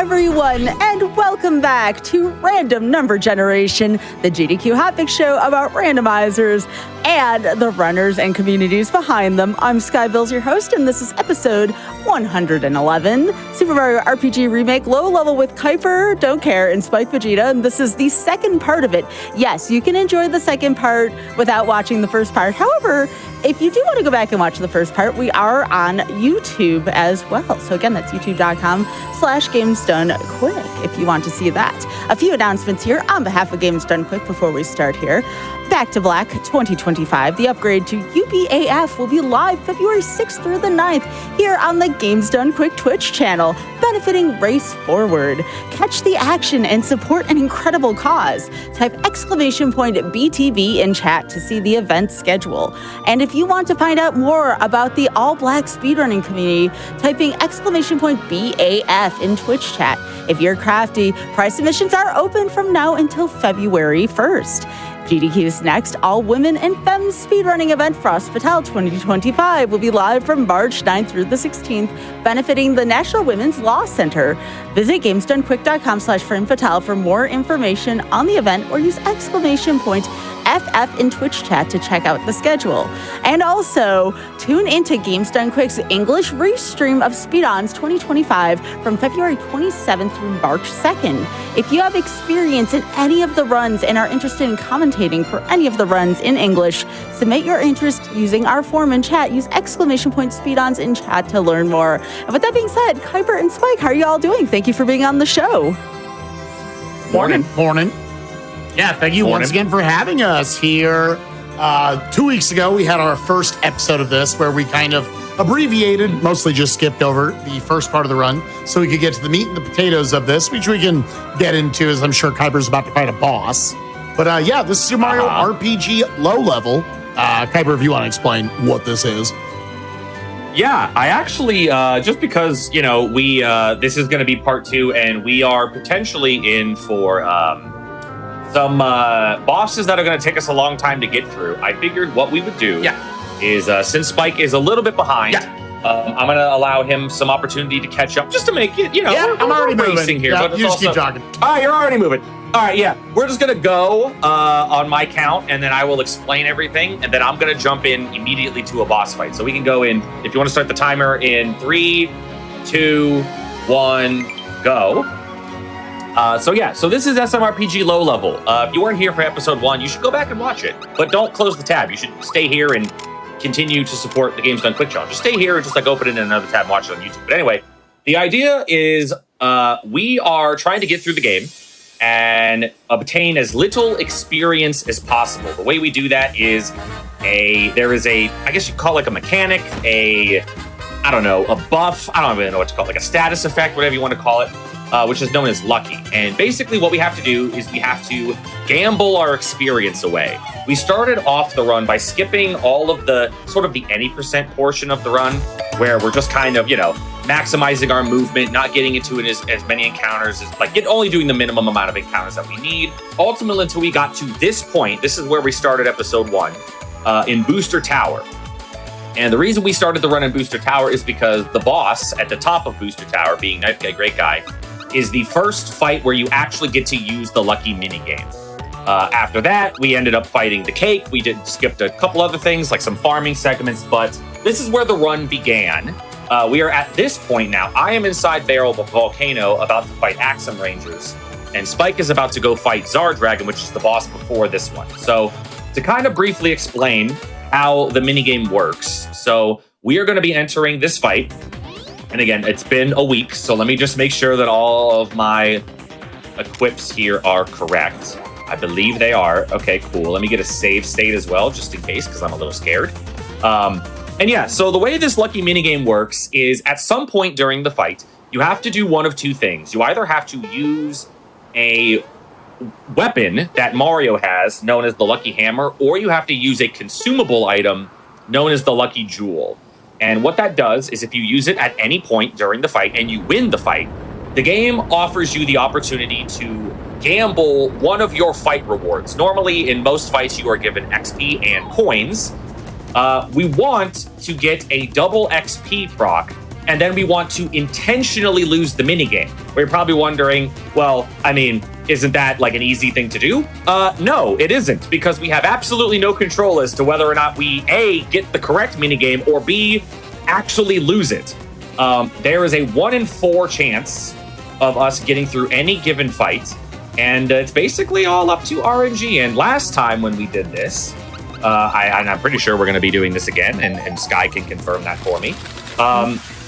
everyone, and welcome back to Random Number Generation, the GDQ Hotfix show about randomizers and the runners and communities behind them. I'm Skybills, your host, and this is episode 111, Super Mario RPG Remake Low Level with Kuiper, Don't Care, and Spike Vegeta, and this is the second part of it. Yes, you can enjoy the second part without watching the first part. However, if you do want to go back and watch the first part, we are on YouTube as well. So again, that's youtube.com/GamesDoneQuick if you want to see that. A few announcements here on behalf of Games Done Quick before we start here. Back to Black 2025, the upgrade to UBAF will be live February 6th through the 9th here on the Games Done Quick Twitch channel, benefiting Race Forward. Catch the action and support an incredible cause. Type !BTB in chat to see the event schedule. And if you want to find out more about the all-black speedrunning community, typing !BAF in Twitch chat. If you're crafty, prize submissions are open from now until February 1st. GDQ's next all-women and femmes speedrunning event, Frost Fatale 2025, will be live from March 9th through the 16th, benefiting the National Women's Law Center. Visit GamesDoneQuick.com/FrameFatale for more information on the event, or use !FF in Twitch chat to check out the schedule. And also, tune into Games Done Quick's English restream of Speedruns 2025 from February 27th through March 2nd. If you have experience in any of the runs and are interested in commentating for any of the runs in English, submit your interest using our form in chat. Use !Speedruns in chat to learn more. And with that being said, Kuiper and Spike, how are you all doing? Thank you for being on the show. Morning. Yeah, thank you once again for having us here. 2 weeks ago, we had our first episode of this where we kind of abbreviated, mostly just skipped over the first part of the run so we could get to the meat and the potatoes of this, which we can get into as I'm sure Kuiper's about to fight a boss. But yeah, this is Super Mario RPG Low Level. Kuiper, if you want to explain what this is. Yeah, I actually, just because, you know, we this is going to be part 2 and we are potentially in for some bosses that are going to take us a long time to get through. I figured what we would do is, since Spike is a little bit behind, I'm going to allow him some opportunity to catch up, just to make it, you know, I'm already racing here. Yeah, but you just keep talking. All right, you're already moving. All right, yeah, we're just going to go on my count, and then I will explain everything, and then I'm going to jump in immediately to a boss fight. So we can go in, if you want to start the timer, in 3, 2, 1, go. So this is SMRPG Low Level. If you weren't here for episode 1, you should go back and watch it. But don't close the tab. You should stay here and continue to support the Games Done Quick channel. Just stay here and just like open it in another tab and watch it on YouTube. But anyway, the idea is we are trying to get through the game and obtain as little experience as possible. The way we do that is there is a, I guess you call it like a mechanic, a buff, I don't even know what to call it, like a status effect, whatever you want to call it. Which is known as Lucky. And basically what we have to do is we have to gamble our experience away. We started off the run by skipping all of the sort of the any percent portion of the run, where we're just kind of, you know, maximizing our movement, not getting into it as many encounters, as like only doing the minimum amount of encounters that we need. Ultimately, until we got to this point, this is where we started episode 1, in Booster Tower. And the reason we started the run in Booster Tower is because the boss at the top of Booster Tower, being Knife Guy Great Guy, is the first fight where you actually get to use the Lucky minigame. After that, we ended up fighting the cake. We skipped a couple other things, like some farming segments, but this is where the run began. We are at this point now. I am inside Barrel of Volcano, about to fight Axum Rangers, and Spike is about to go fight Zar Dragon, which is the boss before this one. So, to kind of briefly explain how the minigame works. So, we are going to be entering this fight. And again, it's been a week, so let me just make sure that all of my equips here are correct. I believe they are. Okay, cool. Let me get a save state as well, just in case, because I'm a little scared. And yeah, so the way this Lucky minigame works is at some point during the fight, you have to do one of two things. You either have to use a weapon that Mario has, known as the Lucky Hammer, or you have to use a consumable item known as the Lucky Jewel. And what that does is if you use it at any point during the fight and you win the fight, the game offers you the opportunity to gamble one of your fight rewards. Normally, in most fights, you are given XP and coins. We want to get a double XP proc and then we want to intentionally lose the minigame. Where you're probably wondering, well, I mean, isn't that like an easy thing to do? No, it isn't, because we have absolutely no control as to whether or not we A, get the correct minigame, or B, actually lose it. There is a 1 in 4 chance of us getting through any given fight, and it's basically all up to RNG. And last time when we did this, and I'm pretty sure we're going to be doing this again, and Sky can confirm that for me.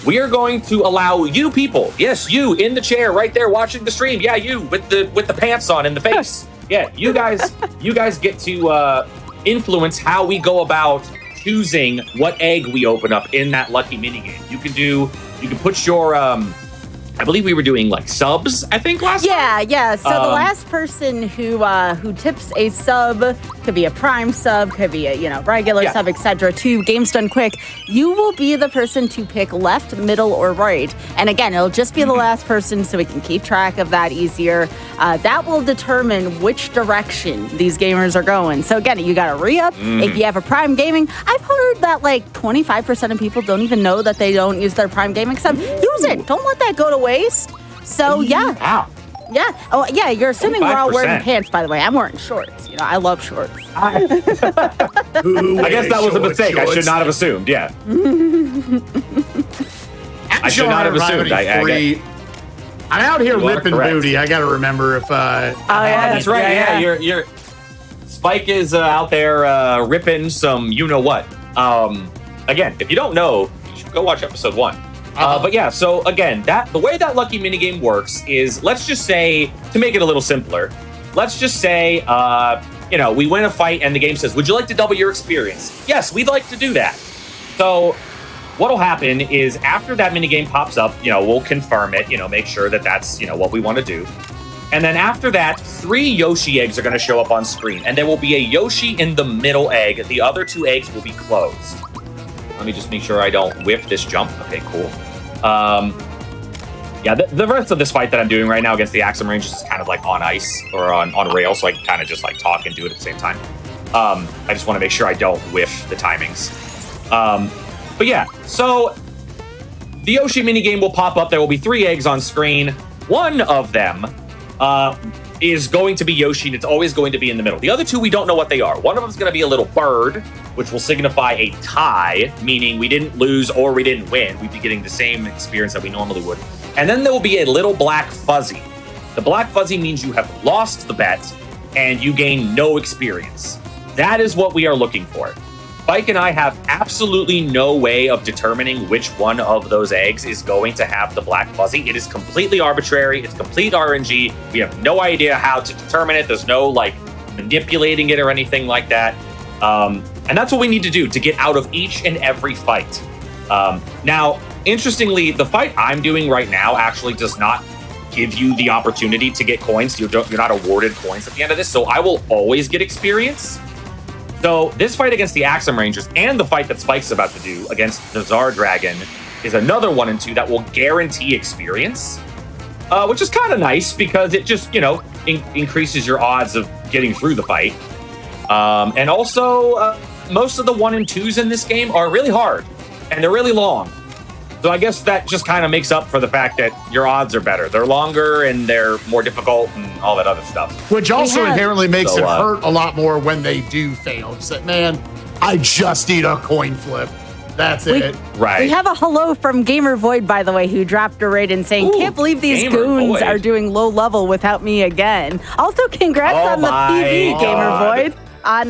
We are going to allow you people, yes, you in the chair right there watching the stream, yeah, you with the pants on in the face, yeah, you guys get to influence how we go about choosing what egg we open up in that lucky minigame. You can put your I believe we were doing like subs, I think last time. Yeah. So the last person who tips a sub, could be a prime sub, could be a regular sub, etc. to Games Done Quick, you will be the person to pick left, middle, or right. And again, it'll just be the last person, so we can keep track of that easier. That will determine which direction these gamers are going. So again, you got to re-up. If you have a Prime Gaming, I've heard that like 25% of people don't even know that they don't use their Prime Gaming sub. Use it. Don't let that go to waste. So yeah. Wow. Yeah. Oh yeah. You're assuming we're all wearing 25%. pants, by the way. I'm wearing shorts. I love shorts. I guess that was a mistake. I should not have assumed. Yeah. I should not have assumed. I'm out here You are ripping correct. booty. I got to remember if. yeah. That's right. Yeah. You're Spike is out there ripping some you know what. Again, if you don't know, you should go watch episode 1. But yeah, so again, the way that lucky minigame works is, let's just say, to make it a little simpler, let's just say, we win a fight and the game says, would you like to double your experience? Yes, we'd like to do that. So what'll happen is after that minigame pops up, we'll confirm it, make sure that that's, what we want to do. And then after that, 3 Yoshi eggs are going to show up on screen, and there will be a Yoshi in the middle egg. The other 2 eggs will be closed. Let me just make sure I don't whiff this jump. Okay, cool. The rest of this fight that I'm doing right now against the Axum Rangers is kind of like on ice or on rails, so I can kind of just like talk and do it at the same time. I just want to make sure I don't whiff the timings. But yeah, so the Yoshi minigame will pop up. There will be 3 eggs on screen. One of them is going to be Yoshi, and it's always going to be in the middle. The other 2, we don't know what they are. One of them is going to be a little bird, which will signify a tie, meaning we didn't lose or we didn't win. We'd be getting the same experience that we normally would. And then there will be a little black fuzzy. The black fuzzy means you have lost the bet and you gain no experience. That is what we are looking for. Spike and I have absolutely no way of determining which one of those eggs is going to have the black fuzzy. It is completely arbitrary. It's complete RNG. We have no idea how to determine it. There's no manipulating it or anything like that. And that's what we need to do to get out of each and every fight. Now, interestingly, the fight I'm doing right now actually does not give you the opportunity to get coins. You're not awarded coins at the end of this, so I will always get experience. So this fight against the Axum Rangers and the fight that Spike's about to do against the Tsar Dragon is another 1 and 2 that will guarantee experience, which is kind of nice because it just, increases your odds of getting through the fight. And also, most of the 1 and 2s in this game are really hard and they're really long. So I guess that just kind of makes up for the fact that your odds are better. They're longer and they're more difficult and all that other stuff. Which also inherently makes it hurt a lot more when they do fail. It's like, man, I just need a coin flip. That's it. Right. We have a hello from Gamer Void, by the way, who dropped a raid and saying, can't believe these Gamer goons Void. are doing low level without me again. Also, congrats on the PV, Gamer Void, on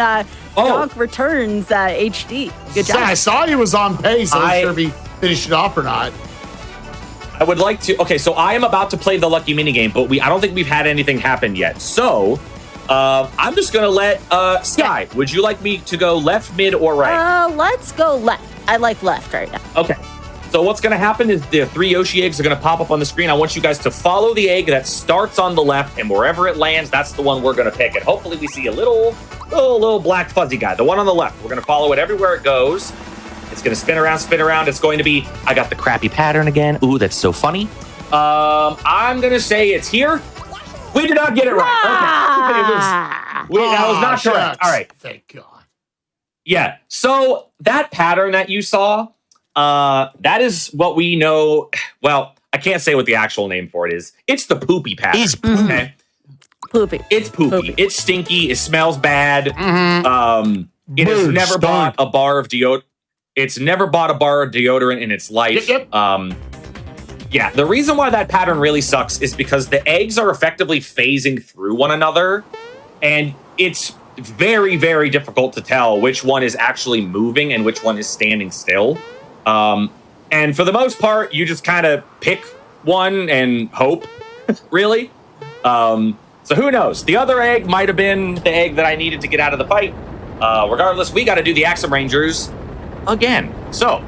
Donk Returns HD. Good job. I saw he was on pace. I wasn't sure if he finished it off or not. I would like to. Okay, so I am about to play the lucky minigame, but I don't think we've had anything happen yet. So I'm just gonna let Sky. Would you like me to go left, mid, or right? Let's go left. I like left right now. Okay. So what's gonna happen is the 3 Yoshi eggs are gonna pop up on the screen. I want you guys to follow the egg that starts on the left, and wherever it lands, that's the one we're gonna pick. And hopefully we see a little black fuzzy guy, the one on the left. We're gonna follow it everywhere it goes. It's going to spin around. It's going to be, I got the crappy pattern again. Ooh, that's so funny. I'm going to say it's here. We did not get it right. Okay. That was not correct. All right. Thank God. Yeah. So that pattern that you saw, That is what we know. Well, I can't say what the actual name for it is. It's the poopy pattern. It's poopy. Okay? Poopy. It's poopy. It's stinky. It smells bad. It has never bought a bar of deodorant. It's never bought a bar of deodorant in its life. Yep. Yeah, the reason why that pattern really sucks is because the eggs are effectively phasing through one another, and it's very, very difficult to tell which one is actually moving and which one is standing still. And for the most part, you just kind of pick one and hope, really. So who knows? The other egg might have been the egg that I needed to get out of the fight. Regardless, we got to do the Axum Rangers again. So,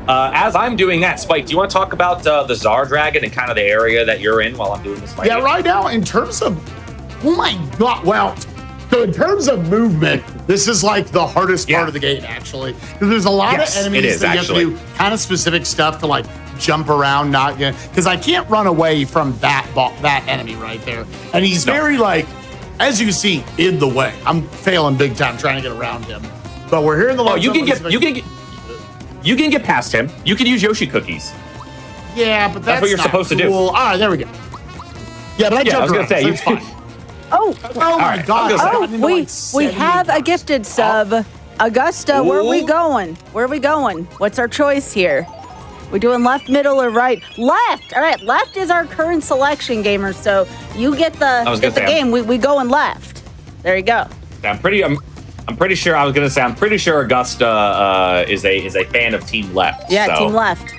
as I'm doing that, Spike, do you want to talk about the Tsar Dragon and kind of the area that you're in while I'm doing this fight? Yeah, right now, in terms of, oh my God, well, so in terms of movement, this is like the hardest part of the game, actually. Because there's a lot of enemies that you have to do kind of specific stuff to like jump around, not because I can't run away from that enemy right there. And he's very like, as you can see, in the way. I'm failing big time trying to get around him. But we're here in the you can get past him. You can use Yoshi cookies. Yeah, but that's what you're supposed to do. All right, there we go. Yeah, but I jumped around, so it's fine. Oh my God. We have a gifted sub. Augusta, where are we going? Where are we going? What's our choice here? We're doing left, middle, or right? Left! All right, left is our current selection, gamers. So you get the game. We going left. There you go. I'm pretty sure Augusta is a fan of Team Left. Yeah, so. Team Left.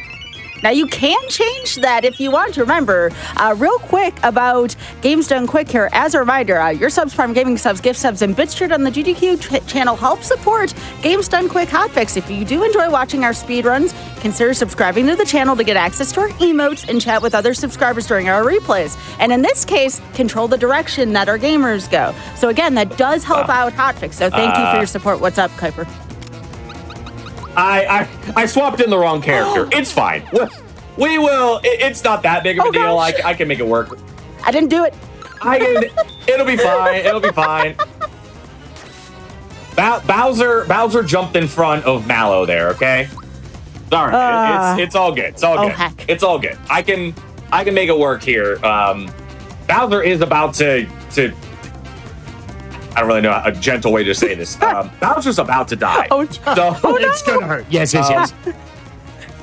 Now, you can change that if you want to. Remember, real quick about Games Done Quick here. As a reminder, your subs, Prime Gaming subs, gift subs, and bits shared on the GDQ channel help support Games Done Quick Hotfix. If you do enjoy watching our speedruns, consider subscribing to the channel to get access to our emotes and chat with other subscribers during our replays. And in this case, control the direction that our gamers go. So again, that does help out Hotfix. So thank you for your support. What's up, Kuiper? I swapped in the wrong character. It's fine. We will. It's not that big of a deal. I can make it work. I didn't do it. It'll be fine. It'll be fine. Bowser jumped in front of Mallow there. Okay. Sorry. It's all good. It's all good. Heck. It's all good. I can make it work here. Bowser is about to. I don't really know a gentle way to say this. Bowser's about to die. It's gonna hurt. Yes.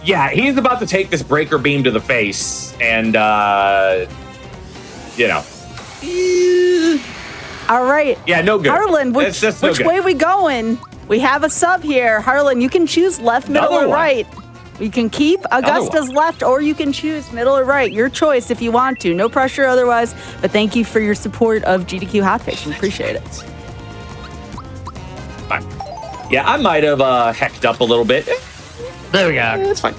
Yeah, he's about to take this breaker beam to the face, and All right. Yeah, no good. Harlan, which way we going? We have a sub here. Harlan, you can choose left, middle, or right. You can keep Augusta's left, or you can choose middle or right. Your choice if you want to. No pressure otherwise, but thank you for your support of GDQ Hotfix. We appreciate it. Fine. Yeah, I might have hecked up a little bit. There we go. It's fine.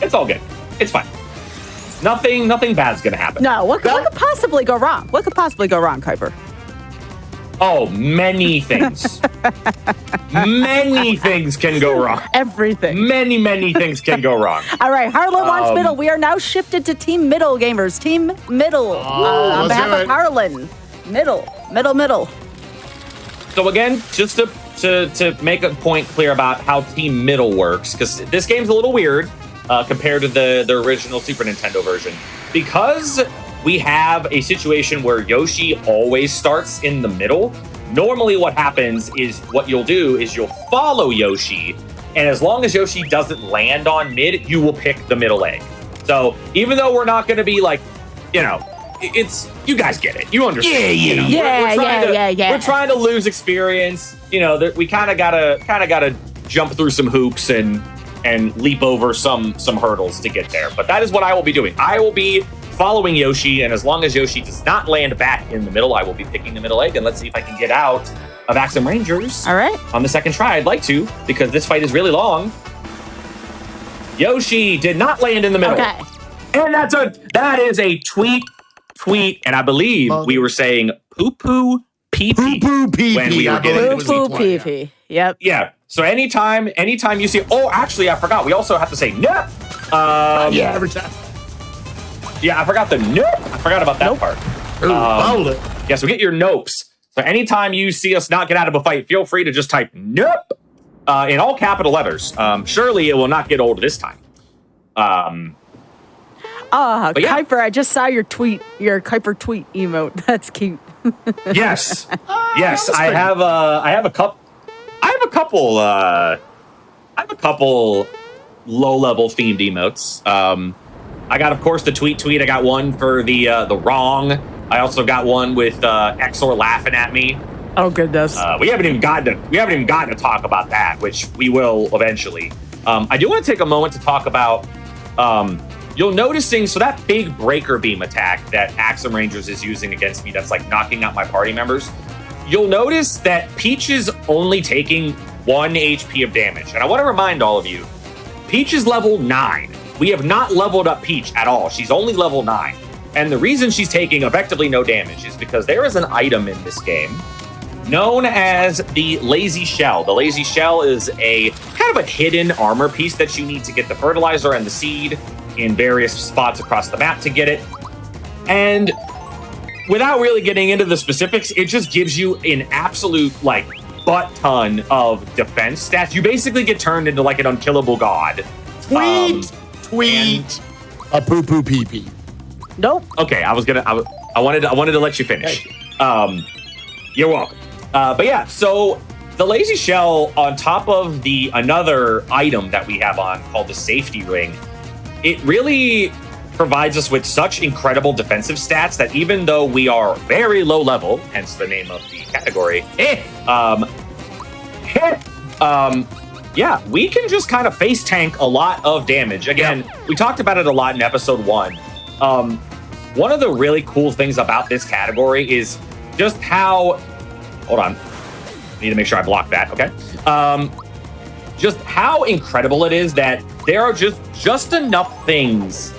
It's all good. It's fine. Nothing bad's gonna happen. No, what could possibly go wrong? What could possibly go wrong, Kuiper? Oh, many things. Many things can go wrong. Everything. Many things can go wrong. All right, Harlan wants middle. We are now shifted to Team Middle, gamers. Team Middle. On behalf of Harlan. Middle. So again, just to make a point clear about how Team Middle works, because this game's a little weird compared to the original Super Nintendo version. Because we have a situation where Yoshi always starts in the middle. Normally what happens is what you'll do is you'll follow Yoshi, and as long as Yoshi doesn't land on mid, you will pick the middle egg. So even though we're not going to be like, it's, you guys get it. You understand. Yeah. We're trying to lose experience. We kind of gotta jump through some hoops and leap over some hurdles to get there. But that is what I will be doing. I will be following Yoshi, and as long as Yoshi does not land back in the middle, I will be picking the middle egg, and let's see if I can get out of Axum Rangers. All right. On the second try, I'd like to, because this fight is really long. Yoshi did not land in the middle. Okay. And that is a tweet, and I believe we were saying poo-poo pee-pee. Poo-poo when we were getting the poo-poo pee-pee. Yep. Yeah. So anytime you see, actually, I forgot. We also have to say nope. Every time. Yeah, I forgot the nope. I forgot about that part. Hold it. Yeah, so get your nopes. So anytime you see us not get out of a fight, feel free to just type nope. in all capital letters. Surely it will not get old this time. But yeah. Kuiper, I just saw your tweet, your Kuiper tweet emote. That's cute. Yes, yes. I have a couple low-level themed emotes. I got, of course, the tweet. I got one for the wrong. I also got one with Exor laughing at me. Oh goodness. We haven't even gotten to talk about that, which we will eventually. I do want to take a moment to talk about. You'll noticing, so that big breaker beam attack that Axum Rangers is using against me, that's like knocking out my party members. You'll notice that Peach is only taking 1 HP of damage. And I want to remind all of you, Peach is level 9. We have not leveled up Peach at all. She's only level 9. And the reason she's taking effectively no damage is because there is an item in this game known as the Lazy Shell. The Lazy Shell is a kind of a hidden armor piece that you need to get the fertilizer and the seed in various spots across the map to get it. And without really getting into the specifics, it just gives you an absolute like butt ton of defense stats. You basically get turned into like an unkillable god. Tweet a poo poo pee pee. Nope. Okay, I wanted to let you finish. You're welcome. But yeah, so the Lazy Shell on top of another item that we have on called the Safety Ring, it really provides us with such incredible defensive stats that even though we are very low level, hence the name of the category, yeah, we can just kind of face tank a lot of damage. Again, we talked about it a lot in episode 1. One of the really cool things about this category is just how, hold on, I need to make sure I block that, okay? Just how incredible it is that there are just enough things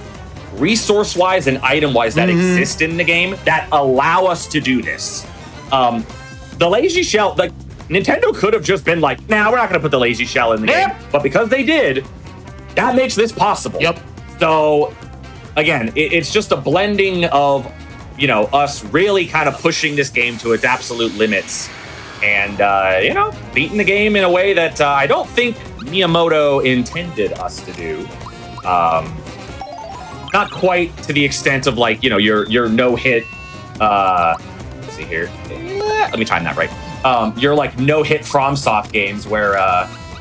resource-wise and item-wise that exist in the game that allow us to do this. The Lazy Shell, like, Nintendo could have just been like, nah, we're not going to put the Lazy Shell in the game. But because they did, that makes this possible. Yep. So, again, it's just a blending of, you know, us really kind of pushing this game to its absolute limits and, you know, beating the game in a way that I don't think Miyamoto intended us to do. Not quite to the extent of, like, you know, your no-hit, let's see here. Let me time that right. Your, like, no-hit FromSoft games where,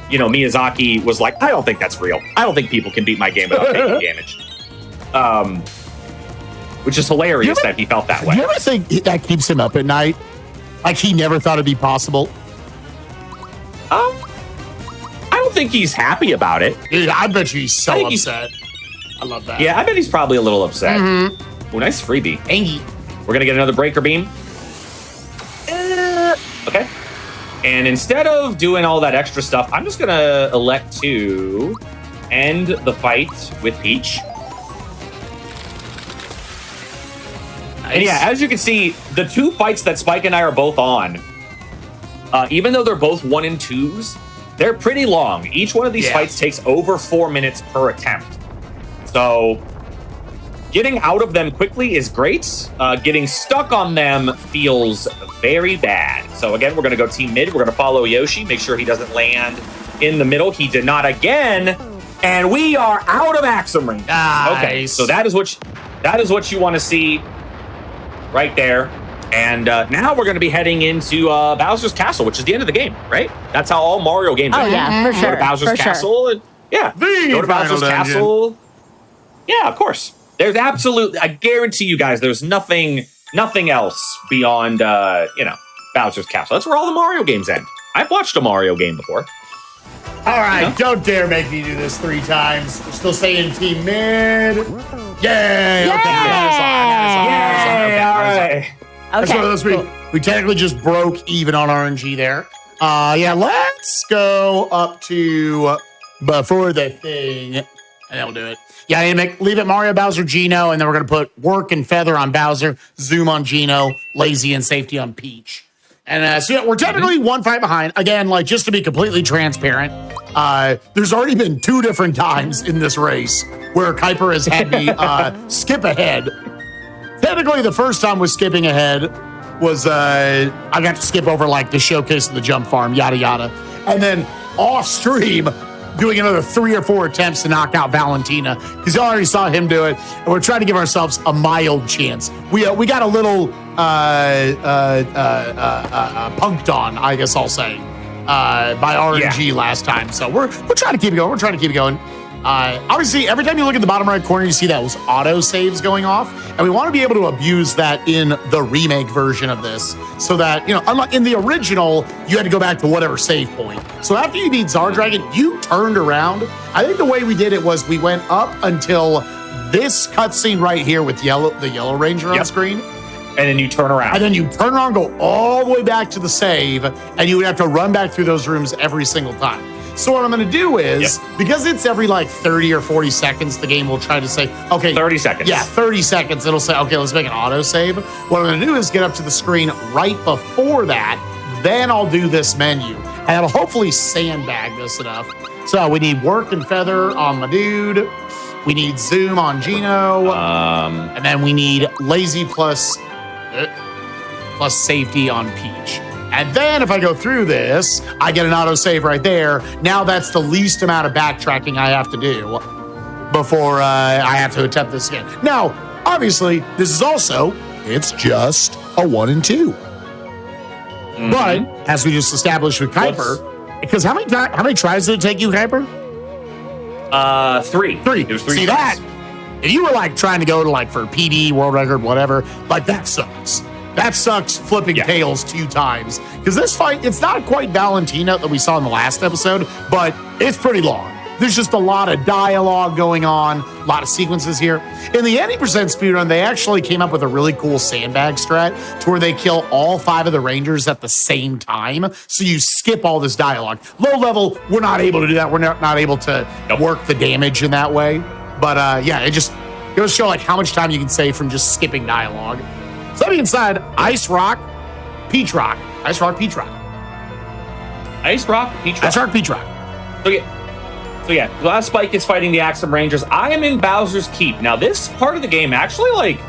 you know, Miyazaki was like, I don't think that's real. I don't think people can beat my game without taking damage. Which is hilarious that he felt that way. Do you ever think that keeps him up at night? Like he never thought it'd be possible? I don't think he's happy about it. Dude, I bet you he's so upset. I love that. Yeah, I bet he's probably a little upset. Oh, nice freebie. Angie. We're gonna get another breaker beam. Okay. And instead of doing all that extra stuff, I'm just gonna elect to end the fight with Peach. Nice. And yeah, as you can see, the 2 fights that Spike and I are both on, even though they're both 1 and 2s, they're pretty long. Each one of these fights takes over 4 minutes per attempt. So getting out of them quickly is great. Getting stuck on them feels very bad. So again, we're going to go team mid. We're going to follow Yoshi, make sure he doesn't land in the middle. He did not again. And we are out of Axum Rangers. Nice. Okay, so that is what you want to see right there. And now we're going to be heading into Bowser's Castle, which is the end of the game, right? That's how all Mario games are. Oh, yeah, for sure. Go to Bowser's Castle. And, yeah, go to Bowser's Castle. Yeah, of course. There's absolutely, I guarantee you guys, there's nothing else beyond, you know, Bowser's Castle. That's where all the Mario games end. I've watched a Mario game before. All right, don't dare make me do this 3 times. We're still saying team mid. Yay! Okay. That's one of those we technically just broke even on RNG there. Yeah, let's go up to before the thing, and then we'll do it. Yeah, I need to leave it Mario, Bowser, Geno, and then we're going to put Work and Feather on Bowser, Zoom on Geno, Lazy and Safety on Peach. And so yeah, we're technically 1 fight behind. Again, like just to be completely transparent, there's already been 2 different times in this race where Kuiper has had me skip ahead. Technically, the first time was skipping ahead was I got to skip over like the showcase of the jump farm, yada yada. And then off stream doing another 3 or 4 attempts to knock out Valentina because you already saw him do it, and we're trying to give ourselves a mild chance. We got a little punked on, I guess I'll say, by RNG last time. So we're trying to keep it going. We're trying to keep it going. Obviously, every time you look at the bottom right corner, you see those auto saves going off, and we want to be able to abuse that in the remake version of this, so that, you know, unlike in the original, you had to go back to whatever save point. So after you beat Zardragon, you turned around. I think the way we did it was we went up until this cutscene right here with the Yellow Ranger on screen. And then you turn around. And then you turn around, go all the way back to the save, and you would have to run back through those rooms every single time. So what I'm going to do is, because it's every like 30 or 40 seconds, the game will try to say, okay. 30 seconds. Yeah, 30 seconds. It'll say, okay, let's make an auto save. What I'm going to do is get up to the screen right before that. Then I'll do this menu. And it'll hopefully sandbag this enough. So we need work and feather on my dude. We need zoom on Gino. And then we need lazy plus safety on Peach. And then if I go through this, I get an autosave right there. Now that's the least amount of backtracking I have to do before I have to attempt this again. Now, obviously, this is also, it's just a 1 and 2. But as we just established with Kuiper, because how many tries did it take you, Kuiper? 3. 3. It was 3 See tries. that? If you were like trying to go to like for PD, world record, whatever, like that sucks. That sucks flipping tails 2 times. Because this fight, it's not quite Valentina that we saw in the last episode, but it's pretty long. There's just a lot of dialogue going on, a lot of sequences here. In the 80% speedrun, they actually came up with a really cool sandbag strat to where they kill all 5 of the Rangers at the same time. So you skip all this dialogue. Low level, we're not able to do that. We're not able to work the damage in that way. But yeah, it just goes to show like how much time you can save from just skipping dialogue. So that being said, Ice Rock, Peach Rock. Ice Rock, Peach Rock. Ice Rock, Peach Rock. Ice Rock, Peach Rock. So yeah, Glass Spike is fighting the Axum Rangers. I am in Bowser's Keep. Now this part of the game actually like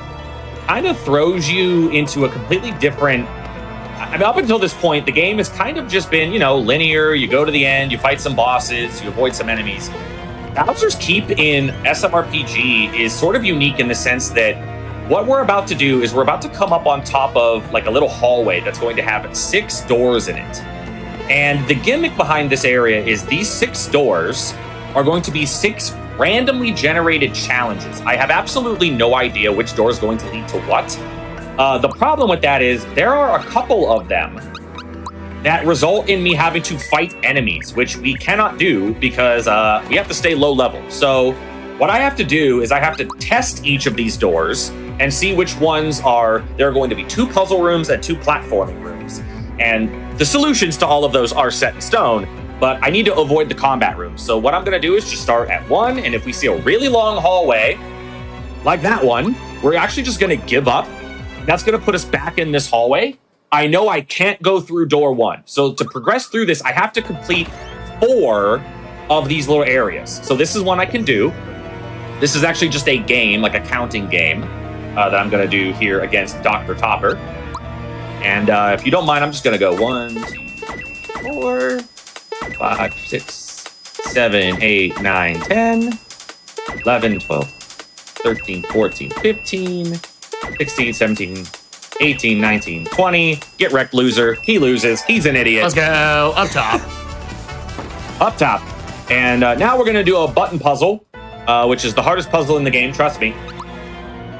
kind of throws you into a completely different... I mean, up until this point, the game has kind of just been, you know, linear. You go to the end, you fight some bosses, you avoid some enemies. Bowser's Keep in SMRPG is sort of unique in the sense that what we're about to do is we're about to come up on top of like a little hallway that's going to have 6 doors in it. And the gimmick behind this area is these 6 doors are going to be 6 randomly generated challenges. I have absolutely no idea which door is going to lead to what. The problem with that is there are a couple of them that result in me having to fight enemies, which we cannot do because we have to stay low level. So what I have to do is I have to test each of these doors and see which ones are... There are going to be 2 puzzle rooms and 2 platforming rooms. And the solutions to all of those are set in stone, but I need to avoid the combat rooms. So what I'm going to do is just start at 1, and if we see a really long hallway, like that one, we're actually just going to give up. That's going to put us back in this hallway. I know I can't go through door 1. So to progress through this, I have to complete 4 of these little areas. So this is one I can do. This is actually just a game, like a counting game, that I'm going to do here against Dr. Topper. And if you don't mind, I'm just going to go 1, 2, 4, 5, 6, 7, 8, 9, 10, 11, 12, 13, 14, 15, 16, 17, 18, 19, 20. Get wrecked, loser. He loses. He's an idiot. Let's go. Up top. Up top. And now we're going to do a button puzzle, which is the hardest puzzle in the game. Trust me.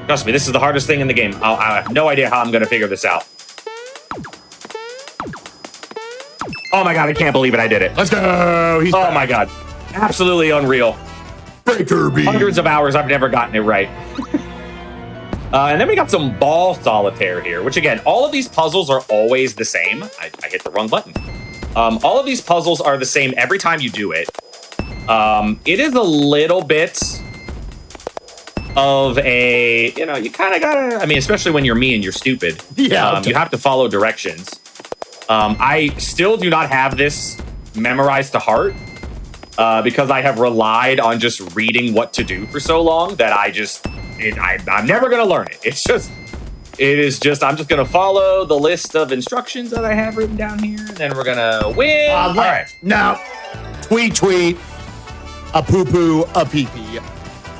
Trust me, this is the hardest thing in the game. I have no idea how I'm going to figure this out. Oh my god, I can't believe it. I did it. Let's go. He's back. My god. Absolutely unreal. Breaker beam. Hundreds of hours, I've never gotten it right. And then we got some ball solitaire here, which again, all of these puzzles are always the same. I hit the wrong button. All of these puzzles are the same every time you do it. It is a little bit of a, you know, you kind of gotta, I mean, especially when you're me and you're stupid. Yeah. You have to follow directions. I still do not have this memorized to heart because I have relied on just reading what to do for so long that I'm never going to learn it. I'm just going to follow the list of instructions that I have written down here, and then we're going to win. All right. Now, tweet, a poo-poo, a pee-pee.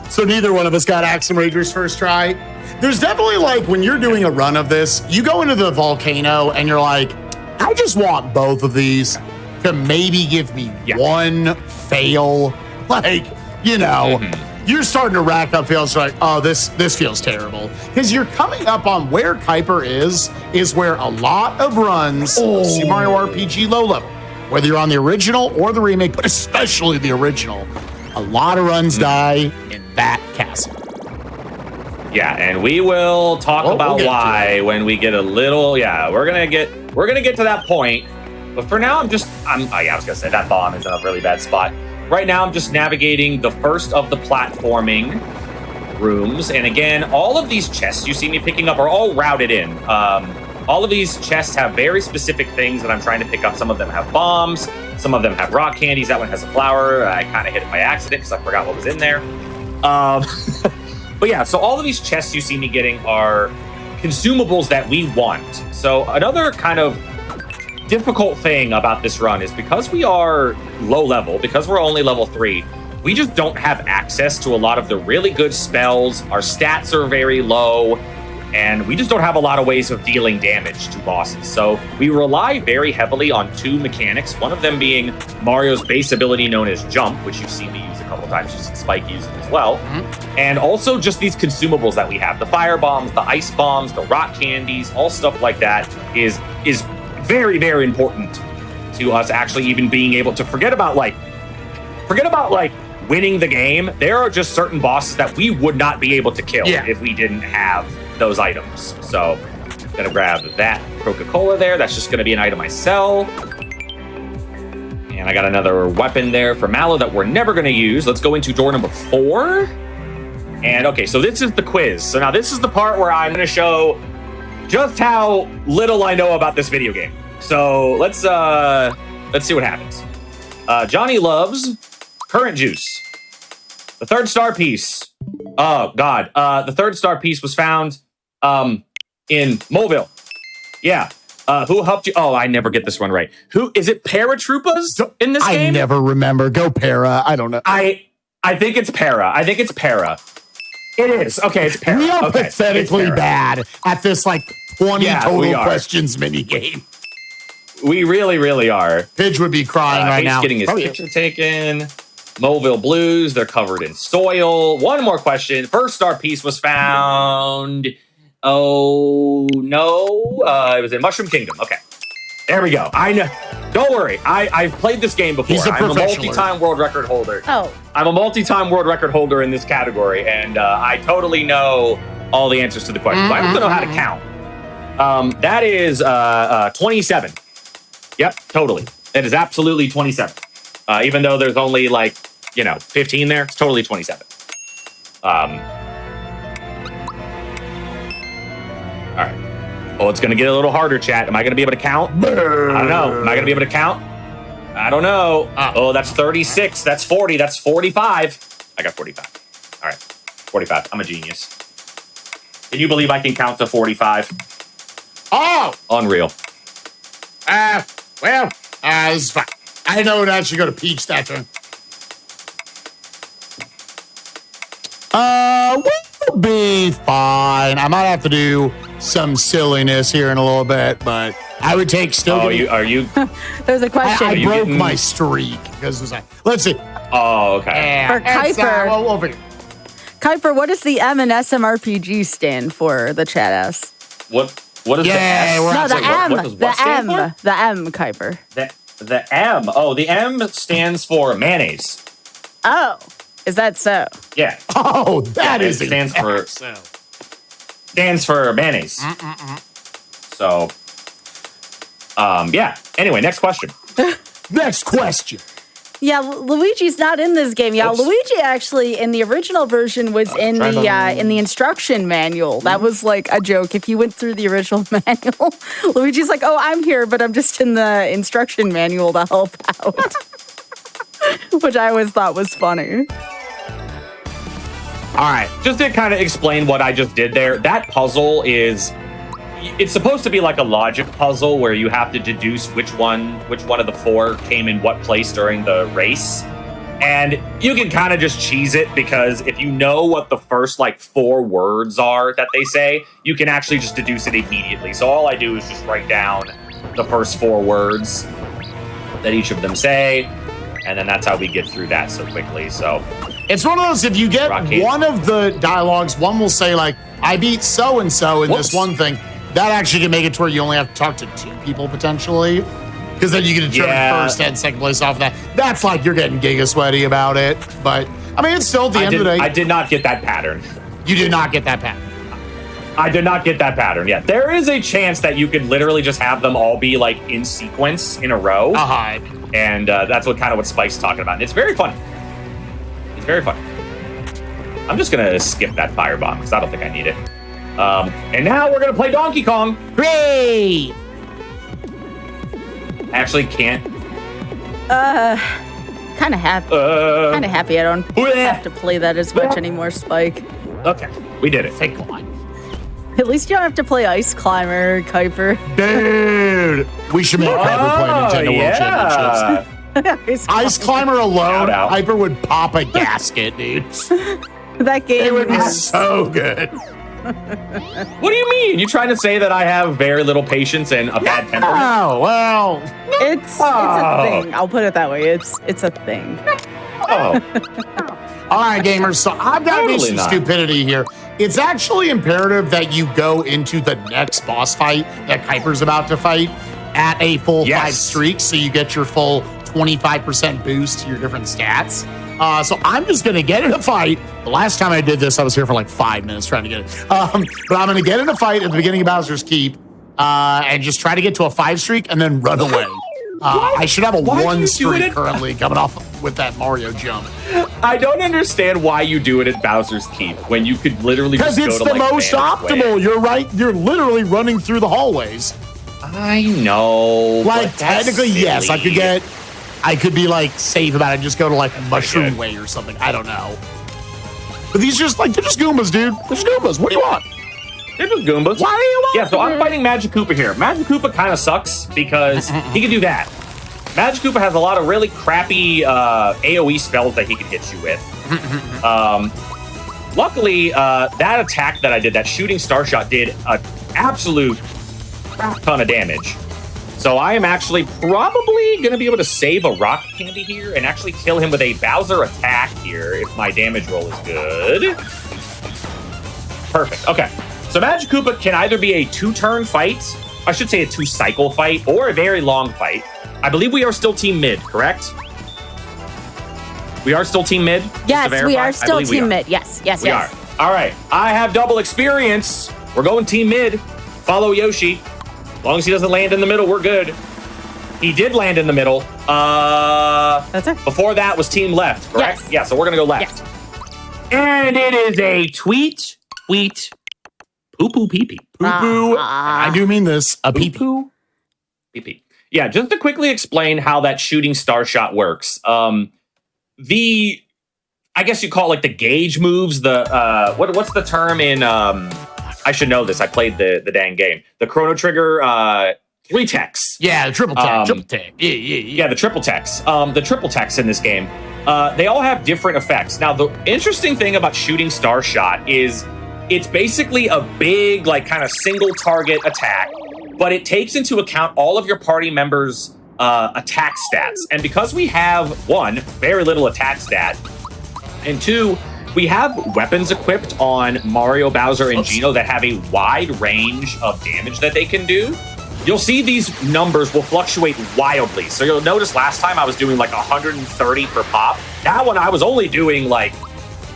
So neither one of us got Axe and Rager's first try. There's definitely like when you're doing a run of this, you go into the volcano and you're like, I just want both of these to maybe give me one fail. Like, you know, you're starting to rack up fails. Like, oh, this feels terrible. Because you're coming up on where Kuiper is where a lot of runs of Super Mario RPG low level, whether you're on the original or the remake, but especially the original, a lot of runs die in that castle. Yeah, and we will talk about why when we get a little. We're gonna get to that point. But for now, I was gonna say that bomb is in a really bad spot. Right now, I'm just navigating the first of the platforming rooms, and again, all of these chests you see me picking up are all routed in. All of these chests have very specific things that I'm trying to pick up. Some of them have bombs, some of them have rock candies. That one has a flower. I kind of hit it by accident because I forgot what was in there. But yeah, so all of these chests you see me getting are consumables that we want. So another kind of difficult thing about this run is because we are low level, because we're only level 3, we just don't have access to a lot of the really good spells. Our stats are very low, and we just don't have a lot of ways of dealing damage to bosses. So we rely very heavily on 2 mechanics, one of them being Mario's base ability known as Jump, which you've seen me use a couple times, you've seen Spike use it as well. And also just these consumables that we have, the fire bombs, the ice bombs, the rock candies, all stuff like that is very, very important to us actually even being able to forget about winning the game. There are just certain bosses that we would not be able to kill if we didn't have those items. So gonna grab that Coca-Cola there. That's just gonna be an item I sell. And I got another weapon there for Mallow that we're never gonna use. Let's go into door number 4. And okay, so this is the quiz. So now this is the part where I'm gonna show just how little I know about this video game. So let's see what happens. Johnny loves currant juice. The third star piece. Oh God. The third star piece was found in Moleville. Yeah. Who helped you? Oh, I never get this one right. Who is it? Paratroopas in this game? I never remember. Go Para. I don't know. I think it's Para. It is. Okay, it's Para. We are okay, pathetically bad at this like 20 total questions mini game. We really, really are. Pidge would be crying right now. He's getting his picture taken. Moleville Blues, they're covered in soil. One more question. First star piece was found. Oh, no. It was in Mushroom Kingdom. Okay. There we go. I know. Don't worry. I've played this game before. I'm a multi-time world record holder. I'm a multi-time world record holder in this category, and I totally know all the answers to the questions. I don't know how to count. That is 27. Yep, totally. That is absolutely 27. Even though there's only 15 there, it's totally 27. All right. Oh, it's going to get a little harder, chat. Am I going to be able to count? I don't know. Am I going to be able to count? I don't know. Oh, that's 36. That's 40. That's 45. I got 45. All right. 45. I'm a genius. Can you believe I can count to 45? Oh! Unreal. It's fine. I know it actually go to Peach that turn. We'll be fine. I might have to do some silliness here in a little bit, but I would take still. Oh, are you? There's a question. I broke my streak because it was like, let's see. Oh, okay. For Kuiper. Kuiper, what does the M in SMRPG stand for? The chat asks. What is the S? No, the M. The M, Kuiper. The M. Oh, the M stands for mayonnaise. Oh, is that so? Yeah. Oh, that is stands for mayonnaise. So, yeah. Anyway, next question. Next question. Yeah, Luigi's not in this game, y'all. Luigi actually, in the original version, was in the instruction manual. That was like a joke. If you went through the original manual, Luigi's like, "Oh, I'm here, but I'm just in the instruction manual to help out," which I always thought was funny. All right, just to kind of explain what I just did there, that puzzle is it's supposed to be like a logic puzzle where you have to deduce which one of the 4 came in what place during the race. And you can kind of just cheese it because if you know what the first like 4 words are that they say, you can actually just deduce it immediately. So all I do is just write down the first 4 words that each of them say, and then that's how we get through that so quickly. So it's one of those, if you get one of the dialogues, one will say like, I beat so-and-so in this one thing, that actually can make it to where you only have to talk to 2 people potentially. Because then you can determine first and second place off of that. That's like you're getting giga sweaty about it. But, I mean, it's still at the end of the day. I did not get that pattern. You did not get that pattern. I did not get that pattern yet. There is a chance that you could literally just have them all be like in sequence in a row. And that's what Spike's talking about. And it's very funny. It's very funny. I'm just going to skip that firebomb because I don't think I need it. And now we're going to play Donkey Kong. Hooray! Actually can't. Kind of happy. Kind of happy I don't have to play that as much anymore, Spike. Okay, we did it. Take one. At least you don't have to play Ice Climber, Kuiper. Dude, we should make Kuiper play Nintendo World Championships. Ice Climber alone, Kuiper would pop a gasket, dude. That game would be so good. What do you mean? You trying to say that I have very little patience and a bad temper? Oh, well. It's a thing. I'll put it that way. It's a thing. Oh. All right, gamers. So I've got to be some stupidity here. It's actually imperative that you go into the next boss fight that Kuiper's about to fight at a full 5 streaks, so you get your full 25% boost to your different stats. So I'm just going to get in a fight. The last time I did this, I was here for like 5 minutes trying to get it. But I'm going to get in a fight at the beginning of Bowser's Keep and just try to get to a 5 streak and then run away. I should have a 1 streak currently coming off with that Mario jump. I don't understand why you do it at Bowser's Keep when you could literally just go to because it's the most optimal. You're right. You're literally running through the hallways. I know. Like, technically, yes. I could be like safe about it and just go to like Mushroom Way or something. I don't know. But they're just Goombas, dude. They're just Goombas. What do you want? They're just Goombas. Why do you want Yeah, so I'm fighting Magic Koopa here. Magic Koopa kind of sucks because he can do that. Magic Koopa has a lot of really crappy AoE spells that he can hit you with. Luckily, that attack that I did, that shooting star shot, did an absolute crap ton of damage. So I am actually probably going to be able to save a rock candy here and actually kill him with a Bowser attack here if my damage roll is good. Perfect. Okay. So Magic Koopa can either be a 2-turn fight, I should say a 2-cycle fight, or a very long fight. I believe we are still team mid, correct? We are still team mid? Yes, we are still team mid. Yes. We are. All right. I have double experience. We're going team mid. Follow Yoshi. As long as he doesn't land in the middle, we're good. He did land in the middle. That's it. Before that was team left, correct? Yes. Yeah, so we're going to go left. Yes. And it is a tweet, poo-poo, pee-pee. Poo-poo. I do mean this. A pee-poo. Pee-pee. Yeah, just to quickly explain how that shooting star shot works. I guess you call it like the gauge moves. What's the term in... I should know this. I played the dang game. The Chrono Trigger 3 techs. Yeah, the triple tech. Yeah, the triple techs. The triple techs in this game. They all have different effects. Now, the interesting thing about shooting star shot is it's basically a big, like, kind of single target attack, but it takes into account all of your party members' attack stats. And because we have 1, very little attack stat, and 2, we have weapons equipped on Mario, Bowser, and Geno that have a wide range of damage that they can do. You'll see these numbers will fluctuate wildly. So you'll notice last time I was doing like 130 per pop. That one I was only doing like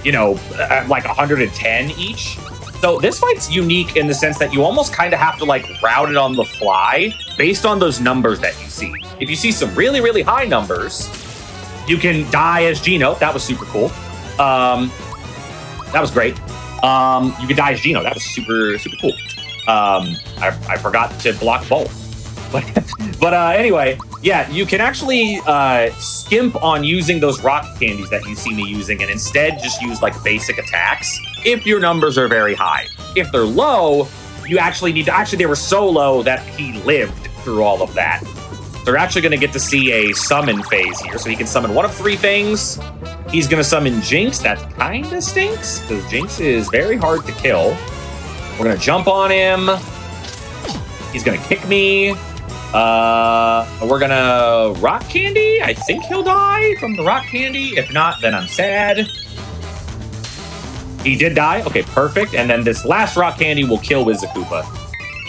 110 each. So this fight's unique in the sense that you almost kind of have to like route it on the fly based on those numbers that you see. If you see some really, really high numbers, you can die as Geno. That was super cool. That was great. You could die as Geno. That was super, super cool. I forgot to block both. But anyway, yeah, you can actually skimp on using those rock candies that you see me using and instead just use like basic attacks if your numbers are very high. If they're low, you actually need to, actually they were so low that he lived through all of that. So we're actually going to get to see a summon phase here. So he can summon one of 3 things. He's going to summon Jinx. That kind of stinks because Jinx is very hard to kill. We're going to jump on him. He's going to kick me. We're going to rock candy. I think he'll die from the rock candy. If not, then I'm sad. He did die. Okay, perfect. And then this last rock candy will kill Wizakoopa.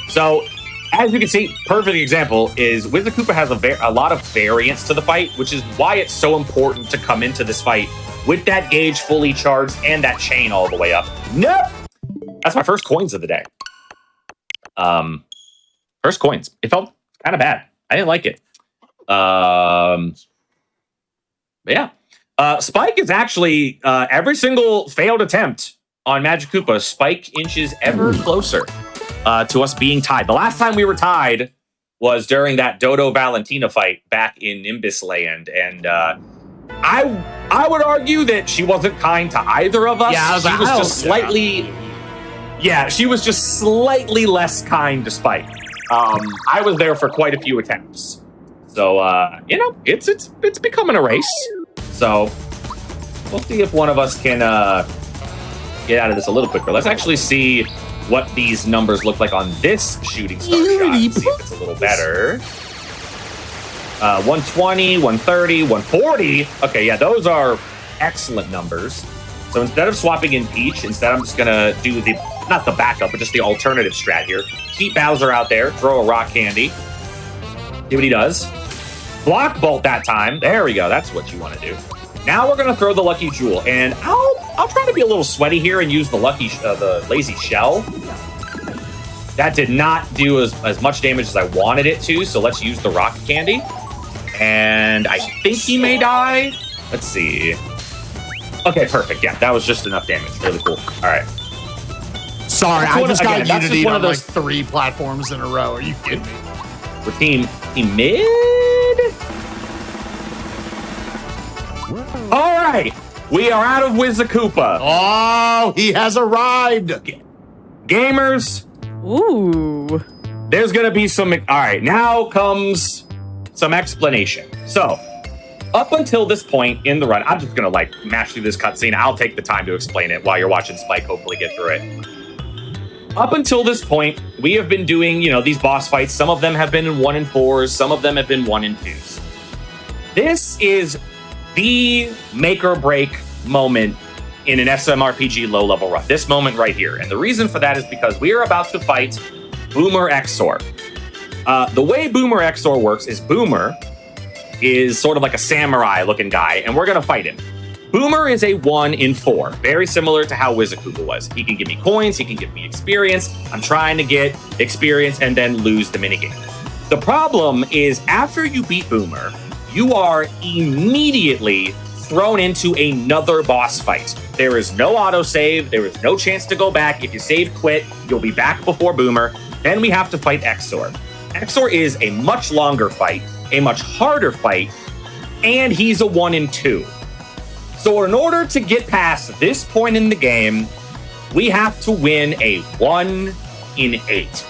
So, as you can see, perfect example is Wizakoopa has a lot of variance to the fight, which is why it's so important to come into this fight with that gauge fully charged and that chain all the way up. Nope! That's my first coins of the day. First coins. It felt kind of bad. I didn't like it. But yeah. Spike is actually, every single failed attempt on Magikoopa, Spike inches ever closer to us being tied. The last time we were tied was during that Dodo Valentina fight back in Nimbus Land. And I would argue that she wasn't kind to either of us. Yeah, she was just slightly... Yeah, she was just slightly less kind to Spike. I was there for quite a few attempts. So, you know, it's becoming a race. So, we'll see if one of us can get out of this a little quicker. Let's actually see what these numbers look like on this shooting star shot and see if it's a little better. 120, 130, 140. Okay, yeah, those are excellent numbers. So instead of swapping in Peach, instead I'm just going to do the, not the backup, but just the alternative strat here. Keep Bowser out there, throw a rock candy. See what he does. Block Bolt that time. There we go. That's what you want to do. Now we're going to throw the Lucky Jewel, and I'll try to be a little sweaty here and use the Lazy Shell. That did not do as much damage as I wanted it to, so let's use the Rock Candy. And I think he may die. Let's see. Okay, perfect. Yeah, that was just enough damage. Really cool. All right. Sorry, I just got Unity on those... like 3 platforms in a row. Are you kidding me? We're team mid. All right, we are out of Wizakoopa. Oh, he has arrived. Gamers. Ooh. There's gonna be some. All right, now comes some explanation. So, up until this point in the run, I'm just gonna like mash through this cutscene. I'll take the time to explain it while you're watching Spike hopefully get through it. Up until this point, we have been doing, you know, these boss fights. Some of them have been in 1 and 4s. Some of them have been 1 and 2s. This is the make or break moment in an SMRPG low level run. This moment right here. And the reason for that is because we are about to fight Boomer Exor. The way Boomer Exor works is Boomer is sort of like a samurai looking guy, and we're going to fight him. Boomer is a 1 in 4, very similar to how Wizakoopa was. He can give me coins, he can give me experience. I'm trying to get experience and then lose the minigame. The problem is after you beat Boomer, you are immediately thrown into another boss fight. There is no autosave, there is no chance to go back. If you save quit, you'll be back before Boomer. Then we have to fight Exor. Exor is a much longer fight, a much harder fight, and he's a 1 in 2. So in order to get past this point in the game, we have to win a 1 in 8.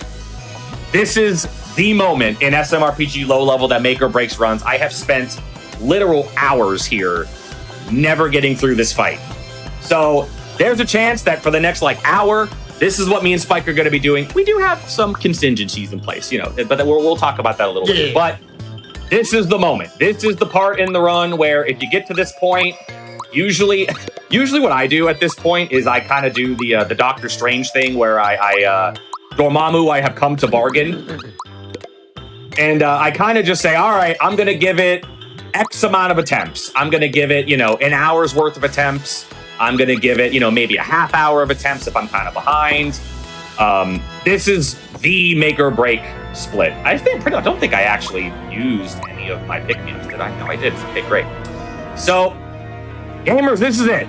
This is the moment in SMRPG low level that make or breaks runs. I have spent literal hours here never getting through this fight. So there's a chance that for the next like hour, this is what me and Spike are going to be doing. We do have some contingencies in place, you know, but we'll talk about that a little bit. But this is the moment. This is the part in the run where if you get to this point, usually what I do at this point is I kind of do the Doctor Strange thing where I Dormammu, I have come to bargain. And I kind of just say, all right, I'm going to give it X amount of attempts. I'm going to give it, you know, an hour's worth of attempts. I'm going to give it, you know, maybe a half hour of attempts if I'm kind of behind. This is the make or break split. I don't think I actually used any of my pick-me-ups, did I? No, I did. Okay, great. So, gamers, this is it.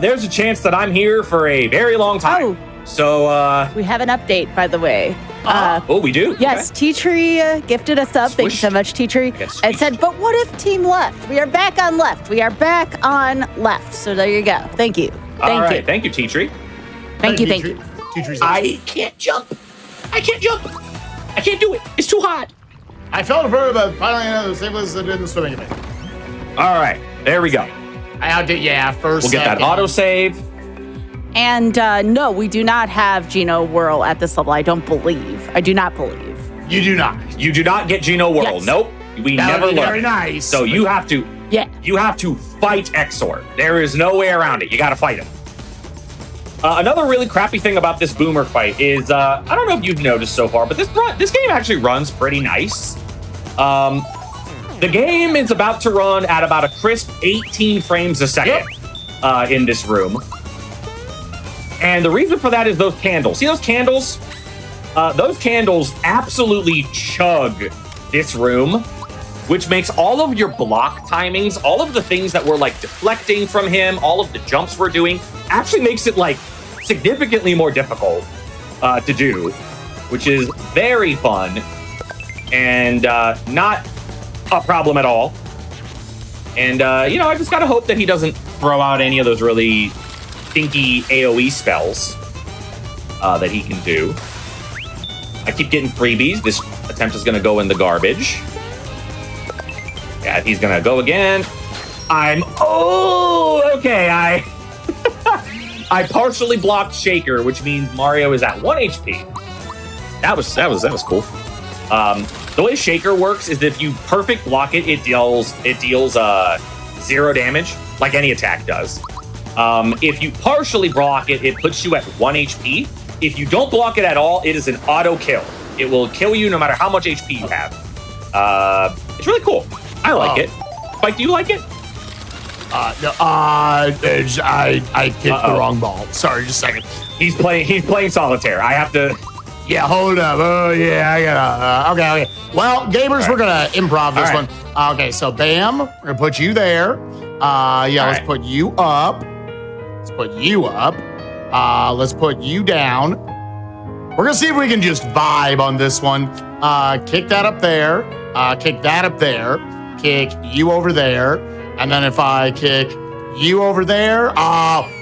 There's a chance that I'm here for a very long time. Oh. So, we have an update, by the way. we do? Yes, Okay. T-Tree gifted us up. Thank you so much, T-Tree. And said, but what if team left? We are back on left. We are back on left. So there you go. Thank you. All right. Thank you, T-Tree. Thank you. Teacher's I can't jump. I can't jump. I can't do it. It's too hot. I felt a bird, but finally the same place I did in swimming a bit. All right, there we go. I outdid, first. We'll get that autosave. And no, we do not have Geno Whirl at this level. I don't believe. I do not believe. You do not. You do not get Geno Whirl. Yes. Nope. We never learn. Very nice. So you have to. Yeah. You have to fight Exor. There is no way around it. You got to fight him. Another really crappy thing about this Boomer fight is I don't know if you've noticed so far, but this game actually runs pretty nice. The game is about to run at about a crisp 18 frames a second in this room. And the reason for that is those candles. See those candles? Those candles absolutely chug this room, which makes all of your block timings, all of the things that we're like deflecting from him, all of the jumps we're doing, actually makes it like significantly more difficult to do, which is very fun and not a problem at all. And, I just gotta hope that he doesn't throw out any of those really stinky AoE spells that he can do. I keep getting freebies. This attempt is gonna go in the garbage. Yeah, he's gonna go again. Okay, I partially blocked Shaker, which means Mario is at 1 HP. That was cool. The way Shaker works is if you perfect block it, it deals 0 damage, like any attack does. If you partially block it, it puts you at 1 HP. If you don't block it at all, it is an auto kill. It will kill you no matter how much HP you have. It's really cool. I like it. Spike, do you like it? No, I kicked the wrong ball. Sorry, just a second. He's playing solitaire. I have to. Yeah, hold up. Oh yeah, I gotta. Okay. Well, gamers, we're gonna improv this one. Okay, so bam, we're gonna put you there. Let's put you up. Let's put you up. Let's put you down. We're gonna see if we can just vibe on this one. Kick that up there. Kick that up there. Kick you over there. And then if I kick you over there,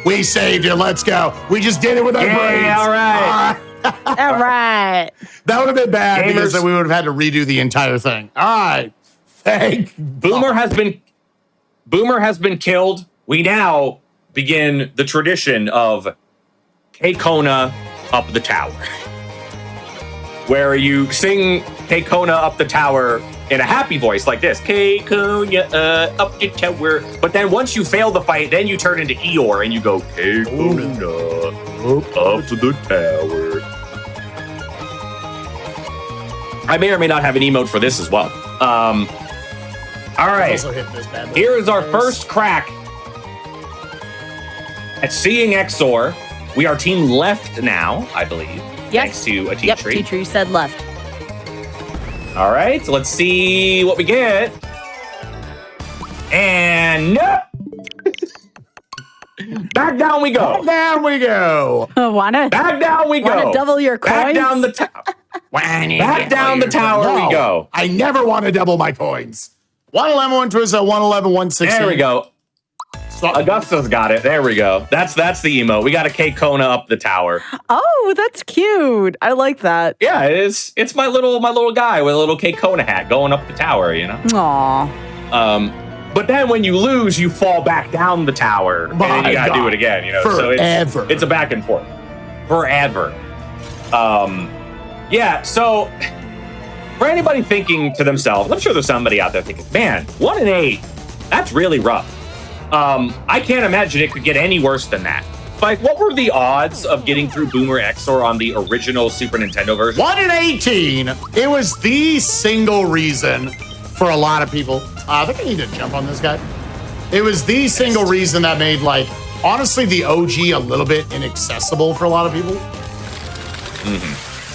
we saved it. Let's go. We just did it with our brains. All right. All right. That would have been bad Gamers. because then we would have had to redo the entire thing. All right. Boomer has been killed. We now begin the tradition of K-Kona up the tower, where you sing K-Kona up the tower in a happy voice like this. K-Kona up the tower. But then once you fail the fight, then you turn into Eeyore and you go K-Kona up to the tower. I may or may not have an emote for this as well. All right. Here is our first crack at seeing Exor. We are team left now, I believe. Yes. Thanks to a tea Yep, tree. tea tree said left. All right, so let's see what we get. And no! Back down we go. Back down we go. Wanna double your coins? Back down the tower. Back down the tower we go. I never want to double my coins. 111, 112, 111, 116. There we go. Augusta's got it. There we go. That's the emote. We got a K-Kona up the tower. Oh, that's cute. I like that. Yeah, it is. It's my little guy with a little K-Kona hat going up the tower, you know? Aw. But then when you lose, you fall back down the tower. And then you gotta do it again, you know? Forever. So it's a back and forth. Forever. Yeah, so for anybody thinking to themselves, I'm sure there's somebody out there thinking, man, 1 and 8, that's really rough. I can't imagine it could get any worse than that. Like, what were the odds of getting through Boomer Exor on the original Super Nintendo version? 1 in 18. It was the single reason for a lot of people. I think I need to jump on this guy. It was the single reason that made, like, honestly, the OG a little bit inaccessible for a lot of people.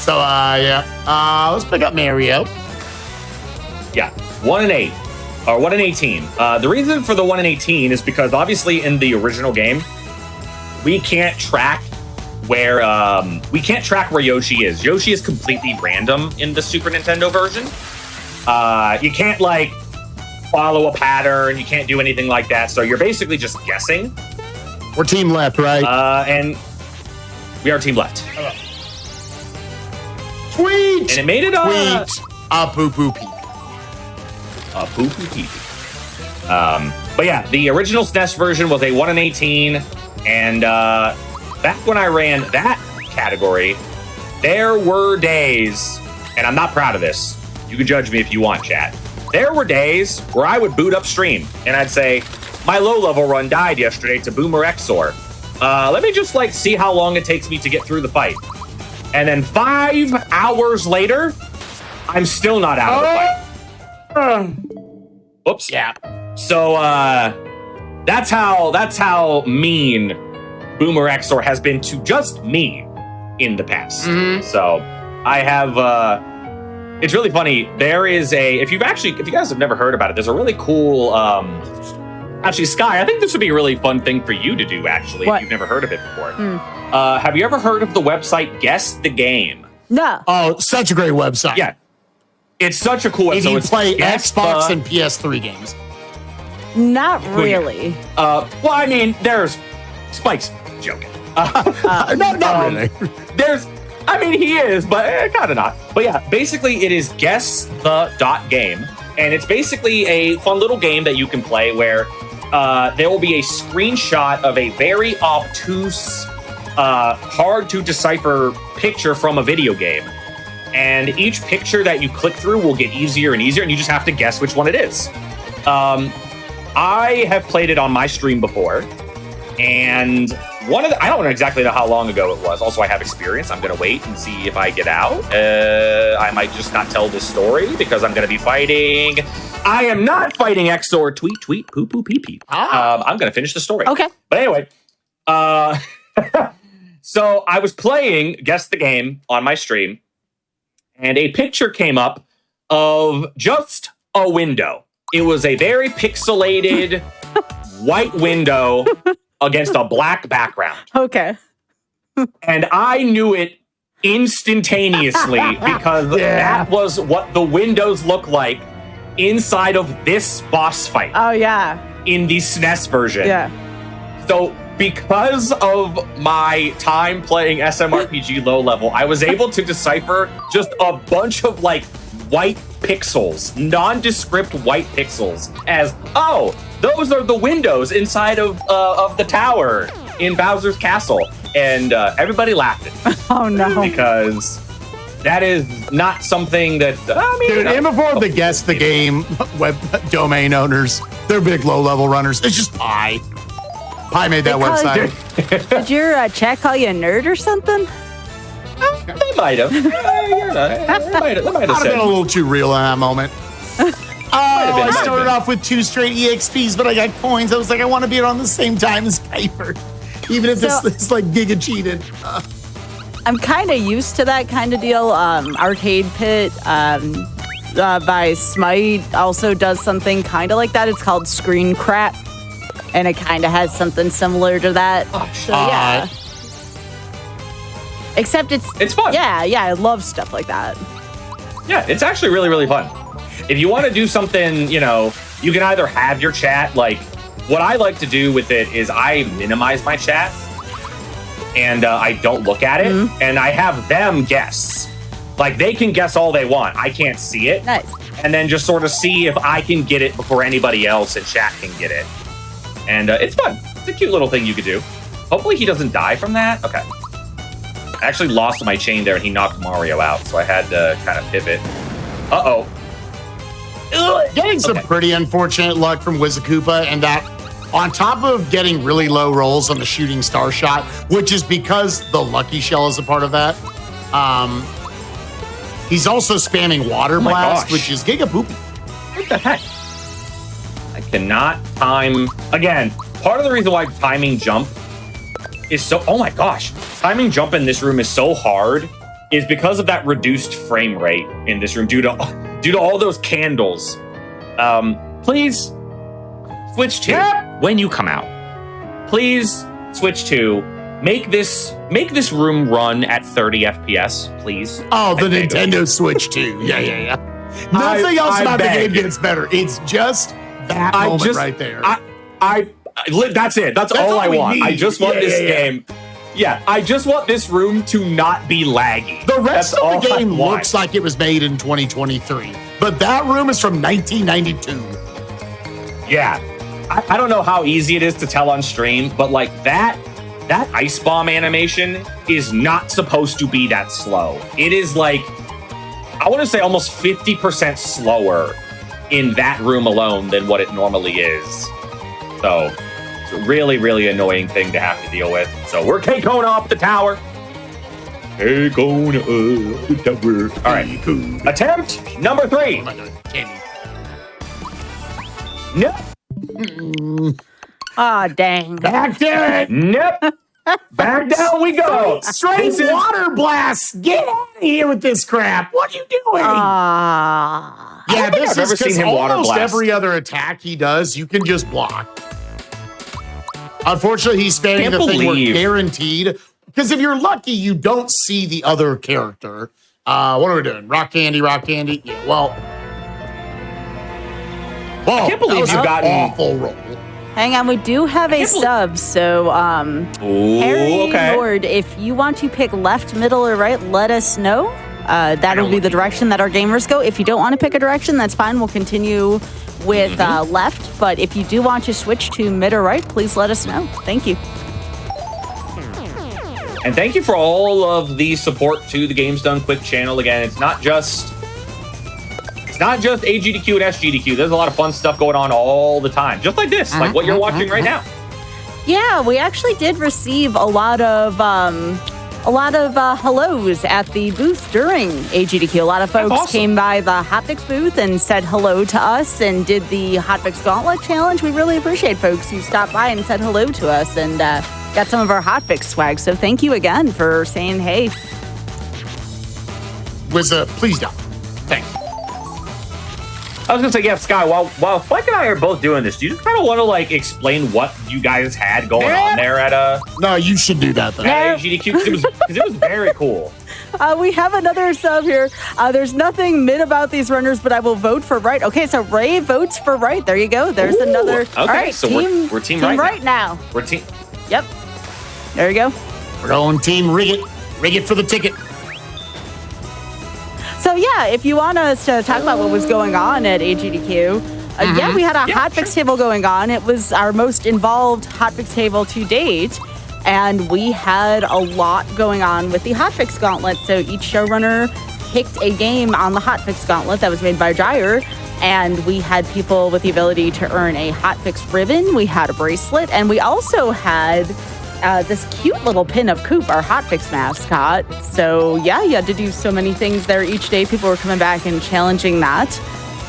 So, let's pick up Mario. Yeah, 1 and 8. Or 1 and 18. The reason for the 1 and 18 is because obviously in the original game, we can't track where Yoshi is. Yoshi is completely random in the Super Nintendo version. You can't like follow a pattern. You can't do anything like that. So you're basically just guessing. We're team left, right? And we are team left. Tweet. And it made it Tweet a poo-poo peep. A poo-poo peep. But yeah, the original SNES version was a 1 in 18. And back when I ran that category, there were days, and I'm not proud of this. You can judge me if you want, chat. There were days where I would boot up stream and I'd say, my low-level run died yesterday to Boomer XOR. Let me just see how long it takes me to get through the fight. And then 5 hours later, I'm still not out of the fight. Oops. Yeah. So that's how mean Boomer XOR has been to just me in the past. Mm-hmm. So I have it's really funny. There is if you guys have never heard about it, there's a really cool actually, Sky, I think this would be a really fun thing for you to do, actually, if you've never heard of it before. Have you ever heard of the website Guess the Game? No. Oh, such a great website. Yeah. It's such a cool website. If you play Xbox and PS3 games. Not really. Well, I mean, there's Spike's joking. Not really. He is, but kind of not. But yeah, basically it is Guess the .game. And it's basically a fun little game that you can play where there will be a screenshot of a very obtuse, hard to decipher picture from a video game. And each picture that you click through will get easier and easier, and you just have to guess which one it is. I have played it on my stream before, and I don't know exactly how long ago it was. Also, I have experience. I'm going to wait and see if I get out. I might just not tell this story because I'm going to be fighting. I am not fighting XOR tweet, poo, poo, pee, pee. I'm going to finish the story. Okay. But anyway, so I was playing Guess the Game on my stream, and a picture came up of just a window. It was a very pixelated white window against a black background. Okay. And I knew it instantaneously because that was what the windows look like inside of this boss fight. Oh, yeah. In the SNES version. Yeah. So because of my time playing SMRPG low level, I was able to decipher just a bunch of white pixels, nondescript white pixels as, oh, those are the windows inside of the tower in Bowser's Castle. And everybody laughed at me. Oh, no. Because that is not something that... Dude, and before the Guess the Game web domain owners, they're big low-level runners. It's just Pi. Pi made that website. Did your chat call you a nerd or something? They might have. They might have I'd have been a little too real in that moment. I started off with 2 straight EXPs, but I got coins. I was like, I want to be on the same time as Piper, even if this is giga cheated. I'm kind of used to that kind of deal. Arcade Pit by Smite also does something kind of like that. It's called Screen Crap, and it kind of has something similar to that. So yeah. Except it's fun. Yeah, I love stuff like that. Yeah, it's actually really, really fun. If you want to do something, you can either have your chat, what I like to do with it is I minimize my chat and I don't look at it, and I have them guess. They can guess all they want. I can't see it. Nice. And then just sort of see if I can get it before anybody else in chat can get it. And it's fun. It's a cute little thing you could do. Hopefully he doesn't die from that. Okay. I actually lost my chain there and he knocked Mario out, so I had to kind of pivot. Uh-oh. Getting some pretty unfortunate luck from Wizakoopa, and that on top of getting really low rolls on the shooting star shot, which is because the Lucky Shell is a part of that, he's also spamming Water Blast, which is giga poopy. What the heck? I cannot time... Again, part of the reason why timing jump is so... Oh my gosh. Timing jump in this room is so hard is because of that reduced frame rate in this room due to all those candles. Please switch to when you come out. Please switch to make this room run at 30 FPS, please. Oh, the Nintendo Switch too. Yeah. Nothing else about the game gets better. It's just that moment right there. That's it. That's all I want. I just want this game. Yeah, I just want this room to not be laggy. The rest That's of the all I game want. looks like it was made in 2023, but that room is from 1992. Yeah. I don't know how easy it is to tell on stream, but like that ice bomb animation is not supposed to be that slow. It is like, I want to say almost 50% slower in that room alone than what it normally is. So it's a really, really annoying thing to have to deal with. So we're K-Kona up the tower. K-Kona up the tower. All right. Attempt number 3. Nope. Aw, dang. Back to it. Nope. Back down we go. Straight water blast. Get out of here with this crap. What are you doing? Ah. Yeah, think this I've ever is seen because him water almost blast. every other attack he does, you can just block. Unfortunately, he's spamming Can't the thing where believe. guaranteed. Because if you're lucky, you don't see the other character. What are we doing? Rock candy, rock candy. Yeah, well. Whoa, I can't believe that was you've an gotten- awful roll. Hang on, we do have a can't believe- sub. So, Ooh, Harry okay. Lord, if you want to pick left, middle, or right, let us know. That'll be the direction that our gamers go. If you don't want to pick a direction, that's fine. We'll continue with left. But if you do want to switch to mid or right, please let us know. Thank you. And thank you for all of the support to the Games Done Quick channel. Again, it's not just AGDQ and SGDQ. There's a lot of fun stuff going on all the time, just like this, like what you're watching right now. Yeah, we actually did receive a lot of hellos at the booth during AGDQ. A lot of folks awesome. came by the Hotfix booth and said hello to us and did the Hotfix Gauntlet Challenge. We really appreciate folks who stopped by and said hello to us and got some of our Hotfix swag. So thank you again for saying hey. Please don't. Thank you. I was gonna say, yeah, Sky. While Spike and I are both doing this, do you just kind of want to like explain what you guys had going on there at No, you should do that, though. AGDQ? Because it was very cool. We have another sub here. There's nothing mid about these runners, but I will vote for right. Okay, so Ray votes for right. There you go. There's Ooh, another. okay, All right, so we're team right now. We're team. Yep. There you go. We're going team rig it. Rig it for the ticket. So yeah, if you want us to talk about what was going on at AGDQ, yeah, we had a hotfix table going on. It was our most involved hotfix table to date, and we had a lot going on with the hotfix gauntlet. So each showrunner picked a game on the hotfix gauntlet that was made by Dryer, and we had people with the ability to earn a hotfix ribbon. We had a bracelet, and we also had this cute little pin of Coop, our hotfix mascot. So yeah, you had to do so many things there each day. People were coming back and challenging that.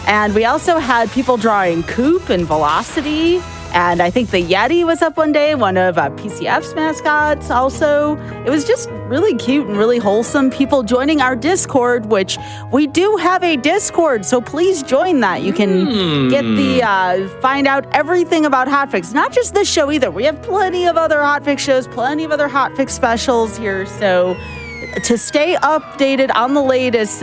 And we also had people drawing Coop and Velocity. And I think the Yeti was up one day, one of PCF's mascots also. It was just really cute and really wholesome. People joining our Discord, which we do have a Discord, so please join that. You can get the, find out everything about Hotfix. Not just this show either. We have plenty of other Hotfix shows, plenty of other Hotfix specials here. So to stay updated on the latest,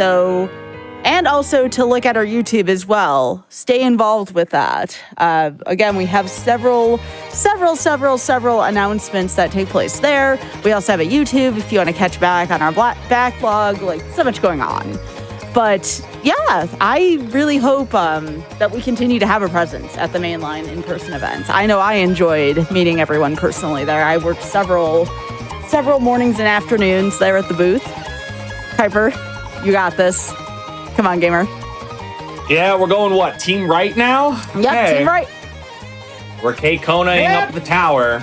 and also to look at our YouTube as well. Stay involved with that. Again, we have several announcements that take place there. We also have a YouTube if you want to catch back on our backlog, like so much going on. But yeah, I really hope that we continue to have a presence at the mainline in-person events. I know I enjoyed meeting everyone personally there. I worked several mornings and afternoons there at the booth. Kuiper, you got this. Come on, gamer. Yeah, we're going what? Team right now? Yep, Okay. team right. We're K-Konaing up the tower.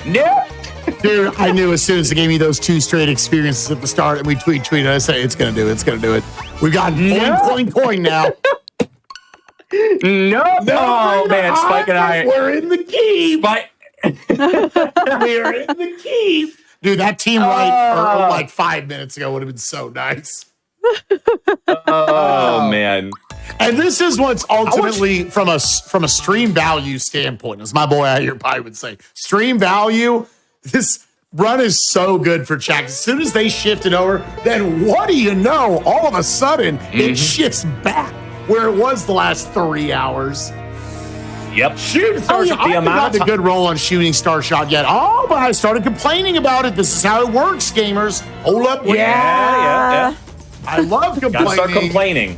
Nope. Dude, I knew as soon as they gave me those 2 straight experiences at the start and we tweeted, I say, it's going to do it, it's going to do it. We've got coin now. Nope. Oh, man, Spike and I. We're in the keep. Spike. We're in the keep. Dude, that team right like 5 minutes ago would have been so nice. Oh, man. And this is what's ultimately from a stream value standpoint, as my boy out here probably would say, stream value, this run is so good for chat. As soon as they shift it over, then what do you know? All of a sudden, it shifts back where it was the last 3 hours. Yep. Shooting Star Shot. I haven't gotten a good roll on shooting Star Shot yet. Oh, but I started complaining about it. This is how it works, gamers. Hold up. Yeah. I love complaining. Gotta start complaining.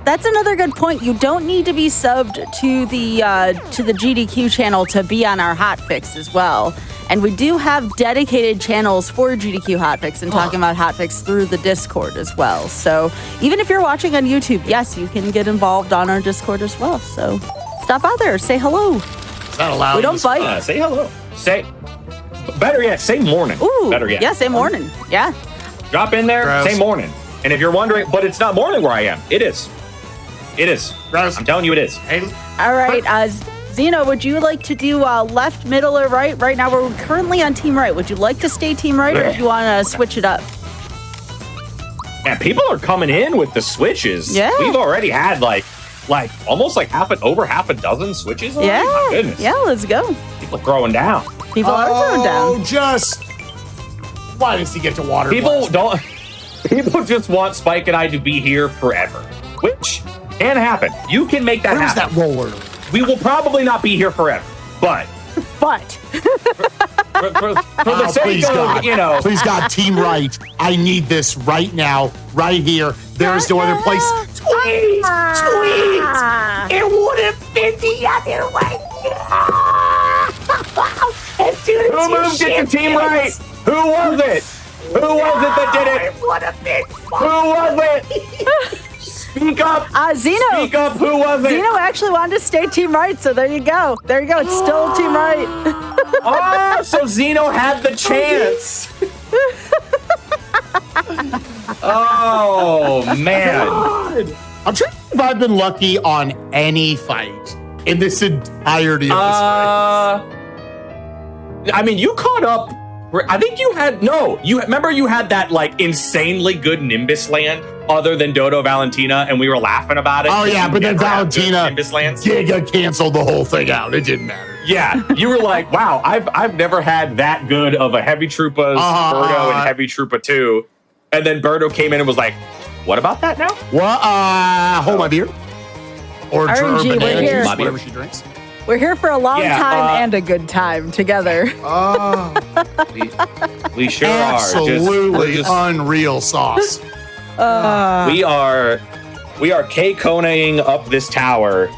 That's another good point. You don't need to be subbed to the GDQ channel to be on our hotfix as well. And we do have dedicated channels for GDQ Hotfix and talking about hotfix through the Discord as well. So even if you're watching on YouTube, yes, you can get involved on our Discord as well. So stop out there, say hello. Is that allowed? We don't bite. Say hello. Better yet, say morning. Ooh, better yet. Yeah, say morning. Yeah. Drop in there, Gross. say morning. And if you're wondering, but it's not morning where I am. It is. It is. Gross. I'm telling you it is. Hey, All right, Zeno, would you like to do left, middle, or right? Right now, we're currently on team right. Would you like to stay team right, or do you want to switch it up? Man, people are coming in with the switches. Yeah. We've already had like almost like over half a dozen switches already. Yeah. My goodness. Yeah, let's go. People are throwing down. People are throwing down. Why does he get to water? People just want Spike and I to be here forever, which can happen. You can make that Where's happen. that roller? We will probably not be here forever, but But for the sake please, of, God. Please, God, team right. I need this right now, right here. There's no other place. Tweet! It would have been the other way. who moved it to team right? Who was it? Who was it that did it? It would have been Who was it? Speak up. Zeno. Speak up. Who was it? Zeno actually wanted to stay team right, so there you go. There you go. It's still team right. Oh, so Zeno had the chance. Oh, man. I'm trying to think if I've been lucky on any fight in this entirety of this fight. I mean, you caught up. I think you had remember you had that like insanely good Nimbus land other than Dodo Valentina, and we were laughing about it. Oh yeah, but then Valentina Nimbus lands. Giga canceled the whole thing out. It didn't matter. Yeah, you were like, wow, I've never had that good of a Heavy Troopas, Birdo, and Heavy Troopa 2. And then Birdo came in and was like, what about that now? Well, hold my beer. Or RNG, we're here. Whatever she drinks. We're here for a long time and a good time together. Oh, we sure absolutely unreal sauce. We are K-Konaing up this tower.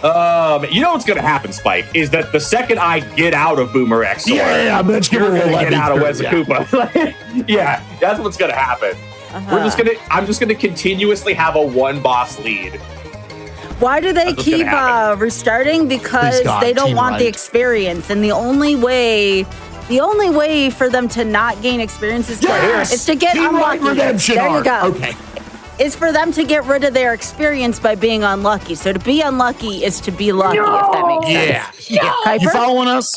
You know what's gonna happen, Spike, is that the second I get out of Boomer X, you're gonna get out of Wezakupa. Yeah, that's what's gonna happen. I'm just gonna continuously have a one boss lead. Why do they keep restarting? Because they don't want the experience, and the only way for them to not gain experience is to get unlucky. Redemption there you go. Okay. Is for them to get rid of their experience by being unlucky. So to be unlucky is to be lucky, if that makes sense. Yeah. Kuiper? You following us?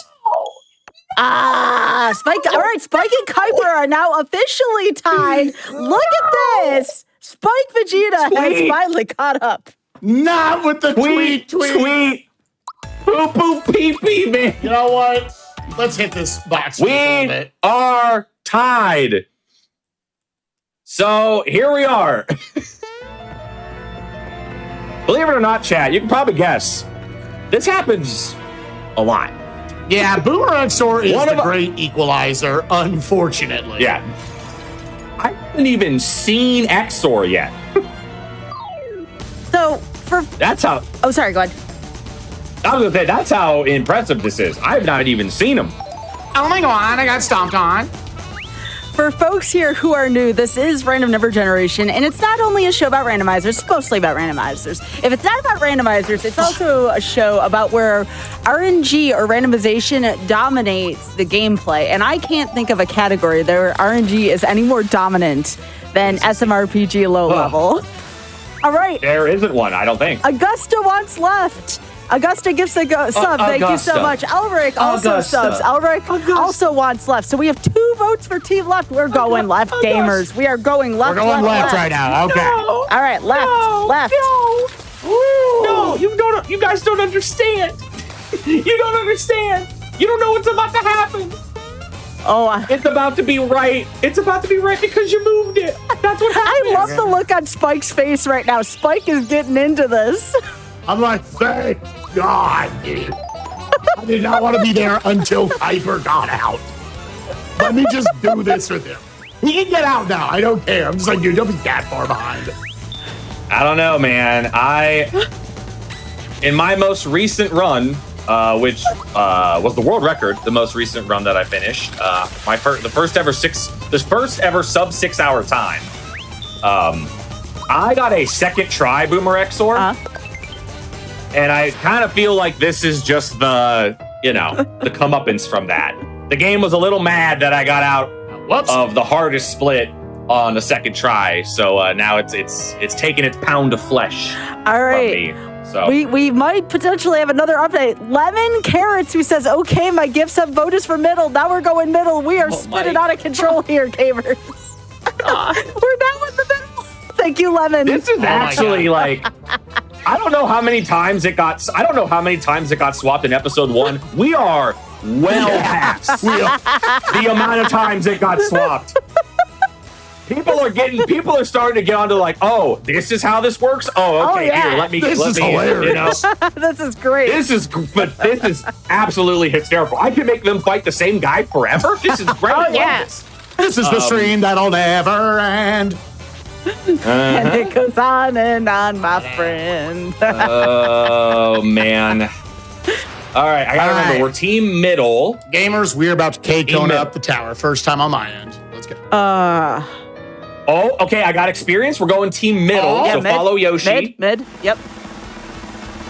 Spike. All right, Spike and Kuiper are now officially tied. Look at this. Spike Vegeta has finally caught up. Not with the tweet. Poo poo pee pee, man. You know what? Let's hit this box. We are tied. So here we are. Believe it or not, chat, you can probably guess. This happens a lot. Yeah, Boomerang Sword is the great equalizer, unfortunately. Yeah. I haven't even seen Exor yet. So that's how. Oh, sorry. Go ahead. I was gonna say that's how impressive this is. I have not even seen him. Oh my god! I got stomped on. For folks here who are new, this is Random Number Generation, and it's not only a show about randomizers, it's mostly about randomizers. If it's not about randomizers, it's also a show about where RNG or randomization dominates the gameplay. And I can't think of a category where RNG is any more dominant than SMRPG low level. All right. There isn't one, I don't think. Augusta wants left. Augusta gives a sub. Thank you so much. Elric also subs. Elric also wants left. So we have 2 votes for team left. We're going left, gamers. We are going left. We're going left right now. Okay. No. All right, left. No, you guys don't understand. You don't understand. You don't know what's about to happen. Oh, it's about to be right. It's about to be right because you moved it. That's what happened. I love the look on Spike's face right now. Spike is getting into this. I'm like, hey, God, dude. I did not want to be there until Kuiper got out. Let me just do this with him. He can get out now. I don't care. I'm just like, dude, don't be that far behind. I don't know, man. In my most recent run, which was the world record, the most recent run that I finished, the first ever sub 6 hour time. I got a second try Boomer XOR, and I kind of feel like this is just the comeuppance from that. The game was a little mad that I got out of the hardest split on the second try, so now it's taking its pound of flesh. All right. From me. So we might potentially have another update. Lemon Carrots, who says, okay, my gifts have voters for middle. Now we're going middle. We are spinning out of control here, gamers. We're now in the middle. Thank you, Lemon. This is actually like, I don't know how many times it got swapped in episode 1. We are well past the amount of times it got swapped. People are starting to get onto like, oh, this is how this works. Oh, okay. Yeah. Here, let me. Hilarious. This is great. This is absolutely hysterical. I can make them fight the same guy forever. This is great. Oh yeah. This is the stream that'll never end. And it goes on and on, my friend. Oh man. All right, I gotta remember we're team middle. Gamers, we're about to K-Kona up the tower. First time on my end. Let's go. Oh, okay, I got experience. We're going team middle, so mid, follow Yoshi. Mid, yep.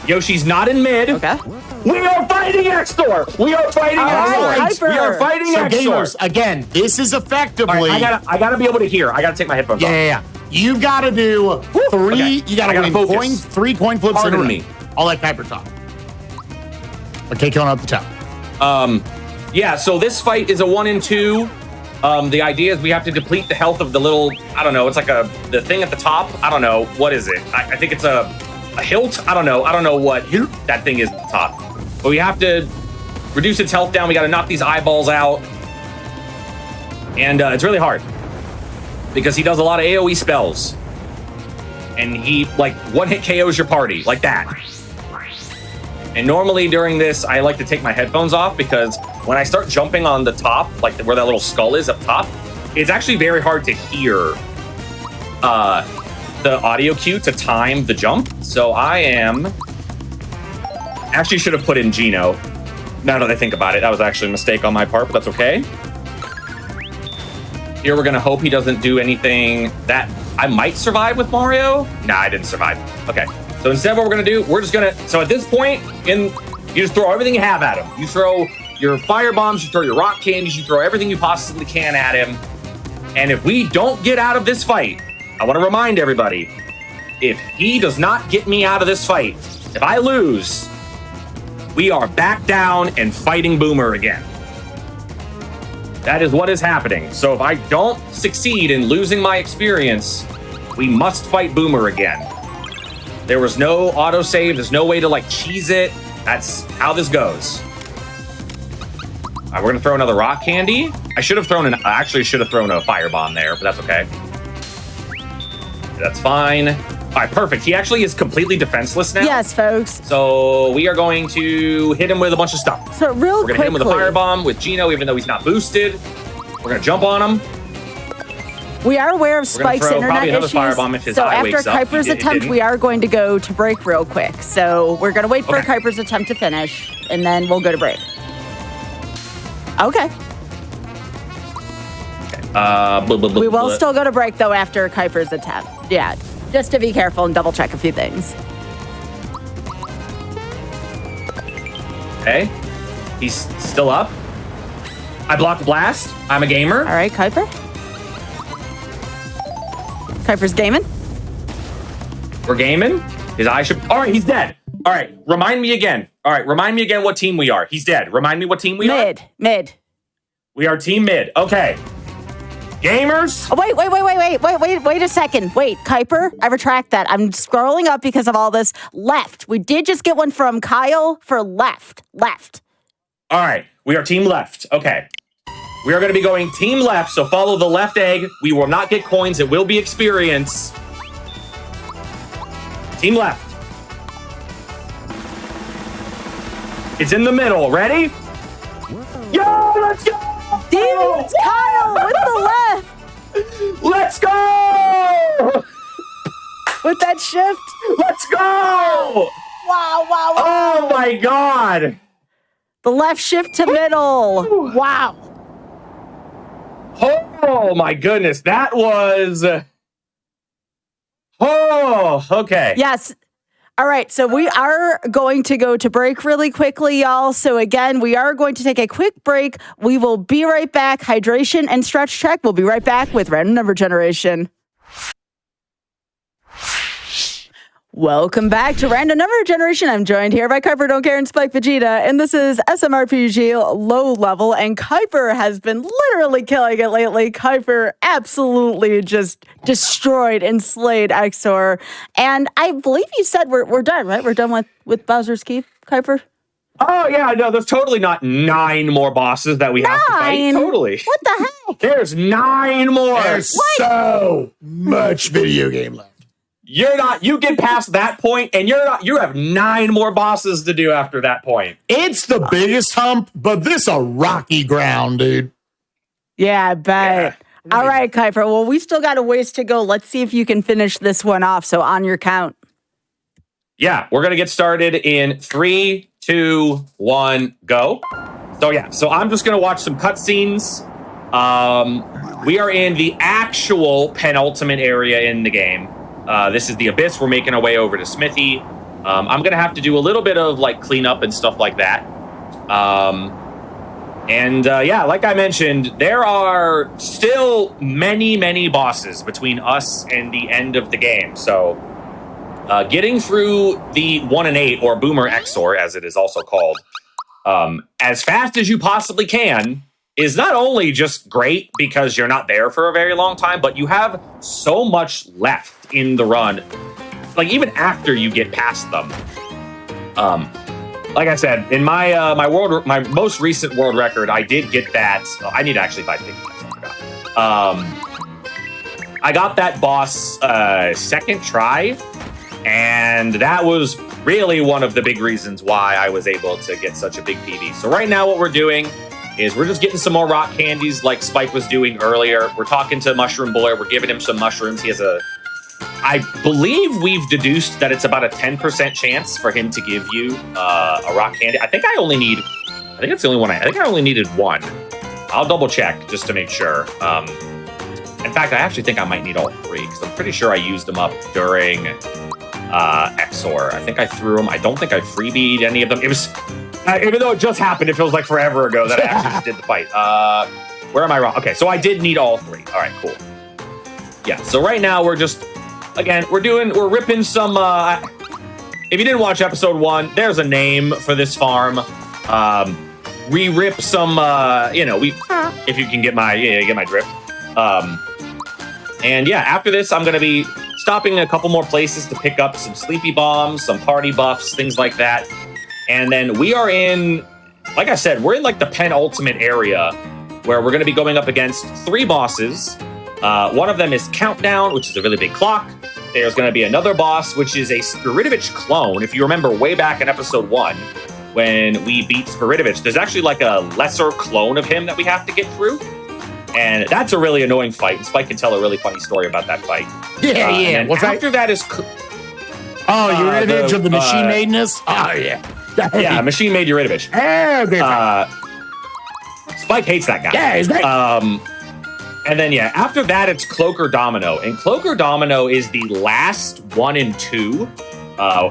Yoshi's not in mid. Okay. We are fighting X-Store. We are fighting X-Store. We are fighting So X-Store. gamers, again, this is effectively... Right, I gotta be able to hear. I gotta take my headphones off. Yeah. You've got to do three. Okay. You got to win 3 coin flips in a row. I'll let Kuiper talk. Okay, going up the top. Yeah. So this fight is a 1 and 2. The idea is we have to deplete the health of the little. I don't know. It's like the thing at the top. I don't know what is it. I think it's a hilt. I don't know. I don't know what that thing is at the top. But we have to reduce its health down. We got to knock these eyeballs out, and it's really hard. Because he does a lot of AoE spells. And he, like, one-hit KOs your party, like that. And normally during this, I like to take my headphones off because when I start jumping on the top, like where that little skull is up top, it's actually very hard to hear the audio cue to time the jump. So I am... Actually should have put in Gino. Now that I think about it, that was actually a mistake on my part, but that's okay. Here we're gonna hope he doesn't do anything that I might survive with Mario. Nah, I didn't survive. Okay, so instead what we're gonna do, we're just gonna, so at this point, you just throw everything you have at him. You throw your fire bombs, you throw your rock candies, you throw everything you possibly can at him. And if we don't get out of this fight, I wanna remind everybody, if he does not get me out of this fight, if I lose, we are back down and fighting Boomer again. That is what is happening. So if I don't succeed in losing my experience, we must fight Boomer again. There was no autosave. There's no way to like cheese it. That's how this goes. All right, we're gonna throw another rock candy. I should have thrown I actually should have thrown a firebomb there, but that's okay. That's fine. All right, perfect. He actually is completely defenseless now. Yes, folks. So we are going to hit him with a bunch of stuff. So real We're gonna hit him with a firebomb with Gino, even though he's not boosted. We're gonna jump on him. We are aware of Spike's internet issues. So after Kuiper's attempt, we are going to go to break real quick. So we're gonna wait for Kuiper's attempt to finish, and then we'll go to break. Okay. We will still go to break though after Kuiper's attempt. Yeah. Just to be careful and double check a few things. Okay. He's still up. I blocked blast. I'm a gamer. All right, Kuiper. Kuiper's gaming. We're gaming. His eye should... All right, he's dead. All right, remind me again. All right, remind me again what team we are. He's dead. Remind me what team we are. Mid. We are team mid. Okay. Gamers. Oh, wait a second. Wait, Kuiper, I retract that. I'm scrolling up because of all this. Left. We did just get one from Kyle for left. All right, we are team left. Okay. We are going to be going team left, so follow the left egg. We will not get coins. It will be experience. Team left. It's in the middle. Ready? Yo, let's go! Dude, it's Kyle with the left. Let's go! With that shift. Let's go! Wow. Oh my God! The left shift to middle. Wow. Oh my goodness, that was... Oh, okay. Yes. All right, so we are going to go to break really quickly, y'all. So again, we are going to take a quick break. We will be right back. Hydration and stretch check. We'll be right back with Random Number Generation. Welcome back to Random Number Generation. I'm joined here by Kuiper, Don't Care, and Spike Vegeta, and this is SMRPG Low Level, and Kuiper has been literally killing it lately. Kuiper absolutely just destroyed and slayed Exor, and I believe you said we're done, right? We're done with Bowser's Keep, Kuiper? Oh, yeah, no, there's totally not 9 more bosses that we have to fight. Totally. What the heck? There's 9 more. There's so much video game left. You get past that point, and you have 9 more bosses to do after that point. It's the biggest hump, but this a rocky ground, dude. Yeah, I bet. Yeah. All right, Kuiper. Well, we still got a ways to go. Let's see if you can finish this one off. So on your count. Yeah, we're going to get started in 3, 2, 1, go. So I'm just going to watch some cutscenes. We are in the actual penultimate area in the game. This is the Abyss. We're making our way over to Smithy. I'm going to have to do a little bit of like cleanup and stuff like that. Yeah, like I mentioned, there are still many bosses between us and the end of the game. So getting through the 1 and 8, or Boomer Exor, as it is also called, as fast as you possibly can is not only just great because you're not there for a very long time, but you have so much left in the run, like even after you get past them. Like I said, in my my most recent world record, I did get that. I need to actually buy tickets. I got that boss second try, and that was really one of the big reasons why I was able to get such a big PB. So right now, what we're doing is we're just getting some more rock candies like Spike was doing earlier. We're talking to Mushroom Boy. We're giving him some mushrooms. He has I believe we've deduced that it's about a 10% chance for him to give you a rock candy. I think that's the only one. I think I only needed 1. I'll double check just to make sure. In fact, I actually think I might need all 3 because I'm pretty sure I used them up during Exor. I think I threw them. I don't think I freebied any of them. It was... even though it just happened, it feels like forever ago that I actually just did the fight. Where am I wrong? Okay, so I did need all 3. All right, cool. Yeah, so right now we're just, again, we're ripping some, if you didn't watch episode 1, there's a name for this farm. We rip some, if you can get my drift. And yeah, after this, I'm going to be stopping a couple more places to pick up some sleepy bombs, some party buffs, things like that. And then we are in, like I said, we're in like the penultimate area where we're going to be going up against 3 bosses. One of them is Countdown, which is a really big clock. There's going to be another boss, which is a Spiridovich clone. If you remember way back in episode 1, when we beat Spiridovich, there's actually like a lesser clone of him that we have to get through. And that's a really annoying fight. And Spike can tell a really funny story about that fight. Yeah. Well, after that is... you're at the edge of the machine madeness? Oh, yeah. Yeah, Machine Made Eurydivish. Spike hates that guy. Yeah, he's great. And then, yeah, after that, it's Cloaker Domino. And Cloaker Domino is the last 1 and 2,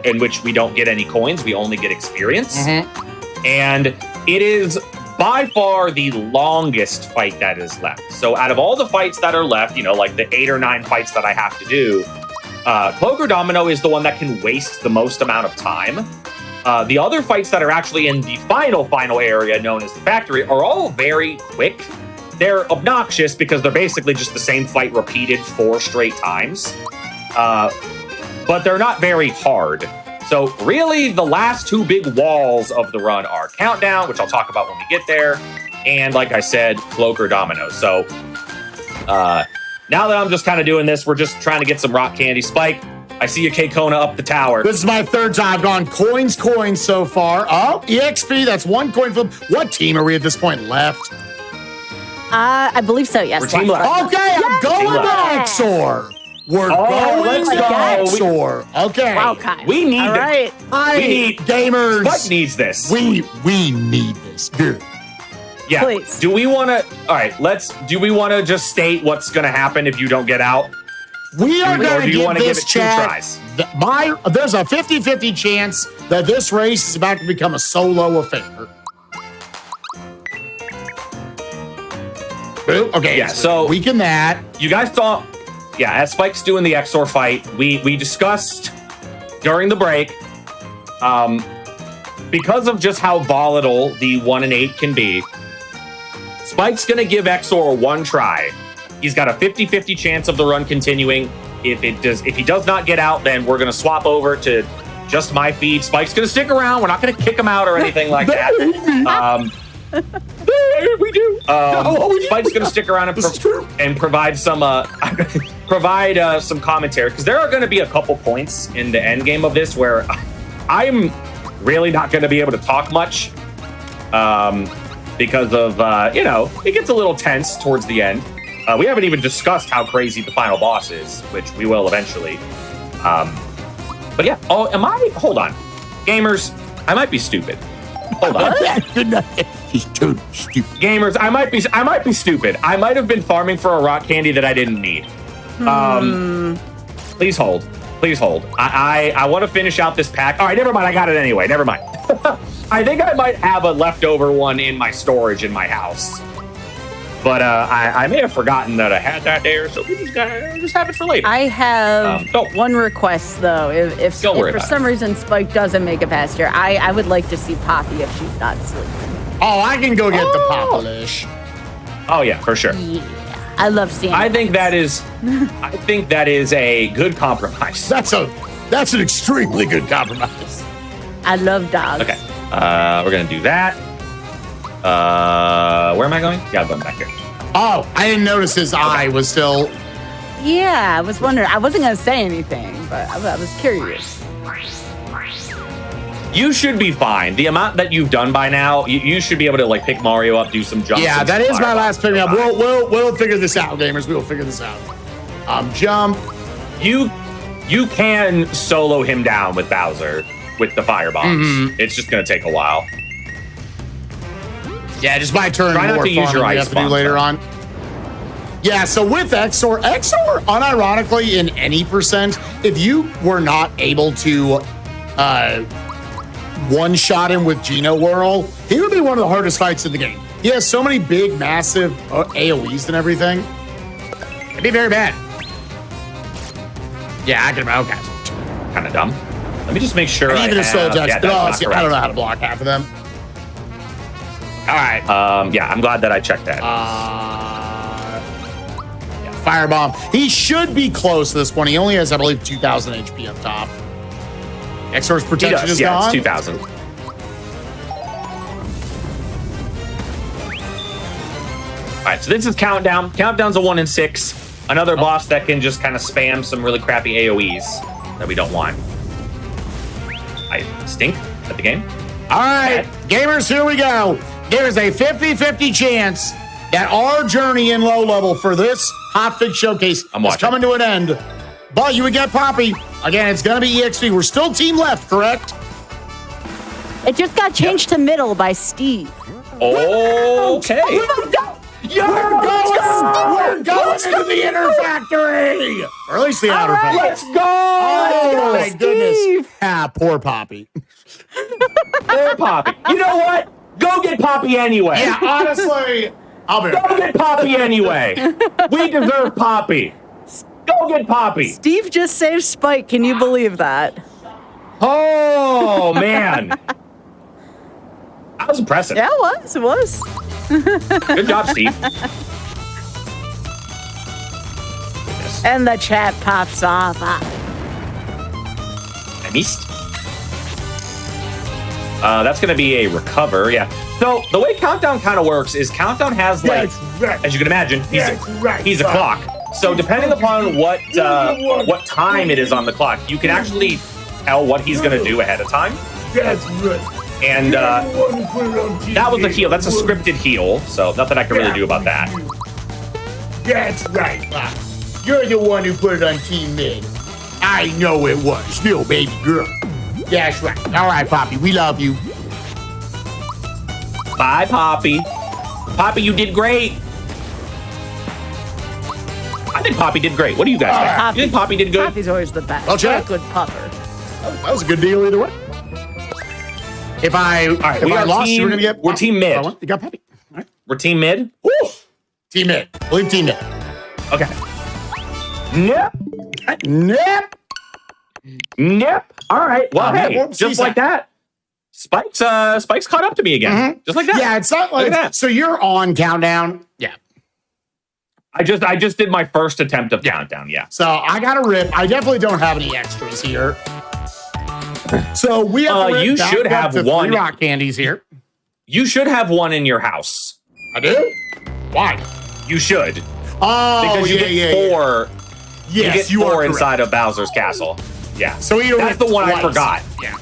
in which we don't get any coins. We only get experience. Mm-hmm. And it is by far the longest fight that is left. So out of all the fights that are left, like the 8 or 9 fights that I have to do, Cloaker Domino is the one that can waste the most amount of time. The other fights that are actually in the final area known as the factory are all very quick. They're obnoxious because they're basically just the same fight repeated 4 straight times. But they're not very hard. So really, the last 2 big walls of the run are Countdown, which I'll talk about when we get there, and like I said, Cloaker Domino. So now that I'm just kind of doing this, we're just trying to get some rock candy. Spike, I see a K-Kona up the tower. This is my third time. I've gone coins so far. Oh, EXP, that's one coin flip. What team are we at this point left? I believe so, yes. We're team left. Okay, I'm going to Exor. We're going to Exor. Okay. Okay. We need All this. right. We need gamers. Spike needs this. We need this, dude. Yeah. Please. Do we want to? All right. Do we want to just state what's going to happen if you don't get out? We are going to give this chat. 2 tries? There's a 50-50 chance that this race is about to become a solo affair. Okay. Yeah. So weaken that. You guys saw. Yeah. As Spike's doing the Exor fight, we discussed during the break. Because of just how volatile the 1 and 8 can be, Spike's going to give Exor 1 try. He's got a 50-50 chance of the run continuing. If he does not get out, then we're going to swap over to just my feed. Spike's going to stick around. We're not going to kick him out or anything like that. We do. Spike's going to stick around and provide some some commentary, because there are going to be a couple points in the end game of this where I'm really not going to be able to talk much because of it gets a little tense towards the end. We haven't even discussed how crazy the final boss is, which we will eventually. But yeah. Oh, hold on, gamers. I might be stupid. Hold on. He's too stupid. Gamers, I might be stupid. I might have been farming for a rock candy that I didn't need. Please hold. Please hold. I want to finish out this pack. All right, never mind. I got it anyway. Never mind. I think I might have a leftover one in my storage in my house. But I may have forgotten that I had that there, so we just have it for later. I have one request, though. If for some reason Spike doesn't make it past here, I would like to see Poppy if she's not sleeping. Oh, I can go get the Poppalish. Oh, yeah, for sure. Yeah, I love seeing I think that is a good compromise. That's an extremely good compromise. I love dogs. Okay, we're going to do that. Where am I going? Yeah, I'm going back here. Oh, I didn't notice his eye was still. Yeah, I was wondering. I wasn't going to say anything, but I was curious. You should be fine. The amount that you've done by now, you should be able to pick Mario up, do some jumps. Yeah, that is my last pick me up. We'll figure this out, gamers. We will figure this out. Jump. You can solo him down with Bowser with the fire bombs. Mm-hmm. It's just going to take a while. Yeah, just my turn. Try not to use your ice bomb later on. Yeah, so with Exor, unironically, in any percent, if you were not able to one-shot him with Geno Whirl, he would be one of the hardest fights in the game. He has so many big, massive AoEs and everything. It'd be very bad. Yeah, I can. Okay. Kind of dumb. Let me just make sure. And even a soul judge. Yeah, I don't know how to block half of them. All right. Yeah, I'm glad that I checked that. Yeah, firebomb. He should be close to this point. He only has, I believe, 2,000 HP up top. Exor's protection is gone. It's 2,000. All right, so this is Countdown. Countdown's a 1 in 6. Another boss that can just kind of spam some really crappy AoEs that we don't want. I stink at the game. All right, gamers, here we go. There's a 50-50 chance that our journey in low level for this Hotfix showcase is coming to an end. But you would get Poppy. Again, it's going to be EXP. We're still team left, correct? It just got changed to middle by Steve. Okay. We're going to the inner factory. Or at least the outer factory. Let's go. Oh, my goodness. Ah, poor Poppy. Poor Poppy. You know what? Go get Poppy anyway. Yeah, honestly, I'll be Go get Poppy anyway. We deserve Poppy. Go get Poppy. Steve just saved Spike. Can you believe that? Oh, man. That was impressive. Yeah, it was. Good job, Steve. And the chat pops off. I missed. That's going to be a recover, yeah. So the way Countdown kind of works is Countdown has, as you can imagine, he's a clock. So depending upon what time it is on the clock, you can actually tell what he's going to do ahead of time. That's right. And that was a heal. That's a scripted heal, so nothing I can really do about that. That's right, Pop. You're the one who put it on Team Mid. I know it was. No, baby girl. That's right. All right, Poppy, we love you. Bye, Poppy. Poppy, you did great. I think Poppy did great. What do you guys think? Poppy. You think Poppy did good? Poppy's always the best. Well, You're a Jack. good pupper. That was a good deal either way. If I lost, you were gonna get. We're team mid. You got Poppy. All right. We're team mid. Woo! Team Mid. Believe Team Mid. Okay. Nope. Nope. Nope. All right. Well, hey, whoopsies. just like that, Spike's caught up to me again. Just like that. Yeah, it's not Look like at that. so. You're on countdown. Yeah. I just did my first attempt of countdown. Yeah. So I got a rip. I definitely don't have any extras here. So we have. To rip you back should up have to one. 3 rock candies here. You should have one in your house. I do. Why? You should. Oh, Because you get four. Yes, you get are four correct. inside of Bowser's castle. Yeah. So you That's the one I forgot. Yeah.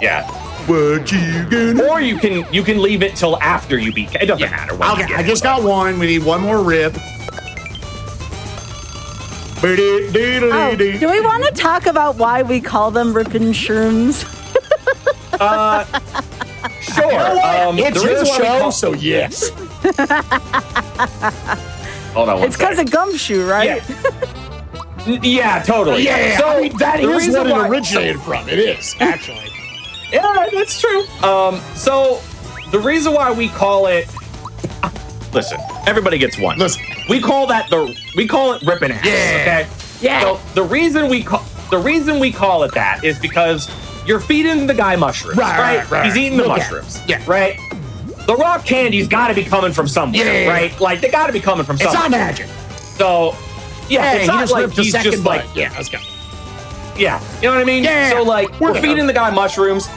Yeah. What you gonna? Or you can leave it till after you beat. It doesn't matter. When you Okay, get I it, just but- got one. We need one more rip. Oh, do we want to talk about why we call them rippin' shrooms? Sure. It's the your reason why we show, call- so yes. Hold on one It's because of gumshoe, right? Yeah, totally. Yeah, So I mean, that the is reason what it why- originated from. It is, actually. Yeah, that's true. So the reason why we call it, listen, everybody gets one. Listen. We call it ripping ass. Yeah. Okay. Yeah. So the reason we call it that is because you're feeding the guy mushrooms, right? Right. He's eating the Okay. mushrooms, Yeah. right? The rock candy's got to be coming from somewhere, Yeah. right? Like they got to be coming from It's somewhere. not magic. So yeah, Hey, it's he not just like ripped the he's second just like bite. Yeah, let's go. yeah, you know what I mean? Yeah. So like We're we're there. feeding the guy mushrooms.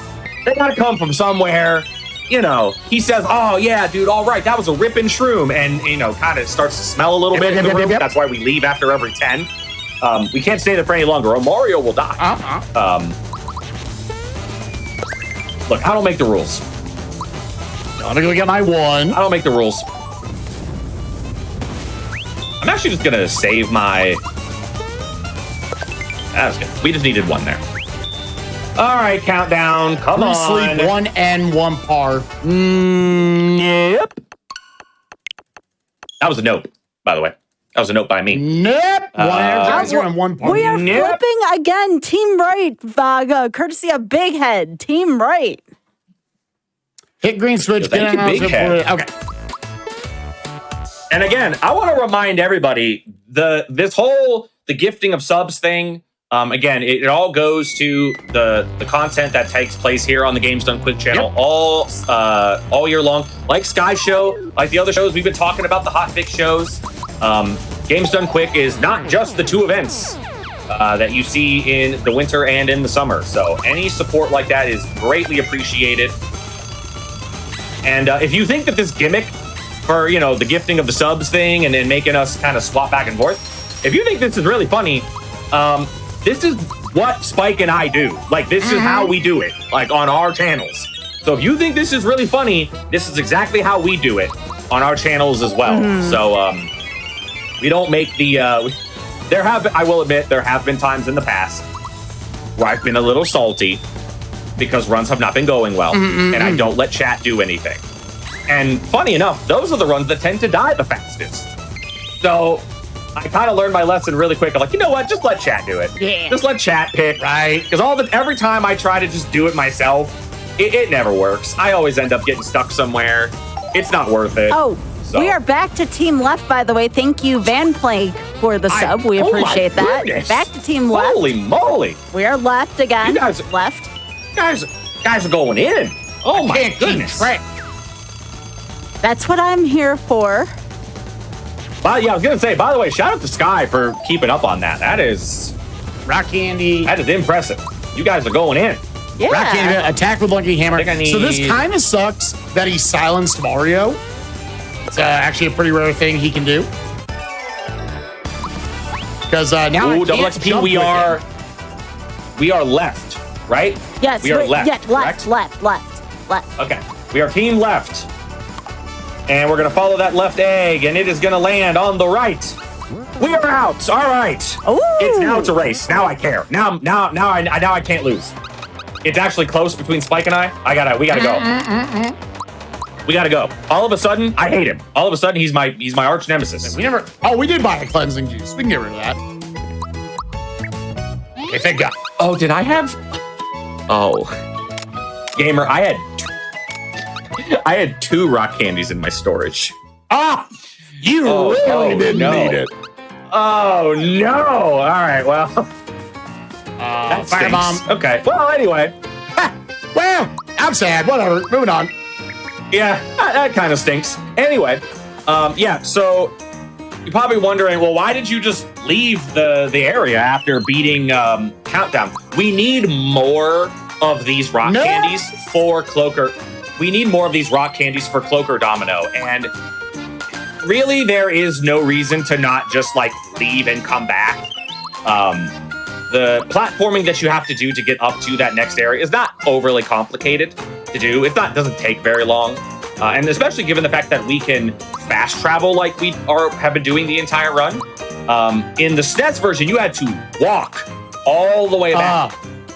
They gotta come from somewhere. You know, he says, "Oh yeah, dude, all right, that was a ripping shroom," and you know, kind of starts to smell a little bit in the room. Yep. That's why we leave after every 10. We can't stay there for any longer, or Mario will die. Look, I don't make the rules. I'm gonna go get my one. I don't make the rules. I'm actually just gonna save my. That's good. We just needed one there. All right, countdown. Come Three on. sleep, 1 and 1 par. Yep. That was a nope, by the way. That was a nope by me. Nope. 1 energizer and 1 par. We are Yep. flipping again. Team right, Vaga, courtesy of Big Head. Team right. Hit green switch. Yo, thank get you, an Big announcement Head. for- Okay. And again, I want to remind everybody the gifting of subs thing. Again, it all goes to the content that takes place here on the Games Done Quick channel all year long. Like Sky Show, like the other shows we've been talking about, the Hotfix shows. Games Done Quick is not just the 2 events that you see in the winter and in the summer. So any support like that is greatly appreciated. And if you think that this gimmick for the gifting of the subs thing and then making us kind of swap back and forth, if you think this is really funny, this is what Spike and I do. Like, this is how we do it, like on our channels. So if you think this is really funny, this is exactly how we do it on our channels as well. So we don't make the. I will admit, there have been times in the past where I've been a little salty because runs have not been going well, and I don't let chat do anything. And funny enough, those are the runs that tend to die the fastest. So I kind of learned my lesson really quick. I'm like, you know what? Just let chat do it. Yeah. Just let chat pick, right? Because every time I try to just do it myself, it never works. I always end up getting stuck somewhere. It's not worth it. Oh, So- we are back to Team Left, by the way. Thank you, Van Plague, for the sub. We oh my appreciate that. goodness. Back to Team Left. Holy moly. We are left again. You guys- left. Guys are going in. Oh my Can't keep goodness. track. That's what I'm here for. Yeah, I was gonna say, by the way, shout out to Sky for keeping up on that. That is Rock candy. impressive. You guys are going in. Yeah. Rock candy. Attack with Lucky Hammer. I think I So this need- kind of sucks that he silenced Mario. It's actually a pretty rare thing he can do. Because now Ooh, I double can't XP. jump with him. We are left, right? Yes, we are left. Yeah, correct? left. Okay, we are team left, and we're gonna follow that left egg, and it is gonna land on the right. We are out. All right. Ooh. It's a race. Now I care. Now I can't lose. It's actually close between Spike and I. We gotta go. We gotta go. All of a sudden, I hate him. All of a sudden, he's my arch nemesis. We did buy a cleansing juice. We can get rid of that. Okay, thank God. Oh, did I have? Oh, gamer, I had 2 rock candies in my storage. You really didn't need it. Oh no! All right, well, that firebomb. Okay. Well, anyway. Well, I'm sad. Whatever. Moving on. Yeah, that kind of stinks. Anyway, yeah. So you're probably wondering, well, why did you just leave the area after beating Countdown? We need more of these rock candies for Cloaker. We need more of these rock candies for Cloaker Domino, and really, there is no reason to not just like leave and come back. The platforming that you have to do to get up to that next area is not overly complicated to do. Doesn't take very long. And especially given the fact that we can fast travel like we have been doing the entire run. In the SNES version, you had to walk all the way back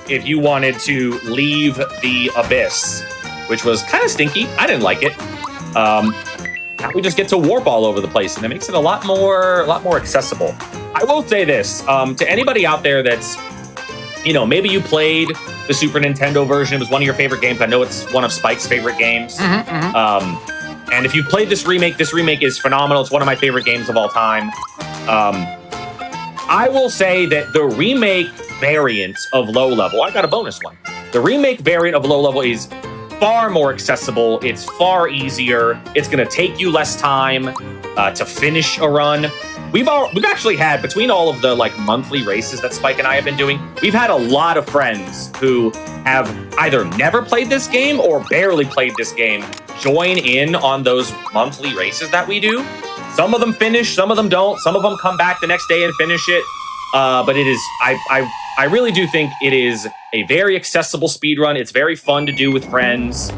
if you wanted to leave the abyss, which was kind of stinky. I didn't like it. Now we just get to warp all over the place, and it makes it a lot more accessible. I will say this to anybody out there that's, maybe you played the Super Nintendo version. It was one of your favorite games. I know it's one of Spike's favorite games. And if you've played this remake is phenomenal. It's one of my favorite games of all time. I will say that the remake variant of Low Level, I got a bonus one. The remake variant of Low Level is far more accessible. It's far easier. It's going to take you less time to finish a run. We've actually had, between all of the monthly races that Spike and I have been doing, we've had a lot of friends who have either never played this game or barely played this game join in on those monthly races that we do. Some of them finish, some of them don't. Some of them come back the next day and finish it. But it is, I really do think it is a very accessible speedrun. It's very fun to do with friends.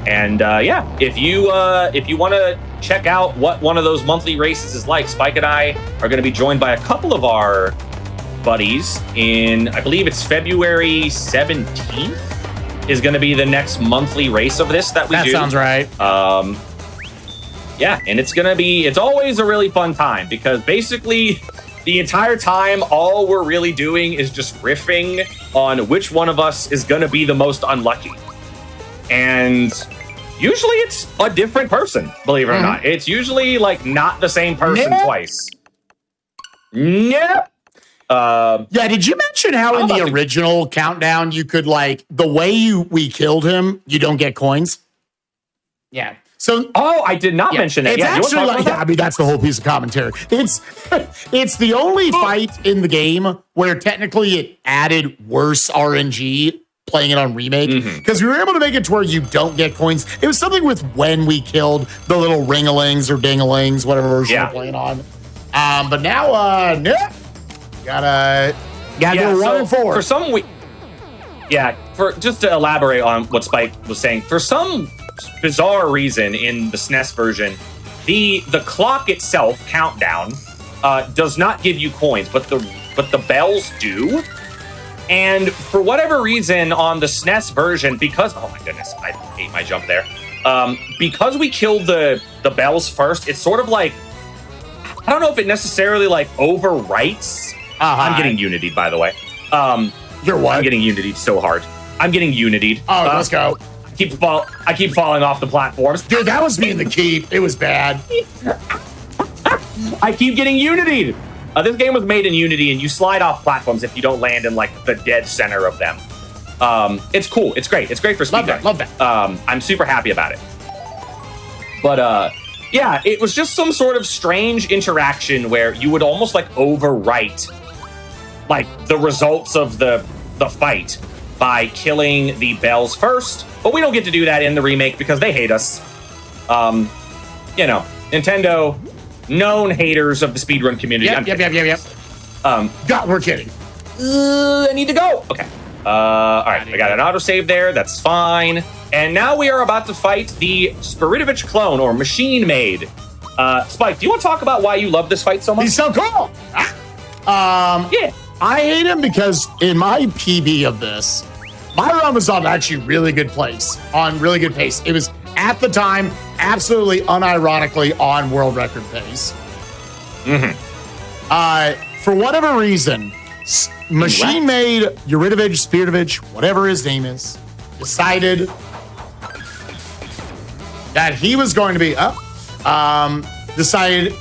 And yeah, if you want to check out what one of those monthly races is like, Spike and I are going to be joined by a couple of our buddies in, I believe it's February 17th is going to be the next monthly race of this that we do. That sounds right. Yeah, and it's always a really fun time because basically the entire time, all we're really doing is just riffing on which one of us is going to be the most unlucky. And usually it's a different person, believe it or not. It's usually not the same person twice. Yep. Yeah, did you mention how in the original Countdown you could the way we killed him, you don't get coins? Yeah. So I did not mention that. It's actually that's the whole piece of commentary. It's the only fight in the game where technically it added worse RNG playing it on remake because we were able to make it to where you don't get coins. It was something with when we killed the little ringalings or dingalings, whatever version we're playing on. But now, no. Gotta do 1 and 4. For some just to elaborate on what Spike was saying, for some bizarre reason in the SNES version, the clock itself, Countdown, does not give you coins, but the bells do. And for whatever reason on the SNES version, because oh my goodness, I ate my jump there. Because we killed the bells first, it's sort of I don't know if it necessarily overwrites. I'm getting unitied, by the way. You're what? I'm getting unitied so hard. I'm getting unitied. Oh, let's go. I keep falling off the platforms. Dude, that was me in the keep. It was bad. I keep getting unitied. This game was made in Unity, and you slide off platforms if you don't land in the dead center of them. It's cool. It's great. It's great for speedrun. Love that. I'm super happy about it. But yeah, it was just some sort of strange interaction where you would almost overwrite the results of the fight by killing the bells first. But we don't get to do that in the remake because they hate us. Nintendo, known haters of the speedrun community. Yep. God, we're kidding. I need to go. Okay. All right, I got an autosave there. That's fine. And now we are about to fight the Spiridovich clone, or machine-made. Spike, do you want to talk about why you love this fight so much? He's so cool. Yeah. I hate him because in my PB of this, my run was on actually really good pace. It was, at the time, absolutely unironically on world record pace. For whatever reason, machine-made Spiridovich, whatever his name is, decided that he was going to be decided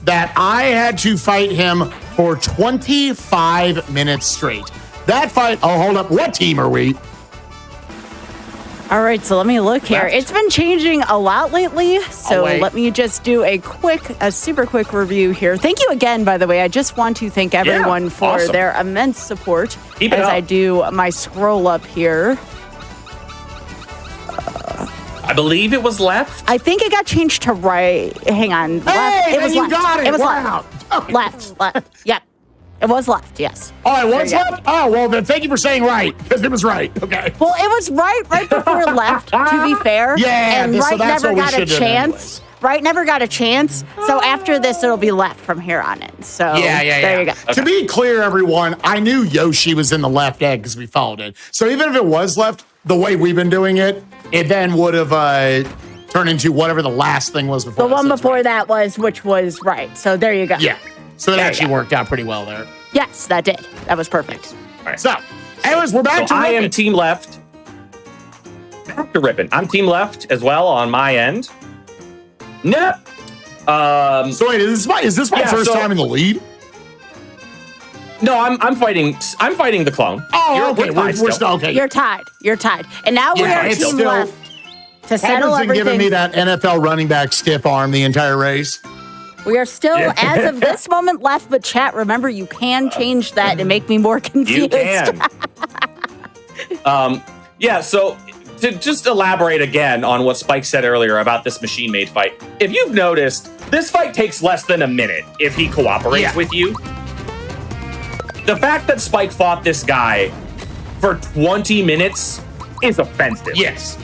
that I had to fight him for 25 minutes straight. That fight, hold up, what team are we? All right, so let me look here. It's been changing a lot lately, so let me just do a super quick review here. Thank you again, by the way. I just want to thank everyone for their immense support as I do my scroll up here. I believe it was left. I think it got changed to right. Hang on. Hey, it was you left. got it. It was wow. left. Left. Yep. It was left, yes. Oh, it was left? Oh, well, then thank you for saying right, because it was right. Okay. Well, it was right before left, to be fair. Yeah, and so right that's never what we got a should do chance. Right never got a chance. So after this, it'll be left from here on in. So there you go. Okay. To be clear, everyone, I knew Yoshi was in the left egg because we followed it. So even if it was left, the way we've been doing it, it then would have turned into whatever the last thing was before. The one before that was, which was right. So there you go. Yeah. So it actually worked out pretty well there. Yes, that did. That was perfect. All right. So, anyways, we're back to I Rippin'. am team left. Back to Rippin'. I'm team left as well on my end. No. So wait, is this my first time in the lead? No, I'm fighting the clone. Oh, okay. We're still okay. You're tied. And now we are team left to settle everything. everything. Giving me that NFL running back stiff arm the entire race. We are still, as of this moment, left, but chat, remember, you can change that and make me more confused. You can. So to just elaborate again on what Spike said earlier about this machine-made fight, if you've noticed, this fight takes less than a minute if he cooperates with you. The fact that Spike fought this guy for 20 minutes is offensive. Yes.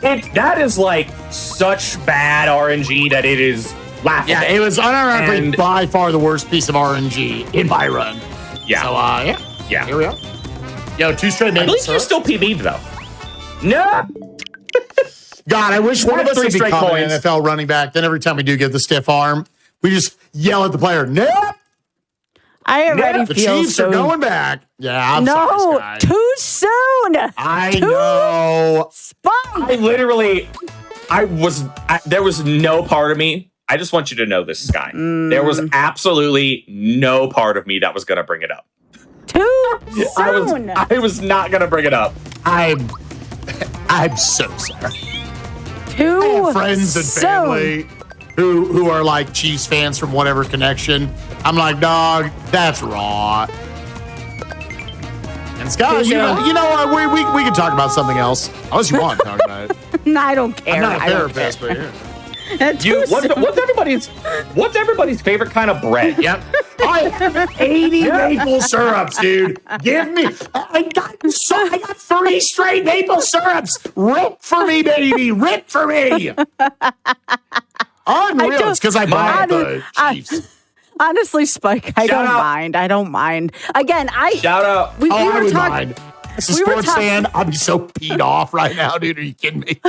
That is like such bad RNG that it is laughable. Yeah, it was unironically by far the worst piece of RNG in my run. Yeah. So, yeah. Here we are. Yo, 2 straight minutes. I believe you still PB'd, though. No! God, I wish one of us would 3 become coins. an NFL running back. Then every time we do get the stiff arm, we just yell at the player, no! I already the feel Chiefs are going back. Yeah, I'm sorry, Sky. Too soon. I know. Spike. There was no part of me. I just want you to know this, Sky. There was absolutely no part of me that was going to bring it up. Too soon. I was not going to bring it up. I'm so sorry. Too I have friends and family who are like Chiefs fans from whatever connection. I'm like, dog, that's raw. And Scott, you know what? We can talk about something else. Unless you want to talk about it. No, I don't care. I'm not a therapist, but What's everybody's favorite kind of bread? Yep. I have 80 maple syrups, dude. Give me. I got 3 straight maple syrups. Rip for me, baby. Rip for me. Unreal. It's because I bought the Chiefs. Honestly, Spike, I don't mind. Again, shout out. I would mind. As a sports fan, I'd be so peed off right now, dude. Are you kidding me?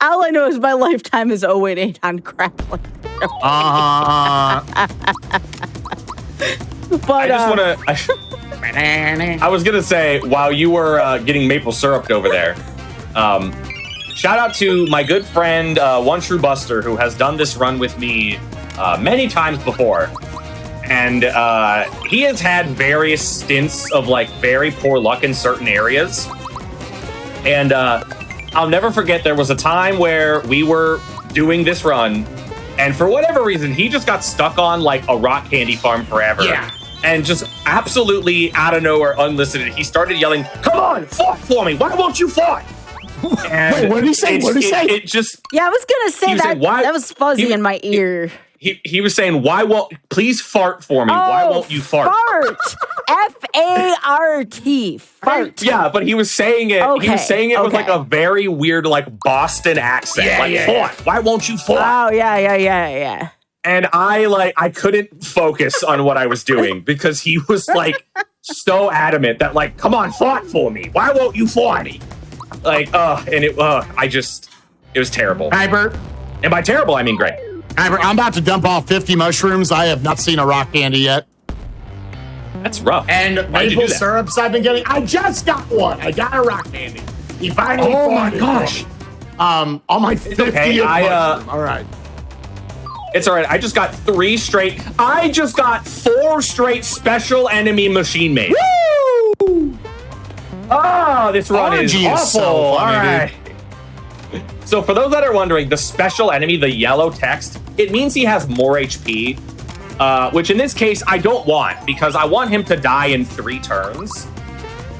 All I know is my lifetime is 088 on grappling. But I was gonna say, while you were getting maple syrup over there, shout out to my good friend One True Buster, who has done this run with me many times before, and he has had various stints of like very poor luck in certain areas, and I'll never forget there was a time where we were doing this run, and for whatever reason, he just got stuck on like a rock candy farm forever. Yeah. And just absolutely out of nowhere, unlisted, he started yelling, "Come on, fight for me! Why won't you fight?" And wait, what did he say? It just... Yeah, I was going to say that. That was fuzzy in my ear. He was saying, why won't, please fart for me. Why won't you fart? Fart. F-A-R-T. Fart. Yeah, but he was saying it. Okay, He was saying it with like a very weird, like Boston accent. Fart. Why won't you fart? Oh, yeah. And I couldn't focus on what I was doing because he was like so adamant that like, come on, fart for me. Why won't you fart me? Like, it was terrible. Hybert. And by terrible, I mean great. I'm about to dump off 50 mushrooms. I have not seen a rock candy yet. That's rough. And maple syrups I've been getting. I just got one. I got a rock candy. He finally my gosh. On my 50th okay. All right. It's all right. I just got 4 straight special enemy machine mates. Woo! Oh, this run is RNG awful. is so funny, all right. So for those that are wondering, the special enemy, the yellow text, it means he has more HP, which in this case I don't want because I want him to die in 3 turns.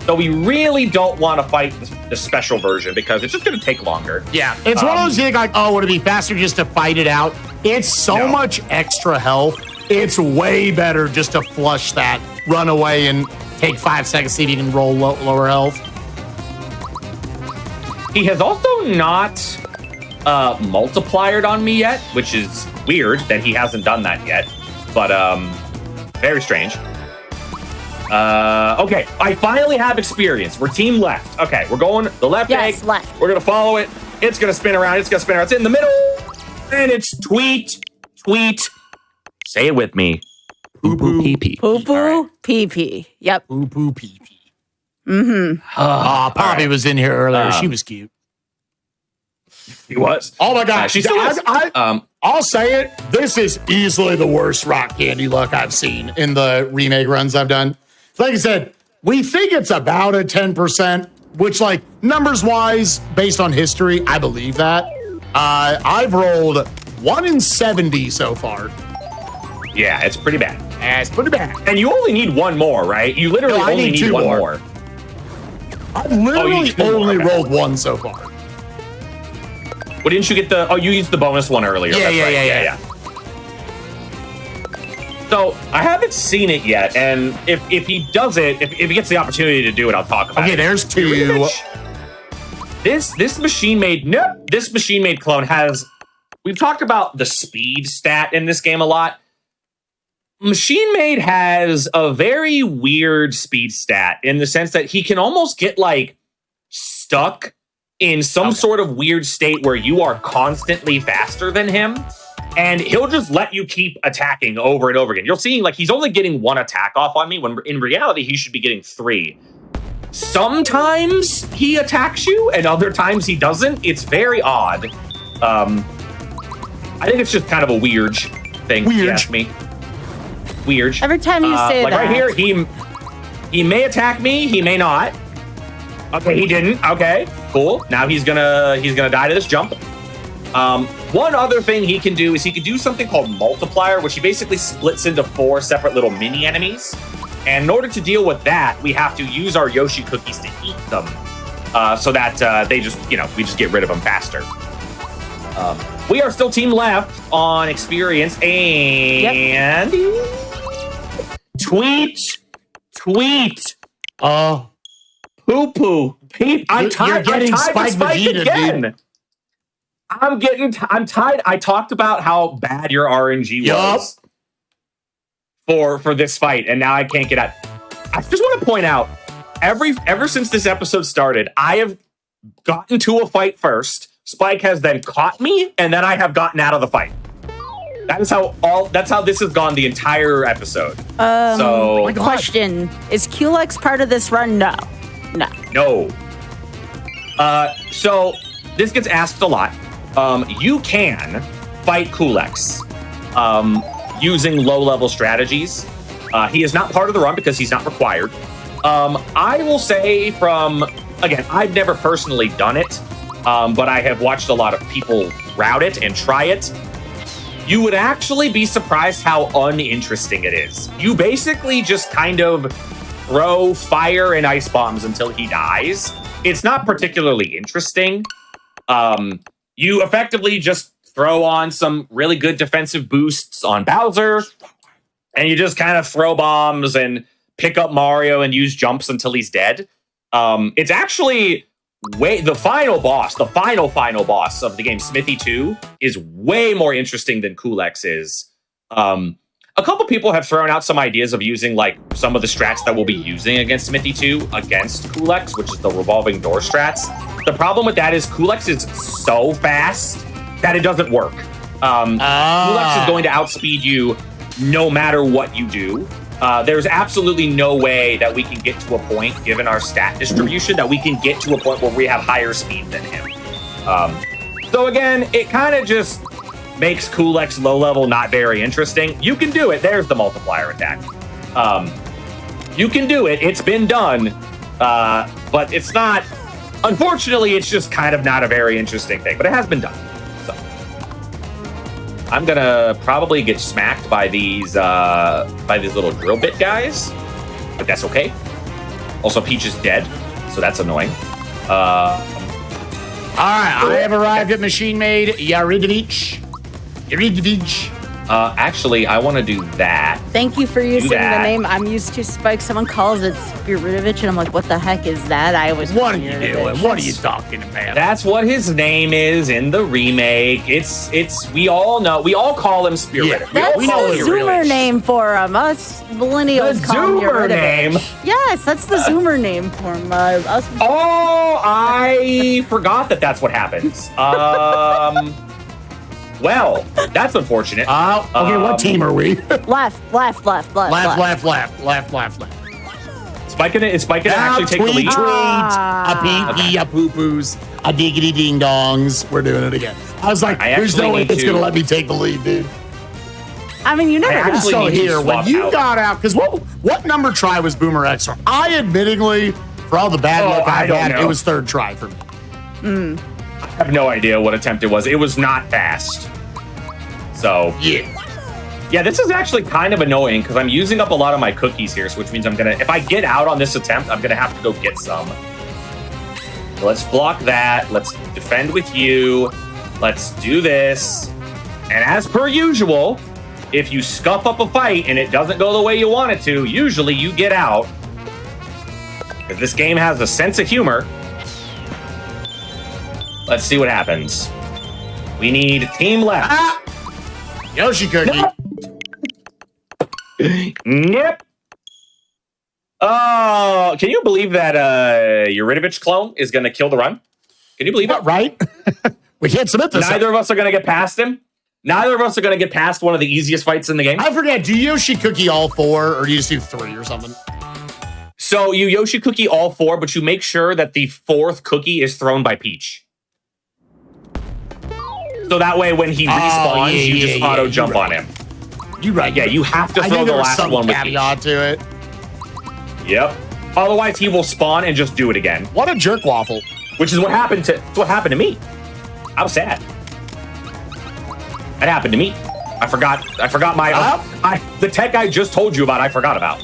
So we really don't want to fight the special version because it's just going to take longer. Yeah, it's one of those things like, oh, would it be faster just to fight it out? It's so much extra health. It's way better just to flush that, run away, and take 5 seconds so you can roll lower health. He has also not multipliered on me yet, which is weird that he hasn't done that yet. But very strange. Okay, I finally have experience. We're team left. Okay, we're going the left egg. Left. We're gonna follow it. It's gonna spin around. It's in the middle, and it's tweet. Say it with me. Poo poo pee pee. Poo poo pee pee. Yep. Poo poo pee pee. Mm-hmm. Poppy was in here earlier. She was cute. He was. Oh my gosh. She still is. I'll say it. This is easily the worst rock candy luck I've seen in the remake runs I've done. Like I said, we think it's about a 10%, which, like, numbers-wise, based on history, I believe that. I've rolled 1 in 70 so far. Yeah, it's pretty bad. It's pretty bad. And you only need 1 more, right? You literally only need 1 more. I've literally only rolled 1 so far. Well, didn't you get the... Oh, you used the bonus one earlier. Yeah. So, I haven't seen it yet, and if he does it, if he gets the opportunity to do it, I'll talk about it. Okay, there's 2. This machine-made clone has... We've talked about the speed stat in this game a lot. Machine-made has a very weird speed stat in the sense that he can almost get, like, stuck in some sort of weird state where you are constantly faster than him, and he'll just let you keep attacking over and over again. You're seeing, like, he's only getting 1 attack off on me, when in reality, he should be getting 3. Sometimes he attacks you, and other times he doesn't. It's very odd. I think it's just kind of a weird thing, if you ask me. Weird. Every time you say like that. Right here, he may attack me, he may not. Okay, he didn't. Okay, cool. Now he's gonna die to this jump. One other thing he can do is he can do something called multiplier, which he basically splits into 4 separate little mini enemies. And in order to deal with that, we have to use our Yoshi cookies to eat them, so that they just, we just get rid of them faster. We are still team left on experience, and tweet. Poo-poo. I'm tied to Spike again. Dude. I'm tied. I talked about how bad your RNG was for this fight, and now I can't get out. I just want to point out, ever since this episode started, I have gotten to a fight first. Spike has then caught me, and then I have gotten out of the fight. That's how this has gone the entire episode. Question: is Culex part of this run? No. So this gets asked a lot. You can fight Culex using low-level strategies. He is not part of the run because he's not required. I will say again, I've never personally done it, but I have watched a lot of people route it and try it. You would actually be surprised how uninteresting it is. You basically just kind of throw fire and ice bombs until he dies. It's not particularly interesting. You effectively just throw on some really good defensive boosts on Bowser, and you just kind of throw bombs and pick up Mario and use jumps until he's dead. It's actually the final boss of the game, Smithy 2, is way more interesting than Cool X is. A couple people have thrown out some ideas of using like some of the strats that we'll be using against Smithy 2 against Cool X, which is the revolving door strats. The problem with that is Cool X is so fast that it doesn't work. Cool X is going to outspeed you no matter what you do. There's absolutely no way that we can get to a point, given our stat distribution, that we can get to a point where we have higher speed than him. So again, it kind of just makes Cool X low level not very interesting. You can do it. There's the multiplier attack. You can do it. It's been done. But it's not, unfortunately, it's just kind of not a very interesting thing, but it has been done. So I'm gonna probably get smacked by these little drill bit guys, but that's okay. Also, Peach is dead, so that's annoying. All right, I have arrived at Machine Made Yaridovich. Actually, I want to do that. Thank you for using the name I'm used to, Spike. Someone calls it Speedruns, and I'm like, what the heck is that? I always What are you doing? What are you talking about? That's what his name is in the remake. It's we all know. We all call him Speedruns. Yeah, That's we know the it Zoomer really. name for him. Us millennials The call him Zoomer name? Yes, that's the Zoomer name for him. Us. Oh, I forgot that that's what happens. Well, that's unfortunate. Okay, what team are we? Left. Left. Spike gonna actually take the lead? A pee-pee, a poo-poos, a diggity ding-dongs. We're doing it again. I was like, there's no way it's going to let me take the lead, dude. I mean, you never know. actually So need to here, when swap you out. got out, because what number try was Boomer X from? I admittingly, for all the bad luck I I've don't had, know. it was third try for me. I have no idea what attempt it was. It was not fast. So, yeah, this is actually kind of annoying because I'm using up a lot of my cookies here, so which means if I get out on this attempt, I'm gonna have to go get some. So let's block that. Let's defend with you. Let's do this. And as per usual, if you scuff up a fight and it doesn't go the way you want it to, usually you get out. Because this game has a sense of humor. Let's see what happens. We need team left. Yoshi Cookie. Yep. Oh, can you believe that Yuridovich clone is going to kill the run? Can you believe it? Right? We can't submit this. Neither of us are going to get past him. Neither of us are going to get past one of the easiest fights in the game. I forget, do you Yoshi Cookie all 4, or do you just do 3 or something? So you Yoshi Cookie all 4, but you make sure that the 4th cookie is thrown by Peach. So that way when he respawns, you just auto jump on him. You're right. Yeah, you have to I throw think the there was last some one with caveat Peach. to it. Yep. Otherwise, he will spawn and just do it again. What a jerk waffle. Which is what happened to me. I was sad. That happened to me. I forgot my the tech I just told you about. I forgot about.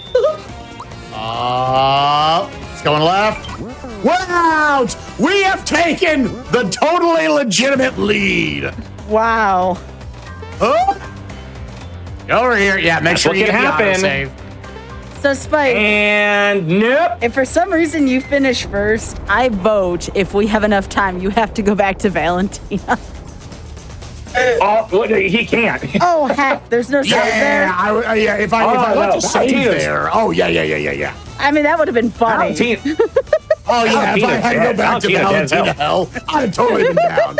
It's going left. We're out. We have taken the totally legitimate lead. Wow. Oh. Go over here. Yeah, make sure you get the autosave. So, Spike, And nope. if for some reason you finish first, I vote if we have enough time, you have to go back to Valentina. Oh, he can't. Oh, heck, there's no save there. Yeah, if I let you save Valentina's- there. Oh, yeah. I mean, that would have been funny. Valentina. Oh, yeah, if I Valentina's had to go dead. back to Valentina's Valentina hell, I'd have totally been down.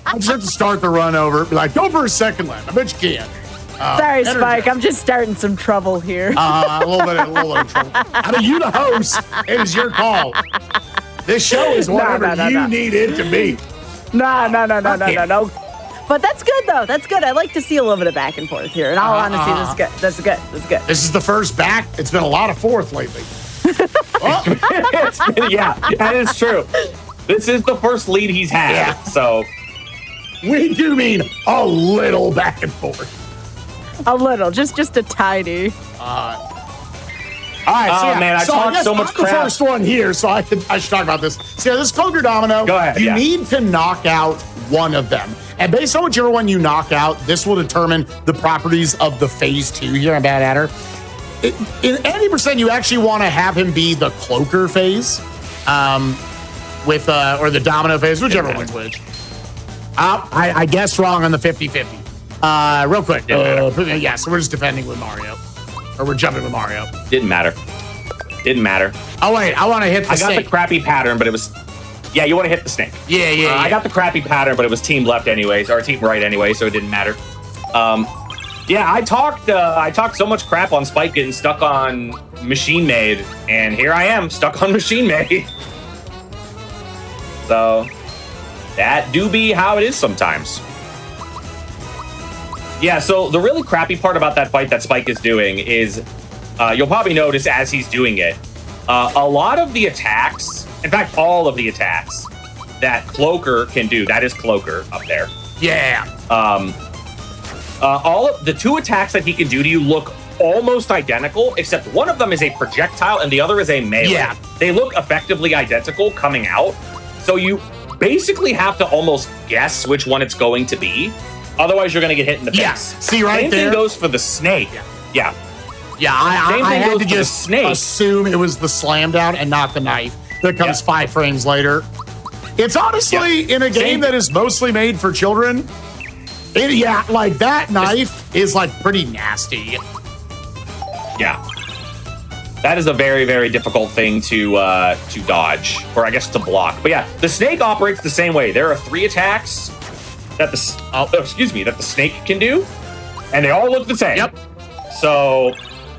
I just have to start the run over. Be like, go for a second lap. I bet you can. Sorry, Spike, I'm just starting some trouble here. A little bit of trouble. I mean, you the host. It is your call. This show is whatever you need it to be. No. But that's good, though. That's good. I like to see a little bit of back and forth here. In all honesty, this is good. That's good. This is the first back. It's been a lot of fourth lately. Yeah, that is true. This is the first lead he's had. Yeah. So We do mean a little back and forth. A little, just a tiny. All right, Oh, so, yeah. man, I talked guess so much I'm crap. the first one here, so I should talk about this. So, this Cloaker Domino, Go ahead, you yeah. need to knock out one of them. And based on whichever one you knock out, this will determine the properties of the phase 2 here in Bad Hatter. In 80%, you actually want to have him be the Cloaker phase, or the Domino phase, whichever one's which. I guessed wrong on the 50-50. Real quick. Yeah, so we're just defending with Mario. Or we're jumping with Mario. Didn't matter. Oh, wait, I want to hit the I got snake. the crappy pattern, but it was... Yeah, you want to hit the snake. Yeah. I got the crappy pattern, but it was team left anyways, or team right anyway, so it didn't matter. Yeah, I talked so much crap on Spike getting stuck on Machine Made, and here I am, stuck on Machine Made. So, that do be how it is sometimes. Yeah, so the really crappy part about that fight that Spike is doing is, you'll probably notice as he's doing it, a lot of the attacks, in fact, all of the attacks that Cloaker can do, that is Cloaker up there. Yeah. All of the 2 attacks that he can do to you look almost identical, except one of them is a projectile and the other is a melee. Yeah. They look effectively identical coming out, so you basically have to almost guess which one it's going to be. Otherwise, you're going to get hit in the face. Yeah. See right Same there? thing goes for the snake. Yeah. Yeah, I Same thing had goes to for the just snake. assume it was the slam down and not the knife that comes 5 frames later. It's honestly in a game that is mostly made for children. Like that knife is like pretty nasty. Yeah. That is a very, very difficult thing to dodge, or I guess to block. But yeah, the snake operates the same way. There are 3 attacks that the snake can do, and they all look the same. Yep. So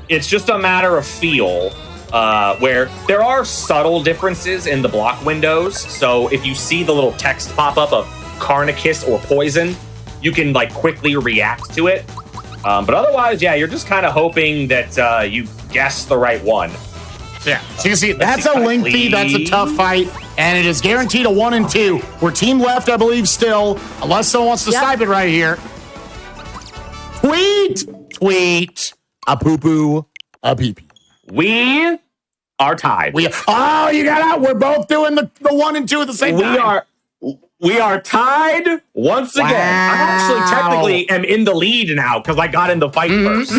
it's just a matter of feel, where there are subtle differences in the block windows. So if you see the little text pop up of Carnicus or Poison, you can like quickly react to it. But otherwise, yeah, you're just kind of hoping that you guess the right one. Yeah. So you can see that's a lengthy, that's a tough fight, and it is guaranteed a 1 and 2. We're team left, I believe, still, unless someone wants to snipe it right here. Tweet, a poo-poo, a pee-pee. We are tied. You got out. We're both doing the 1 and 2 at the same time. We are tied once again. I actually technically am in the lead now because I got in the fight first.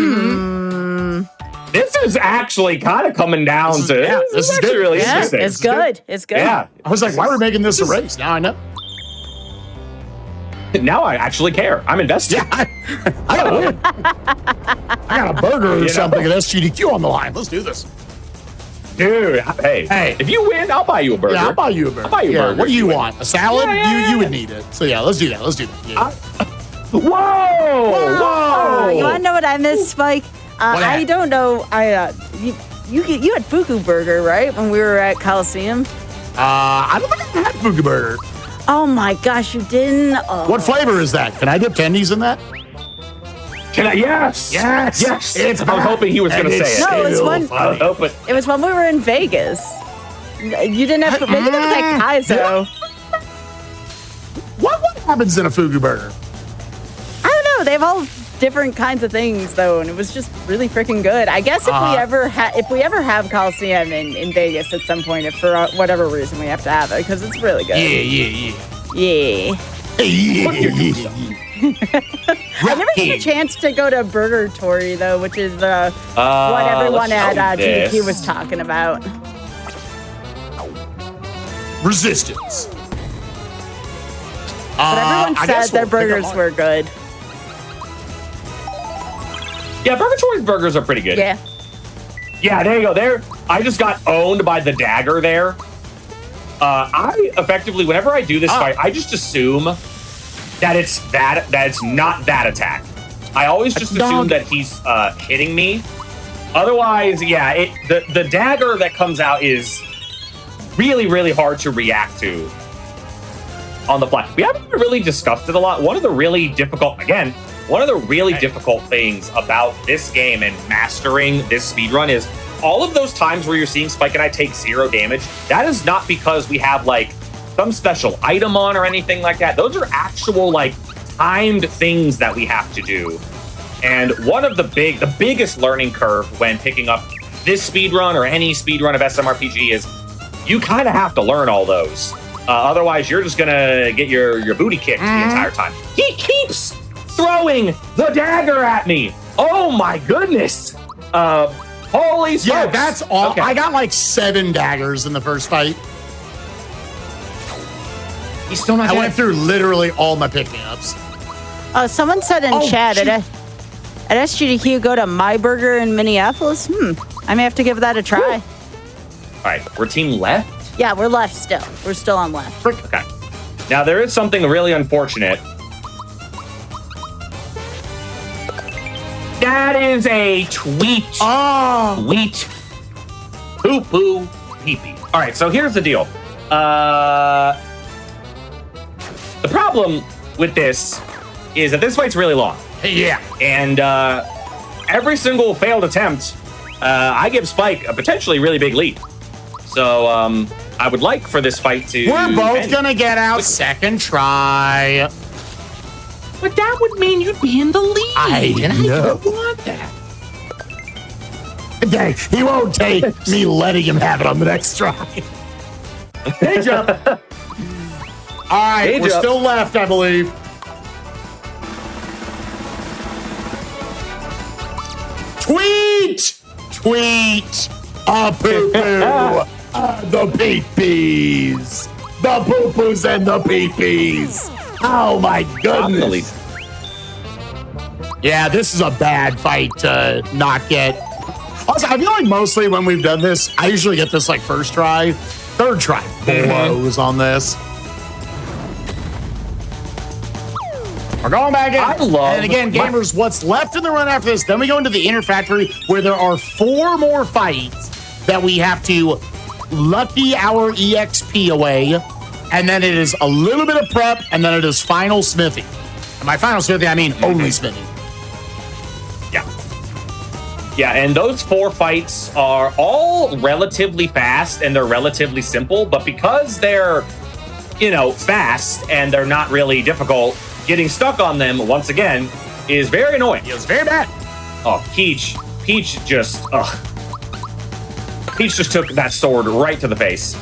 This is actually kind of coming down to this is actually really interesting. It's good. It's good. Yeah. I was like, why are we making this a race? Now I know. Now I actually care. I'm invested. Yeah, I gotta win. I got a burger or something at SGDQ on the line. Let's do this. Dude, hey, if you win, I'll buy you a burger. Yeah, I'll buy you a burger. I'll buy you a burger. What do you want? A salad? Yeah. You would need it. So yeah, let's do that. Yeah. Whoa! You want to know what I miss, Spike? I don't know. You had Fuku Burger, right? When we were at Coliseum? I don't think I had Fuku Burger. Oh my gosh, you didn't? Oh. What flavor is that? Can I dip tendies in that? Can I? Yes. I was hoping he was going to say it. No, it was one. I was hoping. It was when we were in Vegas. You didn't have. Maybe that was at Kaizo. What happens in a Fugu burger? I don't know. They have all different kinds of things though, and it was just really freaking good. I guess if we ever have Coliseum in Vegas at some point, if for whatever reason we have to have it, because it's really good. Yeah. I never had a chance to go to Burger Tory though, which is what everyone at GDQ was talking about. Resistance. But everyone said their burgers were good. Yeah, Burger Tory's burgers are pretty good. Yeah. Yeah, there you go. I just got owned by the dagger there. I effectively, whenever I do this fight, I just assume that it's not that attack. I always just assume that he's hitting me. Otherwise, yeah, the dagger that comes out is really, really hard to react to on the fly. We haven't really discussed it a lot. One of the really difficult things about this game and mastering this speedrun is all of those times where you're seeing Spike and I take 0 damage. That is not because we have like some special item on or anything like that. Those are actual like timed things that we have to do. And one of the biggest learning curve when picking up this speedrun or any speedrun of SMRPG is you kind of have to learn all those. Otherwise, you're just gonna get your booty kicked the entire time. He keeps throwing the dagger at me. Oh my goodness! Holy smokes! Yeah, that's all. Okay. I got like 7 daggers in the first fight. He's still not I dead. went through literally all my pick-me-ups. Someone said in chat shoot. at SGDQ, go to My Burger in Minneapolis. I may have to give that a try. All right, we're team left. Yeah, we're left still. We're still on left. Okay. Now there is something really unfortunate. That is a tweet. Oh, Tweet. Poo poo pee pee. All right, so here's the deal. The problem with this is that this fight's really long. yeah. And every single failed attempt, I give Spike a potentially really big lead. So I would like for this fight to We're both end. gonna get out second try. But that would mean you'd be in the lead. I know. don't want that. Dang, he won't take me letting him have it on the next try. Hey, jump. All right, Hey, we're jump. still left, I believe. Tweet! Tweet! A poo-poo! The pee-pees! The poo-poos and the pee-pees! Oh my I'm in the lead. goodness! Yeah, this is a bad fight to not get. Also, I feel like mostly when we've done this, I usually get this like first try, third try blows on this. We're going back in. I love and again, my- gamers, what's left in the run after this? Then we go into the inner factory where there are 4 more fights that we have to lucky our EXP away. And then it is a little bit of prep, and then it is final smithing. And by final smithing, I mean only smithing. Yeah. Yeah, and those 4 fights are all relatively fast and they're relatively simple, but because they're, fast and they're not really difficult, getting stuck on them once again is very annoying. It's very bad. Oh, Peach just took that sword right to the face.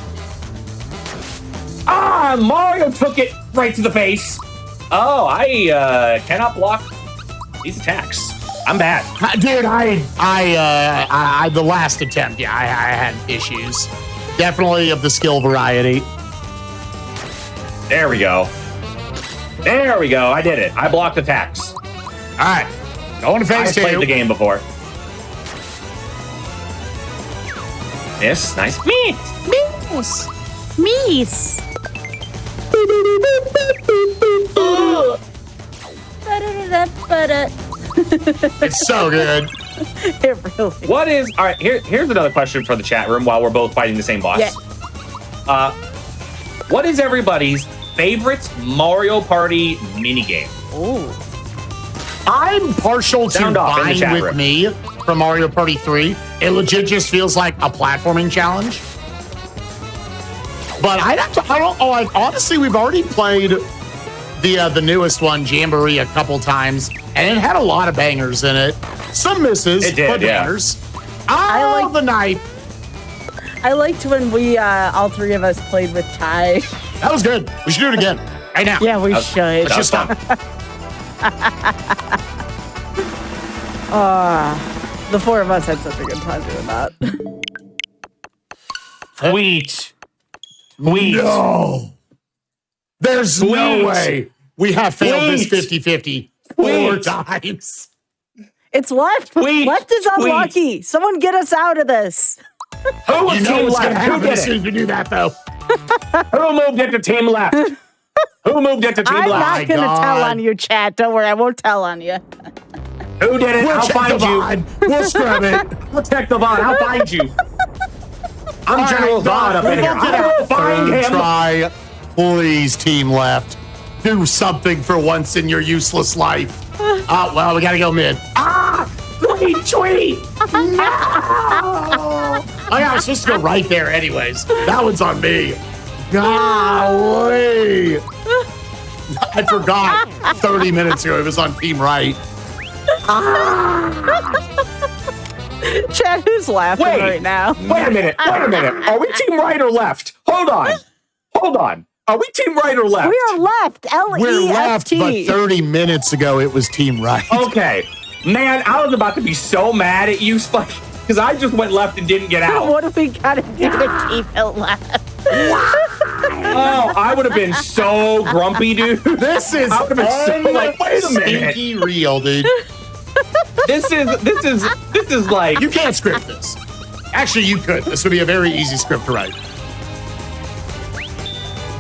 Ah, Mario took it right to the face. Oh, I cannot block these attacks. I'm bad. Dude, I the last attempt, yeah, I had issues. Definitely of the skill variety. There we go. There we go. I did it. I blocked attacks. All right, going to I've phase 2. played the game before. Yes, nice. Meese. Meese. It's so good. It really. What is all right? Here's another question for the chat room while we're both fighting the same boss. Yeah. What is everybody's favorite Mario Party minigame? Ooh. I'm partial to Sound off in the Bind chat with room. Me from Mario Party 3. It legit just feels like a platforming challenge. But honestly, we've already played the newest one, Jamboree, a couple times, and it had a lot of bangers in it. Some misses, It did, but yeah. bangers. I Oh, like- the knife. I liked when we all 3 of us played with Ty. That was good. We should do it again. Right now. Yeah, we That was- should. Let's just stop. The 4 of us had such a good time doing that. Sweet. Sweet. No. There's no Sweet. way we have failed this Sweet. 50-50 4 Sweet. times. It's left. Sweet. Left is Sweet. Unlucky. Someone get us out of this. Who was You know team what's going to left? Who happen did as soon it? as we do that, though. Who moved it to team left? Who moved it to team I'm left? not going to God. tell on you, chat. Don't worry. I won't tell on you. Who did it? We'll I'll check find the you. VOD. We'll scrub it. We'll check the VOD. I'll find you. I'm General All right, VOD up in here. we'll get I will a find third him. Try. Please, team left. Do something for once in your useless life. Well, we got to go mid. Tweet. No! Oh, yeah, I was supposed to go right there anyways. That one's on me. Golly. I forgot 30 minutes ago it was on team right. Chad, who's laughing right now? Wait a minute. Are we team right or left? Hold on. Are we team right or left? We are left. We're left, Left, but 30 minutes ago it was team right. Okay. Man, I was about to be so mad at you, Spike, because I just went left and didn't get out. What do we gotta do to keep it left? Oh, I would have been so grumpy, dude. This is I would have been so like, wait a minute. stinky real, dude. This is like You can't script this. Actually, you could. This would be a very easy script to write.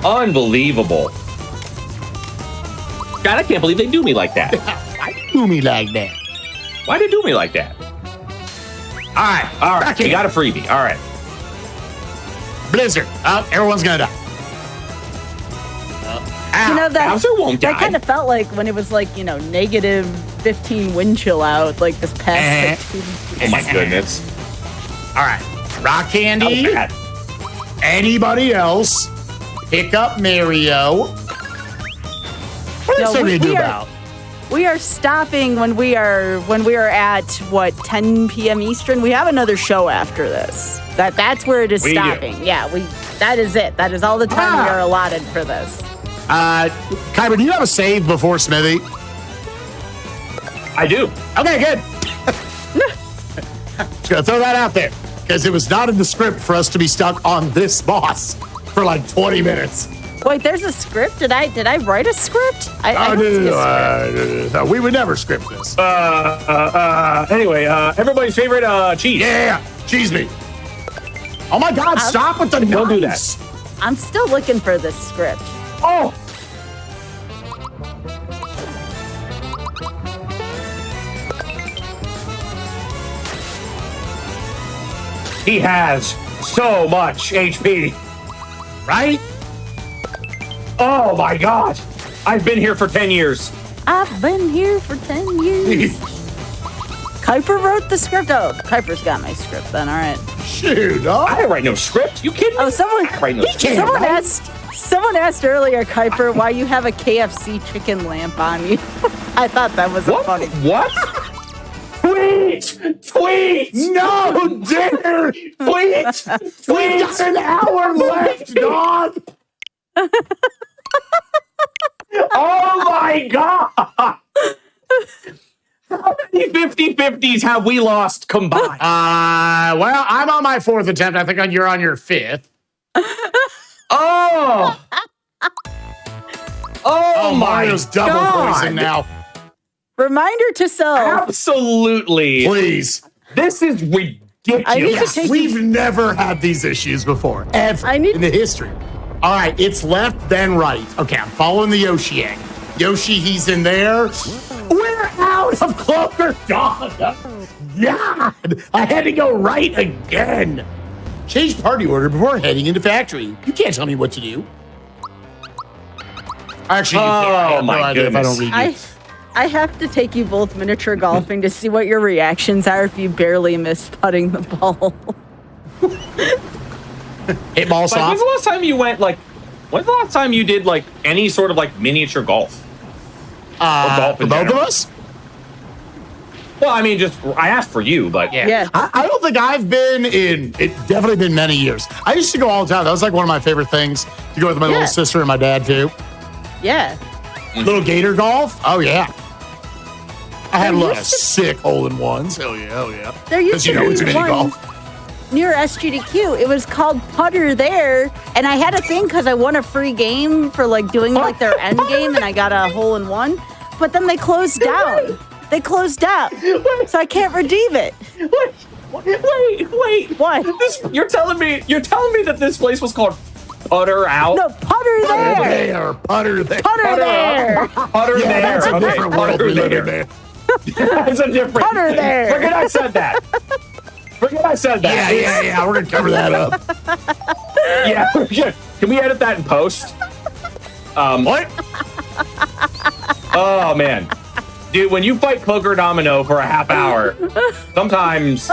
unbelievable. God, I can't believe they do me like that. Why do me like that? Why they do me like that? All right. We got a freebie. All right. Blizzard. Oh, everyone's gonna die. You know, that Bowser won't die. kind of felt like when it was like, you know, negative 15 wind chill out, like this past like, 2 Oh my goodness. All right. Rock Candy. How bad? Anybody else? Pick up Mario. What No, else are we we gonna do are- about? We are stopping when we are at what 10 p.m. Eastern. We have another show after this. That's where it is We do. stopping. Yeah, that is it. That is all the time we are allotted for this. Kyber, do you have a save before Smithy? I do. Okay, good. Just gonna throw that out there because it was not in the script for us to be stuck on this boss for like 20 minutes. Wait, there's a script? Did I write a script? I don't see a script. No, we would never script this. Anyway, everybody's favorite cheese. Yeah, cheese meat. Oh my God! Stop with the Don't do knives. I'm still looking for this script. Oh. He has so much HP. Right? Oh my God. I've been here for 10 years. I've been here for 10 years. Kuiper wrote the script. Oh, Kuiper's got my script then. All right. Shoot! I didn't write no script. You kidding me? Oh, someone I didn't write no script. someone asked earlier, Kuiper, why you have a KFC chicken lamp on you. I thought that was What? funny. What? Tweet! No dare! Tweet! We got an hour left, dog. Oh my God! How many 50-50s have we lost combined? Well, I'm on my 4th attempt. I think you're on your 5th. Oh! Oh my Mario's double God. poison now. Reminder to self. Absolutely. Please. This is ridiculous. I need to take We've never had these issues before, ever in the history. All right, it's left, then right. Okay, I'm following the Yoshi egg. Yoshi, he's in there. We're out of Cloaker Dawn. God, I had to go right again. Change party order before heading into factory. You can't tell me what to do. Actually, you can't. I have no my idea if I don't goodness. read you. I have to take you both miniature golfing to see what your reactions are if you barely miss putting the ball. Hit ball Like, soft. when's the last time you went, like, when's the last time you did, like, any sort of, like, miniature golf? golf For in both of general. us? Well, I mean, I asked for you, but Yeah. I don't think I've been in, it's definitely been many years. I used to go all the time. That was like one of my favorite things to go with my little sister and my dad too. Yeah. Little gator golf. Oh, yeah. I had a There lot of used to- sick hole-in-ones. Hell yeah, hell yeah. There used to it's be mini one golf. near SGDQ. It was called Putter there, and I had a thing because I won a free game for like doing like their end game, and I got a hole in one. But then they closed down. They closed down, so I can't redeem it. Wait. What? You're telling me that this place was called Putter Out? No, Putter there. There, putter there. Putter there. Putter Yeah, there. that's a Okay, different world Putter we live there. in there. That's a different. Putter there. Forget I said that. Forget I said that. Yeah. We're going to cover that up. Yeah. Can we edit that in post? What? Oh man, dude, when you fight Cloaker Domino for a half hour, sometimes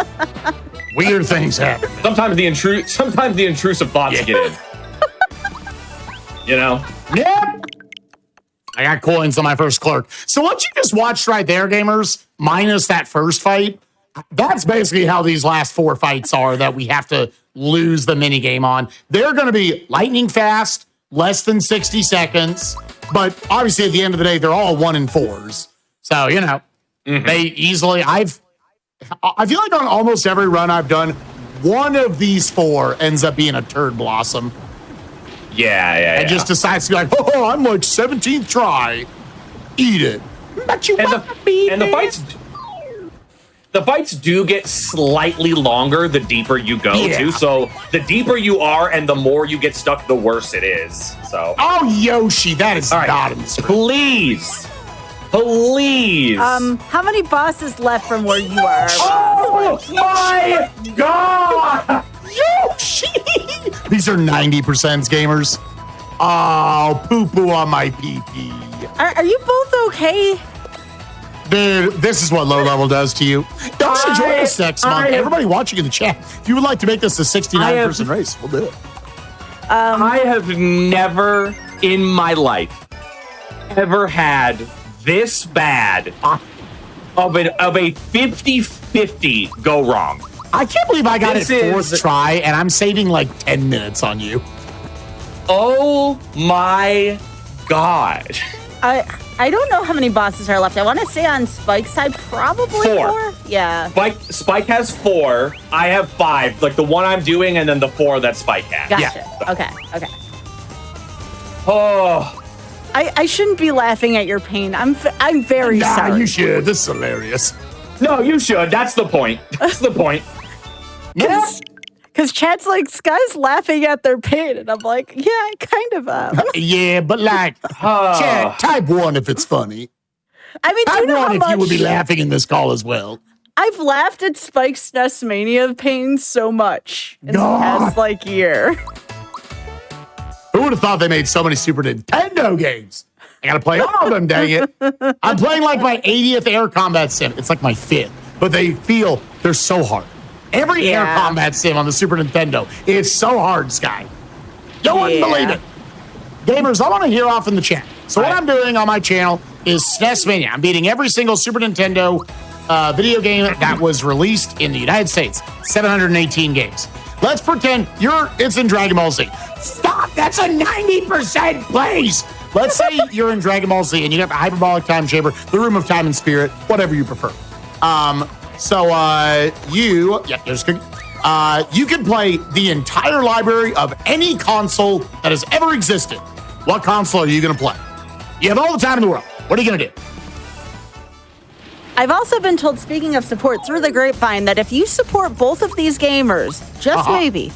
Weird things happen. the intrusive thoughts get in. You know? Yep. I got coins on my first clerk. So what you just watched right there, gamers, minus that first fight, that's basically how these last 4 fights are that we have to lose the minigame on. They're going to be lightning fast, less than 60 seconds, but obviously at the end of the day, they're all 1 and 4s. So, you know, they easily, I feel like on almost every run I've done, one of these 4 ends up being a turd blossom. Yeah. And just decides to be like, oh, I'm like 17th try. Eat it. But you and the fights do get slightly longer the deeper you go too. So the deeper you are and the more you get stuck, the worse it is. So Yoshi, that is not in the script. Please. How many bosses left from where you are? Oh my God! Yoshi! These are 90% gamers. Oh, poo-poo on my pee-pee. Are you both okay? Dude, this is what low level does to you. Don't join us next month. Everybody watching in the chat, if you would like to make this a 69-person race, we'll do it. I have never in my life ever had this bad of a 50-50 go wrong. I can't believe I got it 4th try, and I'm saving like 10 minutes on you. Oh my God. I don't know how many bosses are left. I want to say on Spike's side, probably 4. Yeah. Spike has 4. I have 5. Like the one I'm doing, and then the 4 that Spike has. Gotcha. Yeah. Okay. Oh. I shouldn't be laughing at your pain. I'm very sorry. You should. This is hilarious. No, you should. That's the point. That's the point. Because Chad's like, Sky's laughing at their pain. And I'm like, yeah, I kind of am. Yeah, but like, Chad, type 1 if it's funny. I mean, type do you know 1 how if much you would be laughing in this call as well. I've laughed at Spike's SNES Mania pain so much in the past, like, year. Who would have thought they made so many Super Nintendo games? I gotta play all of them, dang it. I'm playing like my 80th air combat sim. It's like my 5th, but they're so hard. Every air combat sim on the Super Nintendo is so hard, Sky. You wouldn't believe it. Gamers, I want to hear off in the chat. So what I'm doing on my channel is SNES Mania. I'm beating every single Super Nintendo video game that was released in the United States. 718 games. Let's pretend it's in Dragon Ball Z. Stop! That's a 90% place! Let's say you're in Dragon Ball Z and you got the hyperbolic time chamber, the room of time and spirit, whatever you prefer. You can play the entire library of any console that has ever existed. What console are you going to play? You have all the time in the world. What are you going to do? I've also been told, speaking of support, through the grapevine, that if you support both of these gamers, just maybe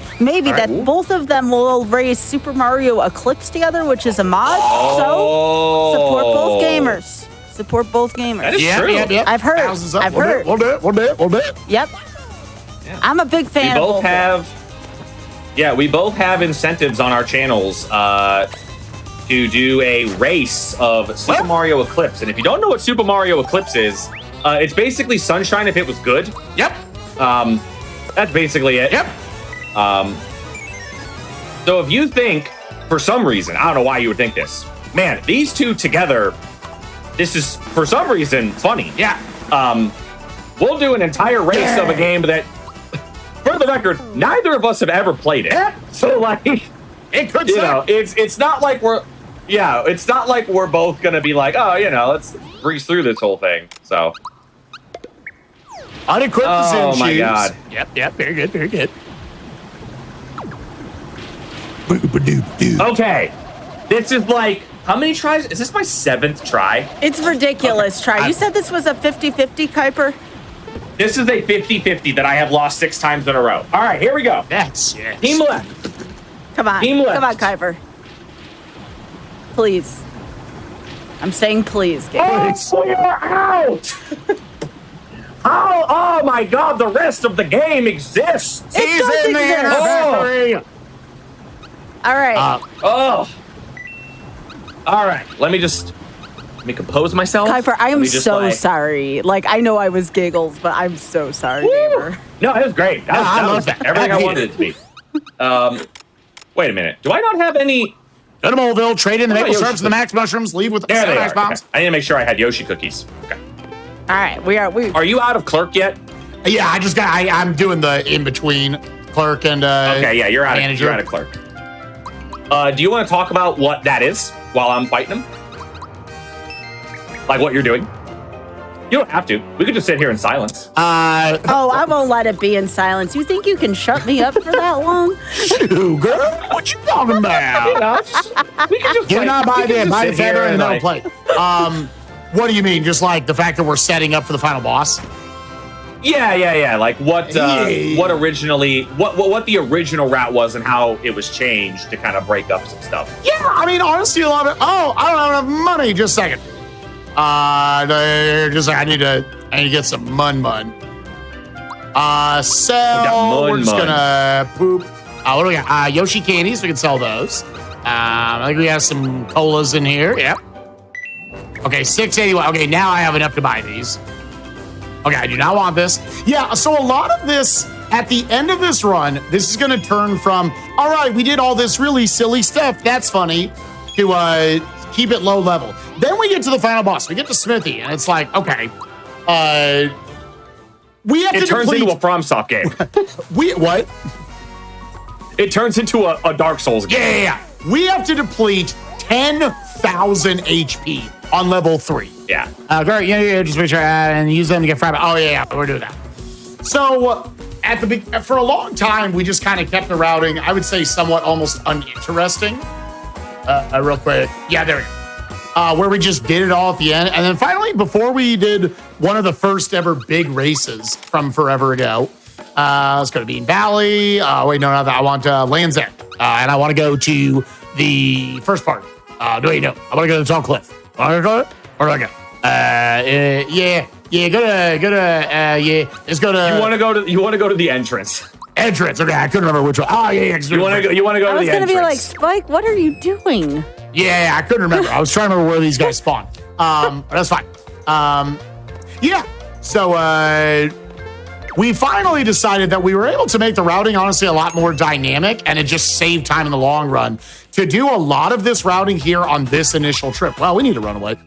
that both of them will raise Super Mario Eclipse together, which is a mod. So support both gamers. Support both gamers. That is true. Yep. I've heard. We'll do it. Yep. Yeah. I'm a big fan of both. We both have incentives on our channels to do a race of Super Mario Eclipse. And if you don't know what Super Mario Eclipse is, it's basically Sunshine if it was good. Yep. That's basically it. Yep. So if you think, for some reason, I don't know why you would think this, man, these two together, this is, for some reason, funny. Yeah. We'll do an entire race of a game that, for the record, neither of us have ever played it. Yeah. So, like, it could it's not like it's not like we're both gonna be like, oh, let's breeze through this whole thing. So. Unequip the Zen shoes. Oh my God. Yep, very good. Okay. This is like, how many tries? Is this my 7th try? It's ridiculous, Try. You said this was a 50-50, Kuiper? This is a 50-50 that I have lost 6 times in a row. All right, here we go. Yes. Team left. Come on. Team left. Come on, Kuiper. Please. I'm saying please, game. Oh, we are out! Oh my God, the rest of the game exists! It does in the exist. anniversary! All right. All right, let me compose myself. Kuiper, I am so sorry. Like, I know I was giggles, but I'm so sorry, gamer. No, it was great. That was everything I wanted it to be. Wait a minute. Do I not have any... Go to Moleville, trade in the maple syrups and the max mushrooms, leave with the max bombs. Okay. I need to make sure I had Yoshi cookies. Okay. All right, we are. Are you out of clerk yet? Yeah, I'm doing the in between clerk and okay, yeah, you're out manager. of clerk. Do you want to talk about what that is while I'm fighting him? Like what you're doing? You don't have to. We could just sit here in silence. Oh, I won't let it be in silence. You think you can shut me up for that long? Shoot, girl, what you talking about? You know, we can just Get out by the feather and like, play. What do you mean? Just like the fact that we're setting up for the final boss? Yeah. Like what originally what the original route was and how it was changed to kind of break up some stuff. Yeah, I mean, honestly, a lot of it. Oh, I don't have enough money. Just a second. I need to get some mun. Sell. We're just gonna poop. What do we got? Yoshi candies. We can sell those. I think we have some colas in here. Yep. Okay, 681. Okay, now I have enough to buy these. Okay, I do not want this. Yeah, so a lot of this, at the end of this run, this is going to turn from, all right, we did all this really silly stuff, that's funny, to keep it low level. Then we get to the final boss. We get to Smithy, and it's like, okay, we have to It turns into a FromSoft game. What? It turns into a Dark Souls game. Yeah. We have to deplete 10,000 HP on level 3. Yeah. Great. Yeah. Just make sure and use them to get fried. Oh yeah, we're doing that. So for a long time, we just kind of kept the routing, I would say, somewhat almost uninteresting. Real quick. Yeah, there we go. Where we just did it all at the end, and then finally, before we did one of the first ever big races from forever ago, let's go to Bean Valley. Wait, no, I want Land's End, and I want to go to the first part. I want to go to the Tall Cliff. Want to go? Where do I go? Yeah. Let's go to. You want to go to the entrance. Entrance. Okay, I couldn't remember which one. Oh yeah. You want to go to the entrance. I was gonna be like, Spike, what are you doing? Yeah, I couldn't remember. I was trying to remember where these guys spawn. But that's fine. Yeah. So we finally decided that we were able to make the routing honestly a lot more dynamic, and it just saved time in the long run to do a lot of this routing here on this initial trip. Well, we need to run away.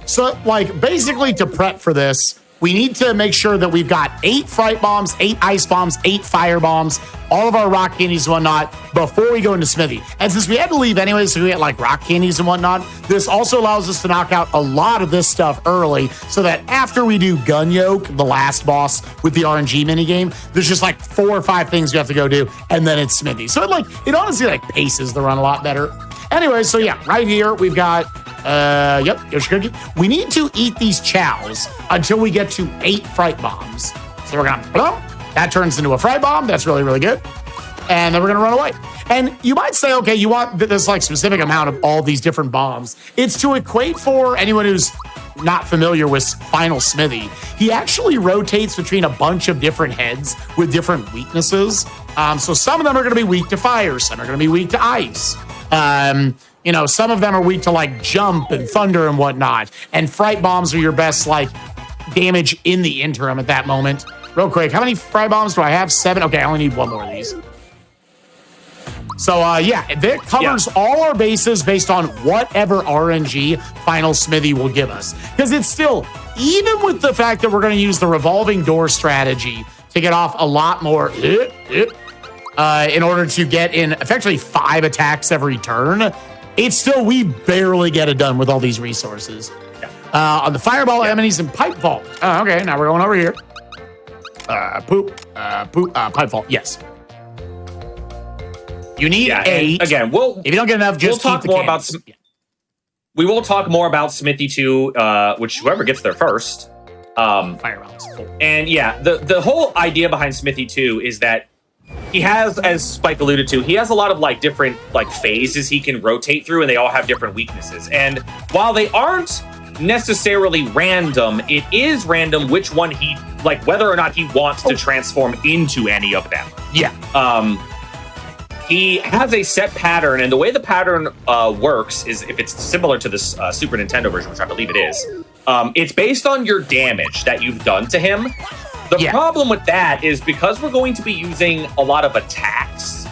So like basically to prep for this, we need to make sure that we've got 8 fright bombs, 8 ice bombs, 8 fire bombs, all of our rock candies and whatnot before we go into Smithy. And since we had to leave anyway, so we get like rock candies and whatnot, this also allows us to knock out a lot of this stuff early so that after we do Gun Yoke, the last boss with the RNG minigame, there's just like 4 or 5 things we have to go do, and then it's Smithy. So it honestly like paces the run a lot better. Anyway, so yeah, right here we've got Yoshi Cookie. We need to eat these chows until we get to 8 fright bombs. So we're gonna that turns into a fright bomb. That's really, really good. And then we're gonna run away. And you might say, okay, you want this like specific amount of all these different bombs. It's to equate for anyone who's not familiar with Final Smithy. He actually rotates between a bunch of different heads with different weaknesses. So some of them are gonna be weak to fire, some are gonna be weak to ice. Some of them are weak to like jump and thunder and whatnot. And fright bombs are your best like damage in the interim at that moment. Real quick, how many fright bombs do I have? 7? Okay, I only need 1 more of these. So yeah, that covers all our bases based on whatever RNG Final Smithy will give us. Because it's still, even with the fact that we're going to use the revolving door strategy to get off a lot more in order to get in effectively 5 attacks every turn, it's still, we barely get it done with all these resources. On the fireball, enemies, and pipe vault. Okay, now we're going over here. Pipe vault, yes. You need 8. Again, if you don't get enough, just talk more about. We will talk more about Smithy 2, which whoever gets there first. Fireballs. And yeah, the whole idea behind Smithy 2 is that he has, as Spike alluded to, he has a lot of like different like phases he can rotate through, and they all have different weaknesses. And while they aren't necessarily random, it is random which one he like, whether or not he wants to transform into any of them. Yeah. He has a set pattern, and the way the pattern works is, if it's similar to this Super Nintendo version, which I believe it is, it's based on your damage that you've done to him. The problem with that is because we're going to be using a lot of attacks,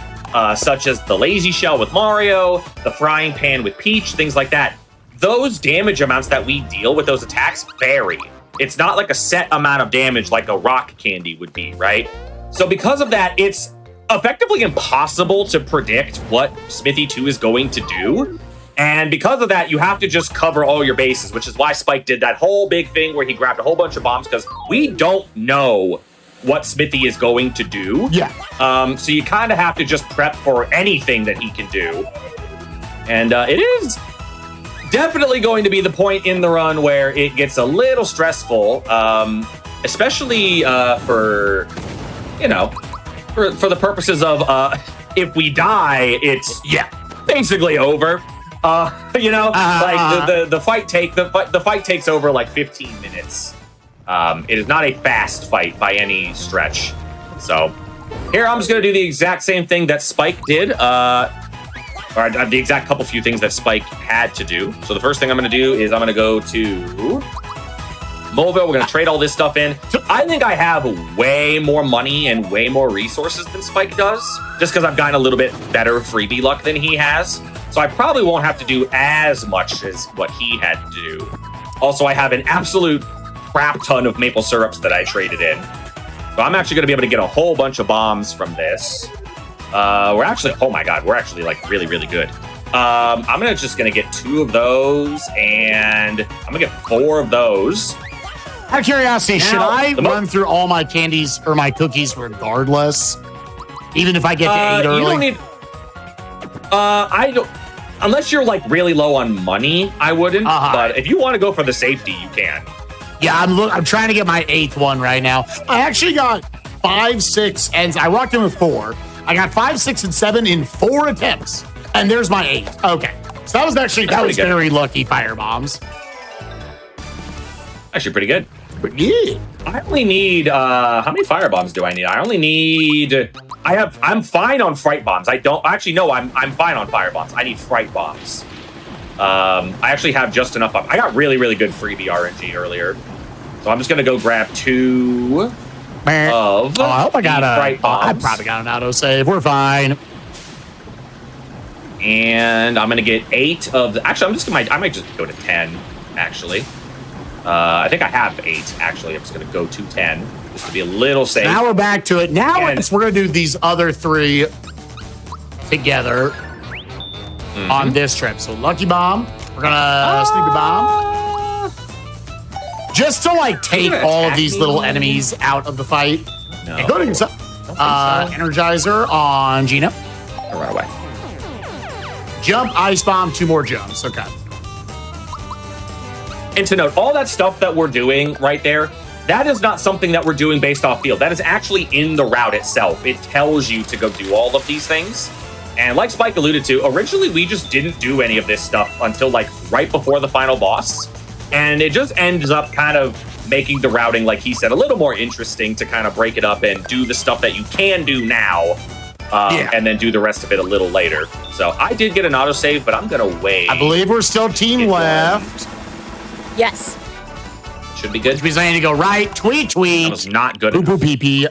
such as the lazy shell with Mario, the frying pan with Peach, things like that. Those damage amounts that we deal with those attacks vary. It's not like a set amount of damage like a rock candy would be, right? So because of that, it's effectively impossible to predict what Smithy 2 is going to do. And because of that, you have to just cover all your bases, which is why Spike did that whole big thing where he grabbed a whole bunch of bombs, because we don't know what Smithy is going to do. Yeah. So you kind of have to just prep for anything that he can do. And it is definitely going to be the point in the run where it gets a little stressful, especially for, you know, for the purposes of if we die, it's basically over. You know, like the fight takes over like 15 minutes. It is not a fast fight by any stretch. So here I'm just gonna do the exact same thing that Spike did, or the exact few things that Spike had to do. So the first thing I'm gonna do is I'm gonna go to Mobile. We're gonna trade all this stuff in. I think I have way more money and way more resources than Spike does, just because I've gotten a little bit better freebie luck than he has. So I probably won't have to do as much as what he had to do. Also, I have an absolute crap ton of maple syrups that I traded in. So I'm actually going to be able to get a whole bunch of bombs from this. We're actually, oh my God, we're actually like really, really good. I'm just going to get 2 of those, and I'm going to get 4 of those. Out of curiosity, should I run through all my candies or my cookies regardless? Even if I get to 8 early? You don't need... I don't... Unless you're like really low on money, I wouldn't. But if you want to go for the safety, you can. Yeah, I'm trying to get my 8th one right now. I actually got 5, 6, and I walked in with 4. I got 5, 6, and 7 in 4 attempts, and there's my 8th. Okay, so that was very lucky fire bombs. Actually, pretty good. Pretty good. I only need how many fire bombs do I need? I only need. I'm fine on fright bombs. I don't actually no. I'm fine on fire bombs. I need fright bombs. I actually have just enough. I got really, really good freebie RNG earlier. So I'm just going to go grab 2 of I hope I got fright bombs. I probably got an autosave. We're fine. And I'm going to get 8 of the... Actually, I might just go to 10, actually. I think I have 8, actually. I'm just going to go to 10, just to be a little safe. Now we're back to it. Now we're going to do these other 3 together on this trip. So Lucky Bomb. We're going to Sneaky Bomb. Just to like take all of these little enemies out of the fight. No. Including yourself. Energizer on Gina. Run away. Jump, Ice Bomb, 2 more jumps. Okay. And to note, all that stuff that we're doing right there, that is not something that we're doing based off field. That is actually in the route itself. It tells you to go do all of these things. And like Spike alluded to, originally we just didn't do any of this stuff until like right before the final boss. And it just ends up kind of making the routing, like he said, a little more interesting to kind of break it up and do the stuff that you can do now. And then do the rest of it a little later. So I did get an autosave, but I'm going to wait. I believe we're still team left. Yes. Should be good. Should be saying to go right. Tweet. That was not good Boop, enough. boop, pee, pee.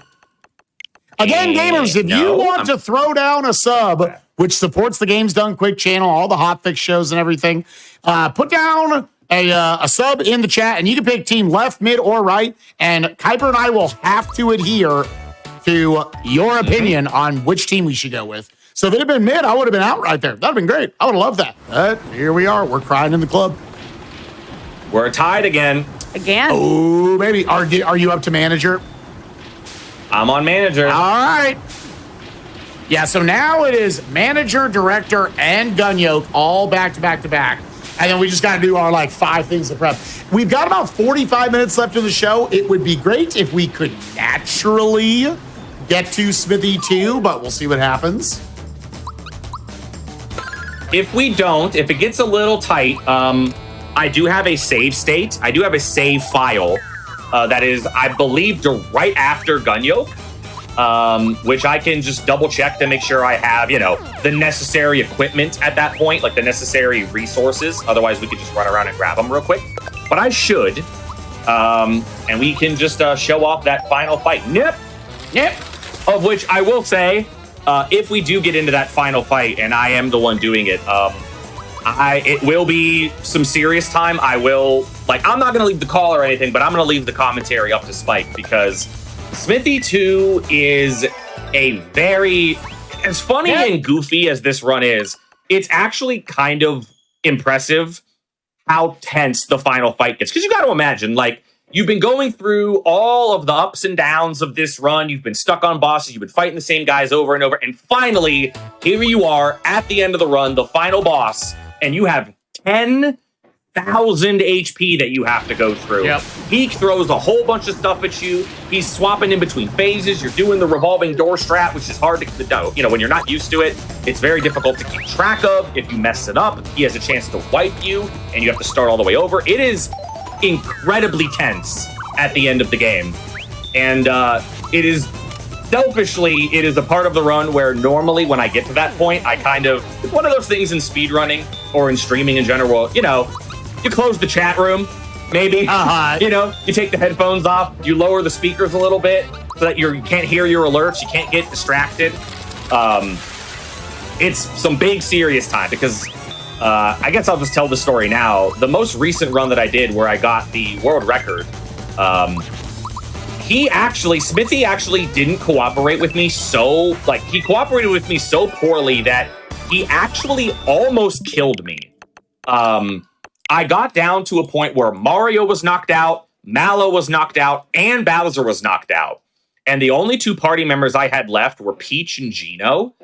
Again, gamers, if you want to throw down a sub, which supports the Games Done Quick channel, all the Hotfix shows and everything, put down a sub in the chat, and you can pick team left, mid, or right, and Kuiper and I will have to adhere to your opinion on which team we should go with. So if it had been mid, I would have been out right there. That would have been great. I would have loved that. But here we are. We're crying in the club. We're tied again. Oh, baby. Are you up to manager? I'm on manager. All right. Yeah, so now it is manager, director, and gun yoke all back to back to back. And then we just got to do our like 5 things to prep. We've got about 45 minutes left in the show. It would be great if we could naturally get to Smithy 2, but we'll see what happens. If we don't, if it gets a little tight, I do have a save state. I do have a save file that is, I believe, right after gun yoke, which I can just double check to make sure I have, the necessary equipment at that point, like the necessary resources. Otherwise, we could just run around and grab them real quick. But I should, and we can just show off that final fight. Yep. Of which I will say, if we do get into that final fight, and I am the one doing it, It will be some serious time. I'm not going to leave the call or anything, but I'm going to leave the commentary up to Spike because Smithy 2 is a very, as funny and goofy as this run is, it's actually kind of impressive how tense the final fight gets. Because you got to imagine, like, you've been going through all of the ups and downs of this run. You've been stuck on bosses. You've been fighting the same guys over and over. And finally, here you are at the end of the run, the final boss, and you have 10,000 HP that you have to go through. Yep. He throws a whole bunch of stuff at you. He's swapping in between phases. You're doing the revolving door strat, which is hard to know. You know, when you're not used to it, it's very difficult to keep track of. If you mess it up, he has a chance to wipe you, and you have to start all the way over. It is incredibly tense at the end of the game. And it is a part of the run where normally when I get to that point, it's one of those things in speedrunning or in streaming in general, you know, you close the chat room, maybe, you know, you take the headphones off, you lower the speakers a little bit so that you can't hear your alerts, you can't get distracted. It's some big serious time because I guess I'll just tell the story now. The most recent run that I did where I got the world record, Smithy actually didn't cooperate with me he cooperated with me so poorly that he actually almost killed me. I got down to a point where Mario was knocked out, Mallow was knocked out, and Bowser was knocked out. And the only two party members I had left were Peach and Geno.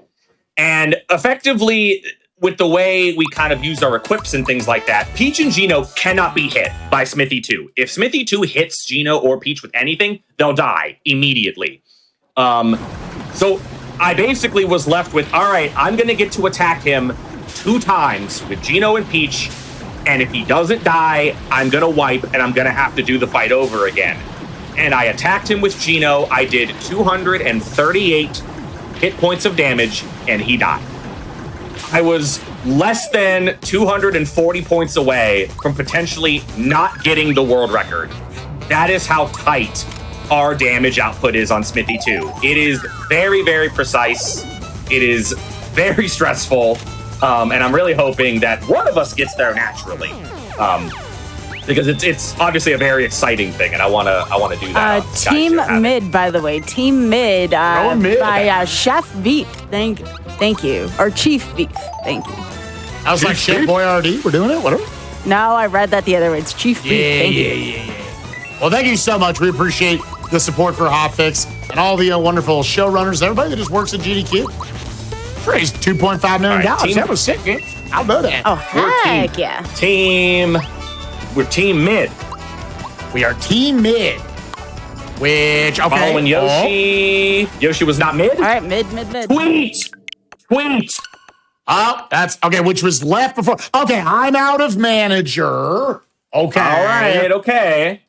And effectively, with the way we kind of use our equips and things like that, Peach and Geno cannot be hit by Smithy 2. If Smithy 2 hits Geno or Peach with anything, they'll die immediately. So I basically was left with, all right, I'm going to get to attack him 2 times with Geno and Peach, and if he doesn't die, I'm going to wipe, and I'm going to have to do the fight over again. And I attacked him with Geno. I did 238 hit points of damage, and he died. I was less than 240 points away from potentially not getting the world record. That is how tight our damage output is on Smithy 2. It is very, very precise. It is very stressful. And I'm really hoping that one of us gets there naturally. Because it's obviously a very exciting thing, and I want to do that. Team Mid, by the way. Team Mid, by Chef Beef. Thank you. Or Chief Beef. Thank you. I was like, Chef Boyardee, we're doing it? Whatever. No, I read that the other way. It's Chief Beef. Thank you. Yeah. Well, thank you so much. We appreciate the support for Hotfix and all the wonderful showrunners, everybody that just works at GDQ. Raised $2.5 million. Right, that was sick, man. I'll know that. Oh, heck yeah. We're Team Mid. We are Team Mid. Which, okay. Following Yoshi. Oh. Yoshi was not mid? All right, mid. Tweet. Oh, that's, okay, which was left before. Okay, I'm out of manager. Okay. All right, okay.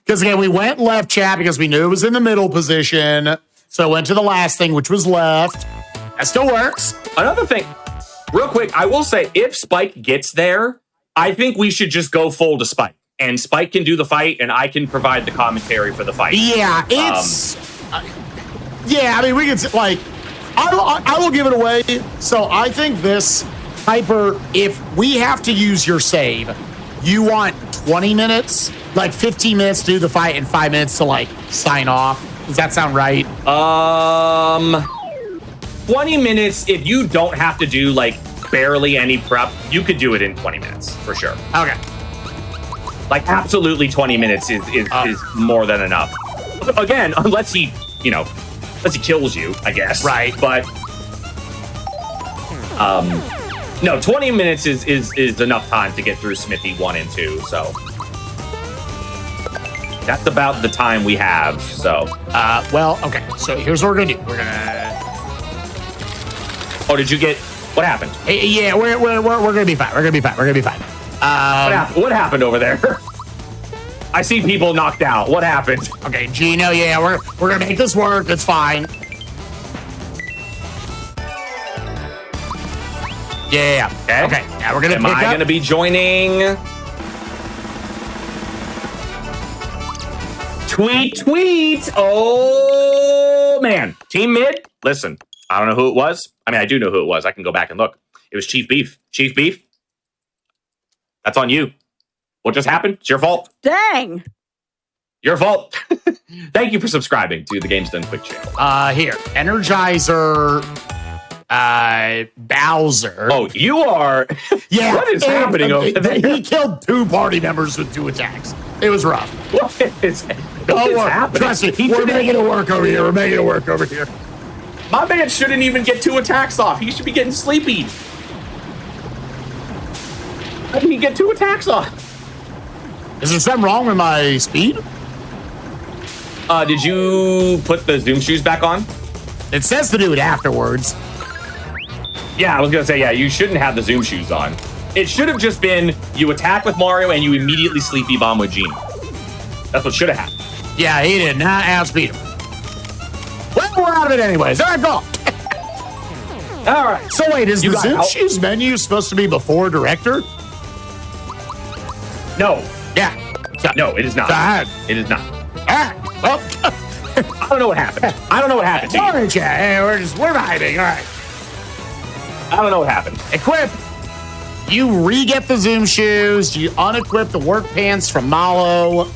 Because, again, we went left chat because we knew it was in the middle position. So went to the last thing, which was left. That still works. Another thing, real quick, I will say, if Spike gets there, I think we should just go full to Spike. And Spike can do the fight, and I can provide the commentary for the fight. Yeah, it's... yeah, I mean, we could, like... I will give it away. So I think this, Hyper, if we have to use your save, you want 20 minutes? Like 15 minutes to do the fight and 5 minutes to, like, sign off? Does that sound right? 20 minutes, if you don't have to do, like, barely any prep, you could do it in 20 minutes, for sure. Okay. Like, absolutely 20 minutes is more than enough. Again, unless he kills you, I guess. Right. But, no, 20 minutes is enough time to get through Smithy 1 and 2, so... That's about the time we have, so. Well, okay. So here's what we're gonna do. We're gonna. Oh, did you get? What happened? Yeah, we're gonna be fine. We're gonna be fine. What happened over there? I see people knocked out. What happened? Okay, Geno. Yeah, we're gonna make this work. It's fine. Yeah. Okay. Yeah, we're gonna. Am I gonna be joining? Tweet. Oh, man. Team Mid, listen, I don't know who it was. I mean, I do know who it was. I can go back and look. It was Chief Beef. Chief Beef, that's on you. What just happened? It's your fault. Dang. Your fault. Thank you for subscribing to the Games Done Quick channel. Here, Energizer Bowser. Oh, you are. Yeah. What is happening over there? He killed 2 party members with 2 attacks. It was rough. What is happening? Trust me, we're making it work over here. We're making it work over here. My man shouldn't even get 2 attacks off. He should be getting sleepy. How did he get 2 attacks off? Is there something wrong with my speed? Did you put the Zoom shoes back on? It says to do it afterwards. Yeah, I was gonna say, yeah, you shouldn't have the Zoom shoes on. It should have just been you attack with Mario and you immediately sleepy bomb with Gino. That's what should have happened. Yeah, he did not outspeed him. Well, we're out of it anyways. All right, go. All right. So wait, is You the got Zoom out. Shoes menu supposed to be before director? No, Yeah. no, it is not. God. It is not. All right. Well, I don't know what happened. I don't know what happened to you. sorry, chat. Hey, we're vibing. All right. I don't know what happened. Equip. You re-get the Zoom Shoes. You unequip the work pants from Malo.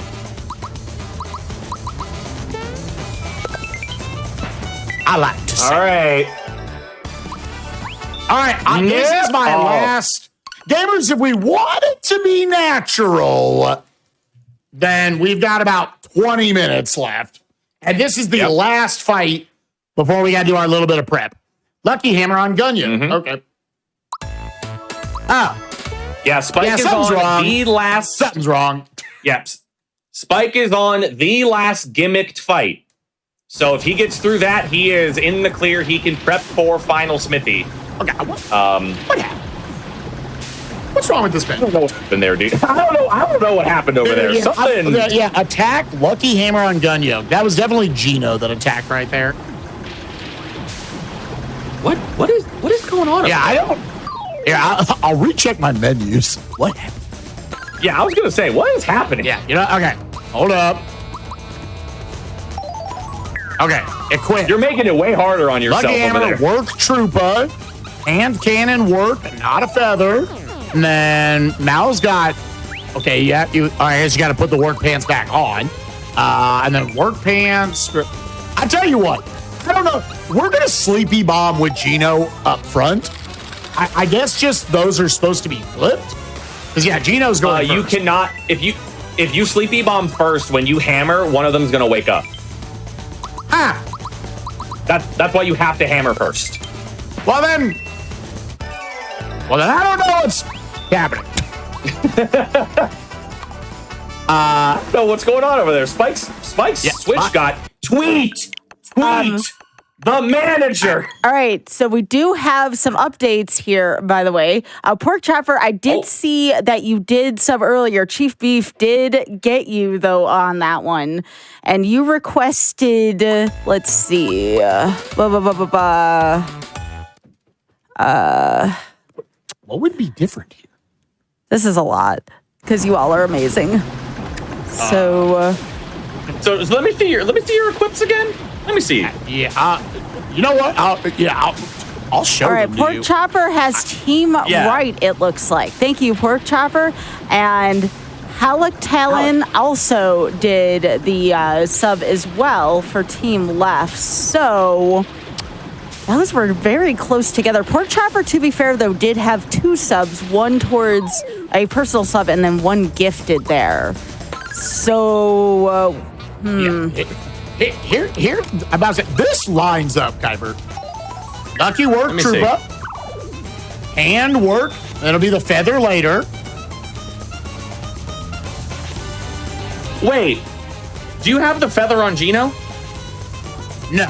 I like to say. All right. All right, this is my Oh. last. Gamers, if we want it to be natural, then we've got about 20 minutes left. And this is the Yep. last fight before we got to do our little bit of prep. Lucky Hammer on Gunyan. Mhm. Okay. Oh, Yeah, Spike Yeah, is something's on wrong. the last. something's wrong. Yep. Spike is on the last gimmicked fight. So if he gets through that, he is in the clear. He can prep for Final Smithy. Okay, what happened? What's wrong with this I man? don't know what happened there, dude. I don't know what happened over there. Yeah, Something. attack Lucky Hammer on Gunyo. That was definitely Gino that attacked right there. What is going on? Yeah, I don't. Yeah, I'll recheck my menus. What happened? Yeah, I was gonna say, what is happening? Yeah, okay. Hold up. Okay, equip. You're making it way harder on yourself Lucky over Hammer, there. work Troopa, hand cannon work, not a feather. And then Mal's got, okay, yeah, all right, I guess you got to put the work pants back on. And then work pants. I tell you what, I don't know. We're going to sleepy bomb with Gino up front. I guess just those are supposed to be flipped. Because, yeah, Gino's going You first. cannot, if you sleepy bomb first, when you hammer, one of them's gonna wake up. Ah, That's why you have to hammer first. well then I don't know what's happening. No, what's going on over there? Spike's Yeah, switch Spike- got tweet. The manager. All right, so we do have some updates here, by the way. Pork Chopper, I did see that you did sub earlier. Chief Beef did get you, though, on that one. And you requested, let's see, What would be different here? this is a lot, because you all are amazing. So, So let me see your equips again. Let me see. Yeah, you know what? I'll show all right, them to Pork you. Chopper has Team Yeah. Right, it looks like. Thank you, Pork Chopper. And Halleck Talon also did the sub as well for Team Left. So those were very close together. Pork Chopper, to be fair, though, did have 2 subs, one towards a personal sub and then one gifted there. So, Here, I'm about to say, this lines up, Kyber. Lucky work, Let me see. Troopa. Hand work. That'll be the feather later. Wait, do you have the feather on Gino? No.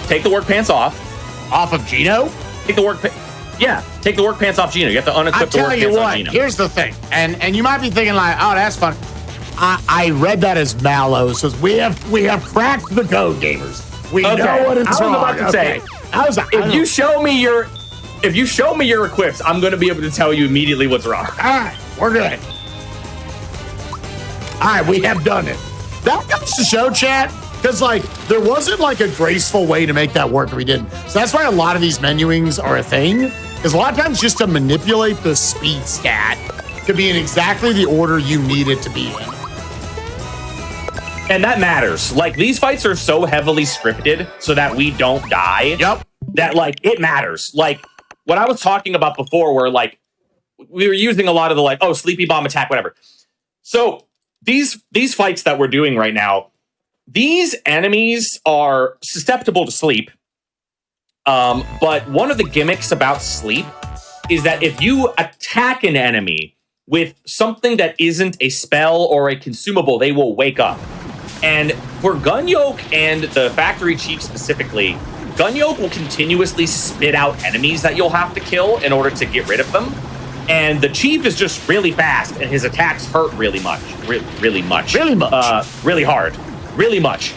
Take the work pants off. Off of Gino? Take the work. Yeah, take the work pants off Gino. You have to unequip I the work tell you pants on what, Gino. here's the thing. And you might be thinking like, oh, that's fun. I read that as Mallow. So we have cracked the code, gamers. We know what it's I was wrong. about to say, If you show me your equips, I'm going to be able to tell you immediately what's wrong. all right, we're good. All right, we have done it. That goes to show, chat, because like there wasn't like a graceful way to make that work if we didn't. So that's why a lot of these menuings are a thing. Because a lot of times just to manipulate the speed stat could be in exactly the order you need it to be in. And that matters. Like, these fights are so heavily scripted so that we don't die. Yep. That, like, it matters. Like, what I was talking about before where, like, we were using a lot of the, like, oh, sleepy bomb attack, whatever. So, these fights that we're doing right now, these enemies are susceptible to sleep. But one of the gimmicks about sleep is that if you attack an enemy with something that isn't a spell or a consumable, they will wake up. And for Gunyoke and the Factory Chief specifically, Gunyoke will continuously spit out enemies that you'll have to kill in order to get rid of them. And the Chief is just really fast, and his attacks hurt really much. Really much. Really hard. Really much.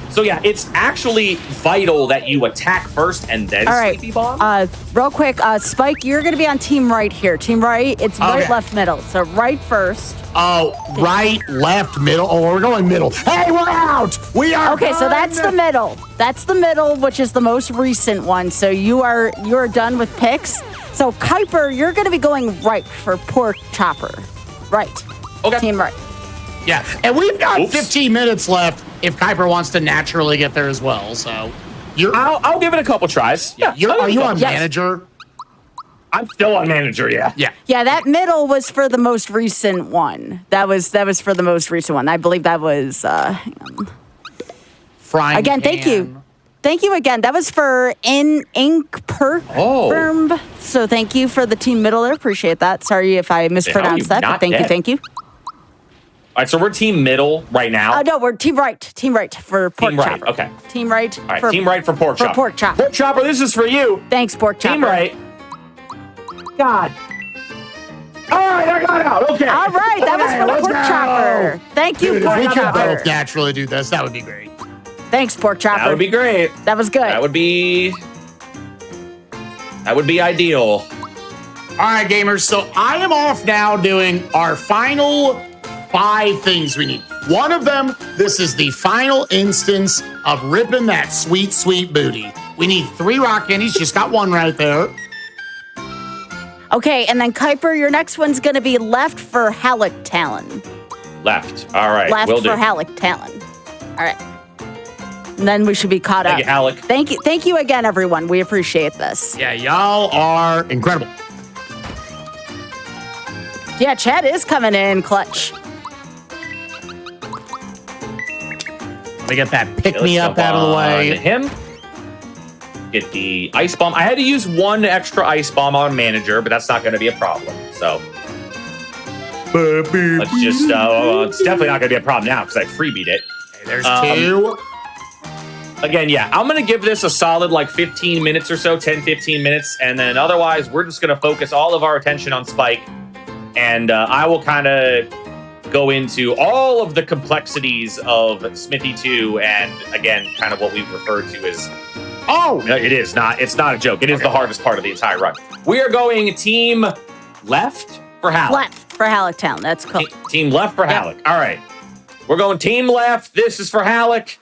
So yeah, it's actually vital that you attack first and then Sleepy Bomb. Real quick, Spike, you're going to be on team right here. Team right, it's right, left, middle. So right first. Oh, right, left, middle. Oh, we're going middle. Hey, we're out. We are okay. done. So that's the middle. That's the middle, which is the most recent one. So you're done with picks. So Kuiper, you're going to be going right for Pork Chopper. Right. Okay. Team right. Yeah, and we've got 15 minutes left if Kuiper wants to naturally get there as well. So I'll give it a couple tries. Yeah, are you on manager? I'm still on manager, yeah. Yeah, that middle was for the most recent one. That was for the most recent one. I believe that was hang on. Frying again, pan. thank you. Thank you again. That was for Ink Perk. Oh. So thank you for the team middle there. Appreciate that. Sorry if I mispronounced that. But thank you. All right, so we're team middle right now. No, we're team right. Team right for Pork Chopper. Okay. Team right. All right, team right for Pork Chopper. For Pork Chopper. Pork Chopper, this is for you. Thanks, Pork Chopper. Team right. God. All right, I got out. Okay. All right, that was for Pork Chopper. Thank you, Pork If we could Chopper. both naturally do this, that would be great. Thanks, Pork Chopper. That would be great. That was good. That would be ideal. All right, gamers. So I am off now doing our final 5 things we need. One of them, this is the final instance of ripping that sweet, sweet booty. We need 3 rock candies. Just got 1 right there. Okay, and then Kuiper, your next one's going to be left for Halleck Talon. Left. All right. Left will for do. Halleck Talon. All right. And then we should be caught up. Thank you, Halleck. Thank you again, everyone. We appreciate this. Yeah, y'all are incredible. Yeah, Chad is coming in clutch. Let me get that pick-me-up out of the way. Him. Get the ice bomb. I had to use 1 extra ice bomb on manager, but that's not going to be a problem. So let's just, it's definitely not going to be a problem now because I freebied it. Okay, there's 2. Again, yeah, I'm going to give this a solid like 15 minutes or so, 10, 15 minutes. And then otherwise, we're just going to focus all of our attention on Spike. And I will kind of go into all of the complexities of Smithy 2 and, again, kind of what we've referred to as... Oh! No, it's not a joke. It is the hardest part of the entire run. We are going team left for Halleck. Left for Halleck Town. That's cool. Team left for Halleck. All right. We're going team left. This is for Halleck.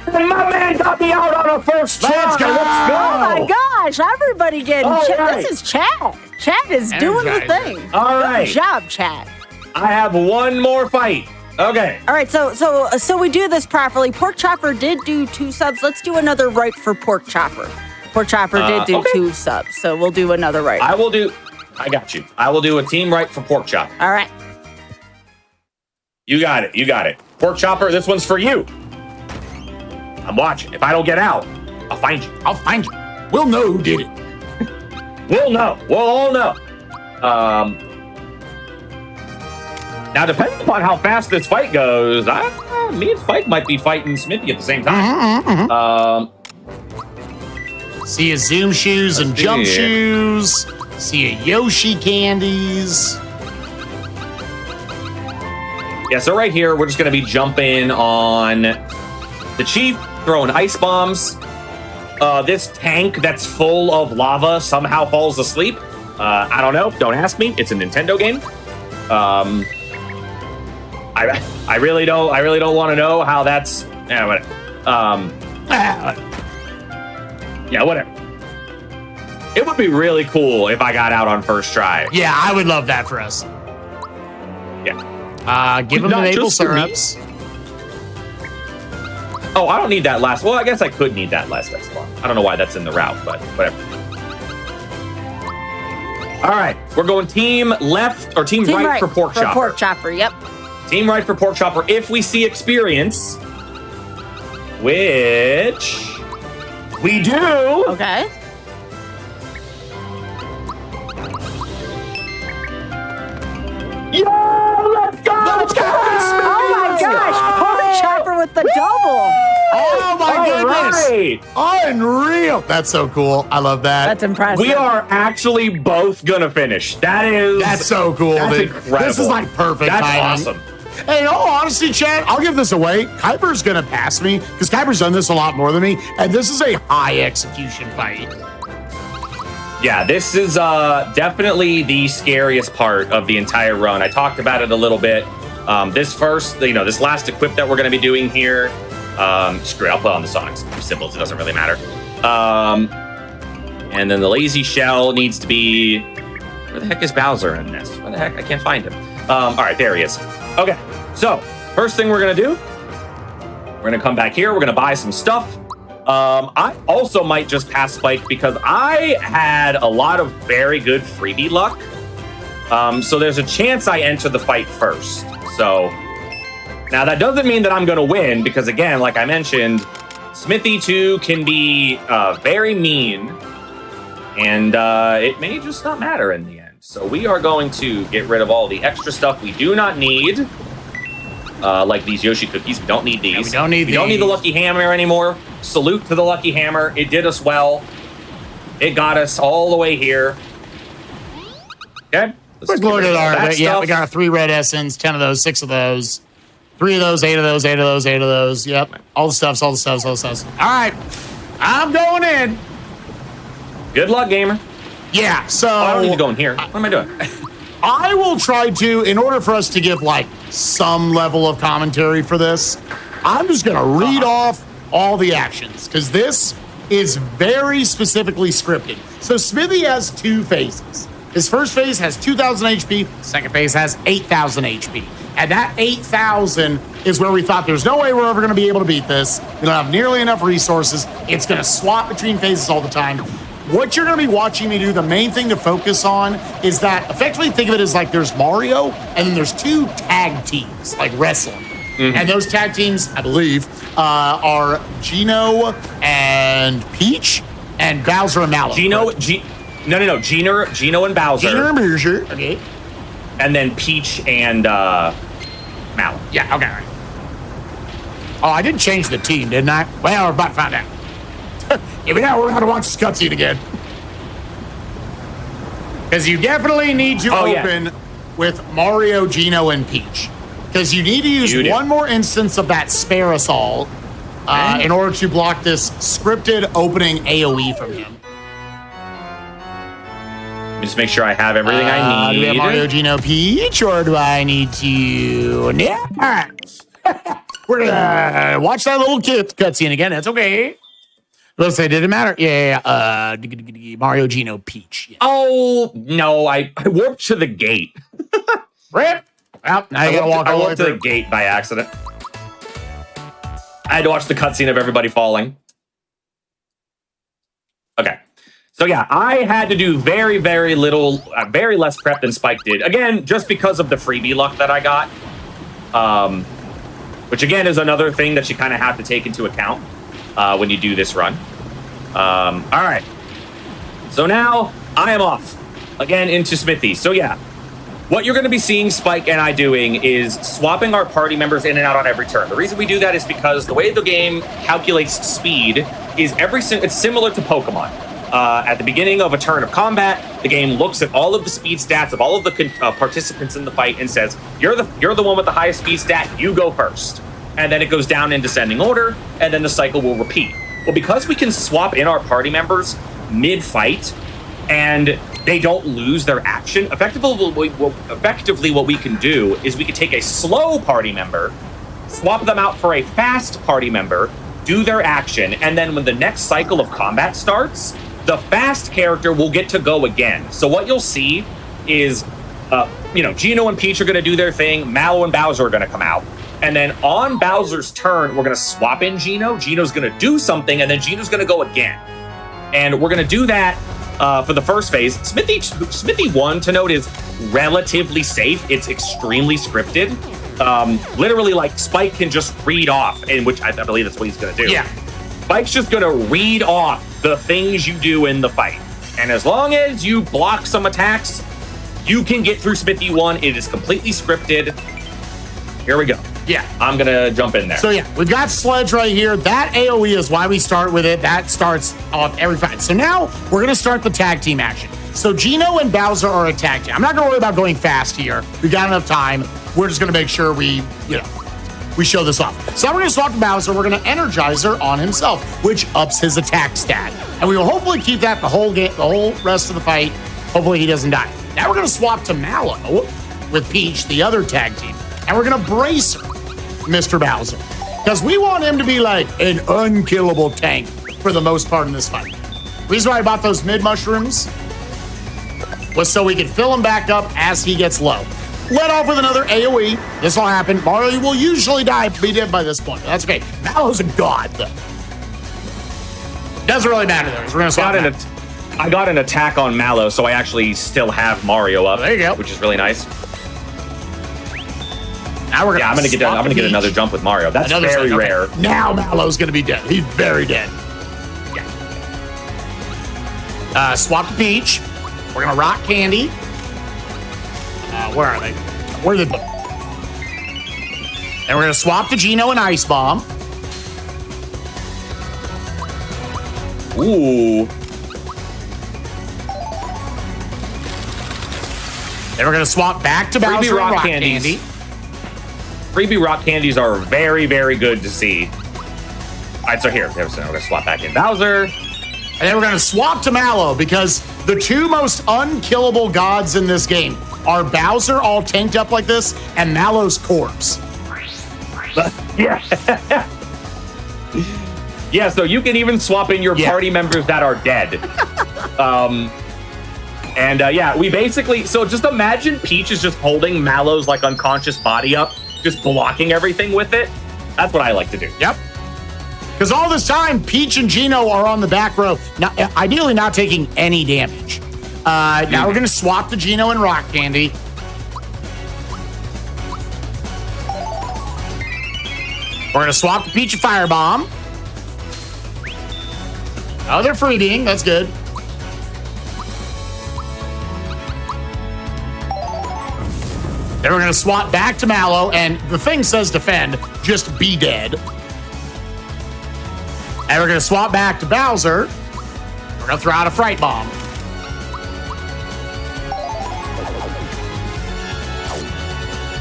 And my man got me out on a first try. Let's go. Oh my gosh, everybody getting Chad. This is Chad. Chad is doing the thing. All right. Good job, Chad. I have 1 more fight. Okay. All right, so we do this properly. Pork Chopper did do 2 subs. Let's do another right for Pork Chopper. Pork Chopper did do 2 subs, so we'll do another right. I got you. I will do a team right for Pork Chopper. All right. You got it. Pork Chopper, this one's for you. I'm watching. If I don't get out, I'll find you. We'll know who did it. We'll know. We'll all know. Now, depending upon how fast this fight goes, me and Spike might be fighting Smithy at the same time. See a Zoom shoes and jump shoes. See a Yoshi candies. Yeah, so right here, we're just going to be jumping on the Chief, throwing ice bombs. This tank that's full of lava somehow falls asleep. I don't know. Don't ask me. It's a Nintendo game. I really don't want to know how that's. Yeah, whatever. Yeah, whatever. It would be really cool if I got out on first try. Yeah, I would love that for us. Yeah. Give them the maple syrups. Oh, I don't need that last. Well, I guess I could need that last one. I don't know why that's in the route, but whatever. All right, we're going team left or team right for pork chopper. Pork chopper, yep. Team right for pork chopper. If we see experience, which we do. Okay. Yeah, let's go! Let's go! Oh my gosh, pork chopper with the double. Oh my goodness! Right. Unreal! That's so cool. I love that. That's impressive. We are actually both gonna finish. That's so cool. That's dude. incredible. This is like perfect. That's timing. awesome. Hey, in all honesty, Chad, I'll give this away. Kuiper's gonna pass me because Kuiper's done this a lot more than me, and this is a high execution fight. Yeah, this is definitely the scariest part of the entire run. I talked about it a little bit. This last equip that we're going to be doing here. Screw it, I'll put on the Sonic symbols. It doesn't really matter. And then the lazy shell needs to be. Where the heck is Bowser in this? Where the heck? I can't find him. All right, there he is. Okay, so first thing we're going to do, we're going to come back here. We're going to buy some stuff. I also might just pass Spike because I had a lot of very good freebie luck. So there's a chance I enter the fight first. So now that doesn't mean that I'm going to win because, again, like I mentioned, Smithy 2 can be very mean and it may just not matter in the end. So we are going to get rid of all the extra stuff we do not need. Like these Yoshi cookies. We don't need these. Yeah, we don't need the Lucky Hammer anymore. Salute to the Lucky Hammer. It did us well. It got us all the way here. Okay. Let's look at our. Yeah, we got 3 red essence, 10 of those, 6 of those, 3 of those, 8 of those, 8 of those, 8 of those. Yep. All the stuffs. All right. I'm going in. Good luck, gamer. Yeah, so. I don't need to go in here. What am I doing? I will try to, in order for us to give like some level of commentary for this, I'm just going to read off all the actions because this is very specifically scripted. So Smithy has 2 phases. His first phase has 2,000 HP. Second phase has 8,000 HP. And that 8,000 is where we thought there's no way we're ever going to be able to beat this. We don't have nearly enough resources. It's going to swap between phases all the time. What you're going to be watching me do, the main thing to focus on is that effectively think of it as like there's Mario and then there's 2 tag teams, like wrestling. Mm-hmm. And those tag teams, I believe, are Gino and Peach and Bowser and Mallow. Gino and Bowser. Gino and Bowser. Okay. And then Peach and Mallow. Yeah, okay. Oh, I didn't change the team, didn't I? Well, we're about to find out. Here we go, we're going to watch this cutscene again. Because you definitely need to open with Mario, Gino, and Peach. Because you need to use one more instance of that Spare Us All in order to block this scripted opening AoE from him. Just make sure I have everything I need. Do we have Mario, Gino, Peach, or do I need to... Yeah, all right. We're going to watch that little cutscene again. That's okay. Let's say, did it matter? Yeah. Mario, Gino, Peach. Yeah. Oh, no. I warped to the gate. Rip. Well, now you gotta walk all the way to the gate by accident. I had to watch the cutscene of everybody falling. Okay. So yeah, I had to do very, very little, very less prep than Spike did. Again, just because of the freebie luck that I got. Which again is another thing that you kind of have to take into account when you do this run. All right. So now I am off again into Smithy. So yeah, what you're going to be seeing Spike and I doing is swapping our party members in and out on every turn. The reason we do that is because the way the game calculates speed is it's similar to Pokemon. At the beginning of a turn of combat, the game looks at all of the speed stats of all of the participants in the fight and says, you're the one with the highest speed stat, you go first. And then it goes down in descending order, and then the cycle will repeat. Well, because we can swap in our party members mid-fight, and they don't lose their action. Effectively, what we can do is we can take a slow party member, swap them out for a fast party member, do their action, and then when the next cycle of combat starts, the fast character will get to go again. So what you'll see is, Gino and Peach are going to do their thing, Mallow and Bowser are going to come out. And then on Bowser's turn, we're going to swap in Gino. Gino's going to do something, and then Gino's going to go again. And we're going to do that for the first phase. Smithy 1, to note, is relatively safe. It's extremely scripted. Literally, like, Spike can just read off, and which I believe that's what he's going to do. Yeah. Spike's just going to read off the things you do in the fight. And as long as you block some attacks, you can get through Smithy 1. It is completely scripted. Here we go. Yeah. I'm going to jump in there. So, yeah, we've got Sledge right here. That AoE is why we start with it. That starts off every fight. So now we're going to start the tag team action. So Gino and Bowser are a tag team. I'm not going to worry about going fast here. We've got enough time. We're just going to make sure we show this off. So we're going to swap to Bowser. We're going to Energizer on himself, which ups his attack stat. And we will hopefully keep that the whole rest of the fight. Hopefully he doesn't die. Now we're going to swap to Mallow with Peach, the other tag team. And we're going to brace Mr. Bowser, because we want him to be like an unkillable tank for the most part in this fight. The reason why I bought those mid mushrooms was so we could fill him back up as he gets low. Let off with another AoE. This will happen. Mario will usually be dead by this point. That's okay. Mallow's a god, though. Doesn't really matter, though. We're gonna swap I got an attack on Mallow, so I actually still have Mario up. There you go. Which is really nice. Now we're I'm gonna get another jump with Mario. That's very rare. Now Mallow's gonna be dead. He's very dead. Yeah. Swap to Peach. We're gonna rock Candy. Where are they? Where are they? And we're gonna swap to Gino and Ice Bomb. Ooh. Then we're gonna swap back to Bowser and rock candy. Freebie rock candies are very, very good to see. All right, so here, we're going to swap back in Bowser. And then we're going to swap to Mallow, because the two most unkillable gods in this game are Bowser all tanked up like this and Mallow's corpse. Yeah. Yeah, so you can even swap in your party members that are dead. We basically, so just imagine Peach is just holding Mallow's like unconscious body up, just blocking everything with it. That's what I like to do. Yep. Because all this time, Peach and Gino are on the back row, ideally not taking any damage. Now we're going to swap to Gino and Rock Candy. We're going to swap to Peach and Firebomb. Oh, they're freebieing. That's good. Then we're going to swap back to Mallow, and the thing says defend, just be dead. And we're going to swap back to Bowser. We're going to throw out a Fright Bomb.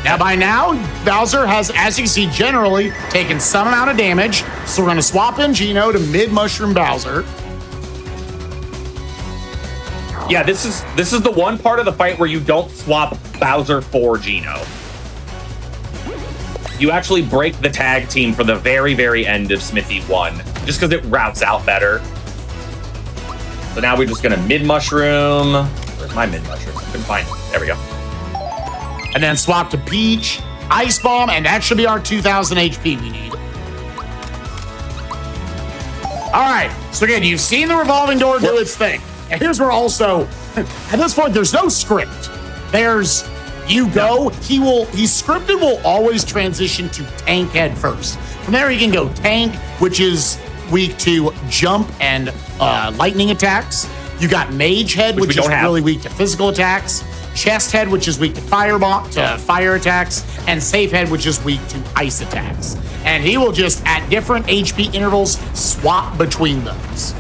Now, by now, Bowser has, as you can see, generally taken some amount of damage. So we're going to swap in Gino to mid-mushroom Bowser. Yeah, this is the one part of the fight where you don't swap Bowser for Gino. You actually break the tag team for the very, very end of Smithy 1, just because it routes out better. So now we're just gonna mid-mushroom. Where's my mid-mushroom? I couldn't find it. There we go. And then swap to Peach, Ice Bomb, and that should be our 2,000 HP we need. All right, so again, you've seen the revolving door do its thing. And here's where also, at this point, there's no script. There's, you go, he's scripted will always transition to tank head first. From there, he can go tank, which is weak to jump and lightning attacks. You got mage head, which is really weak to physical attacks. Chest head, which is weak to fire attacks. And safe head, which is weak to ice attacks. And he will just, at different HP intervals, swap between those.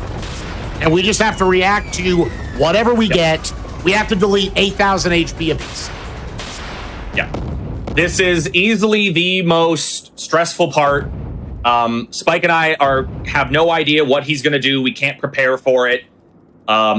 And we just have to react to whatever we get. We have to delete 8,000 HP apiece. Yeah. This is easily the most stressful part. Spike and I have no idea what he's going to do. We can't prepare for it.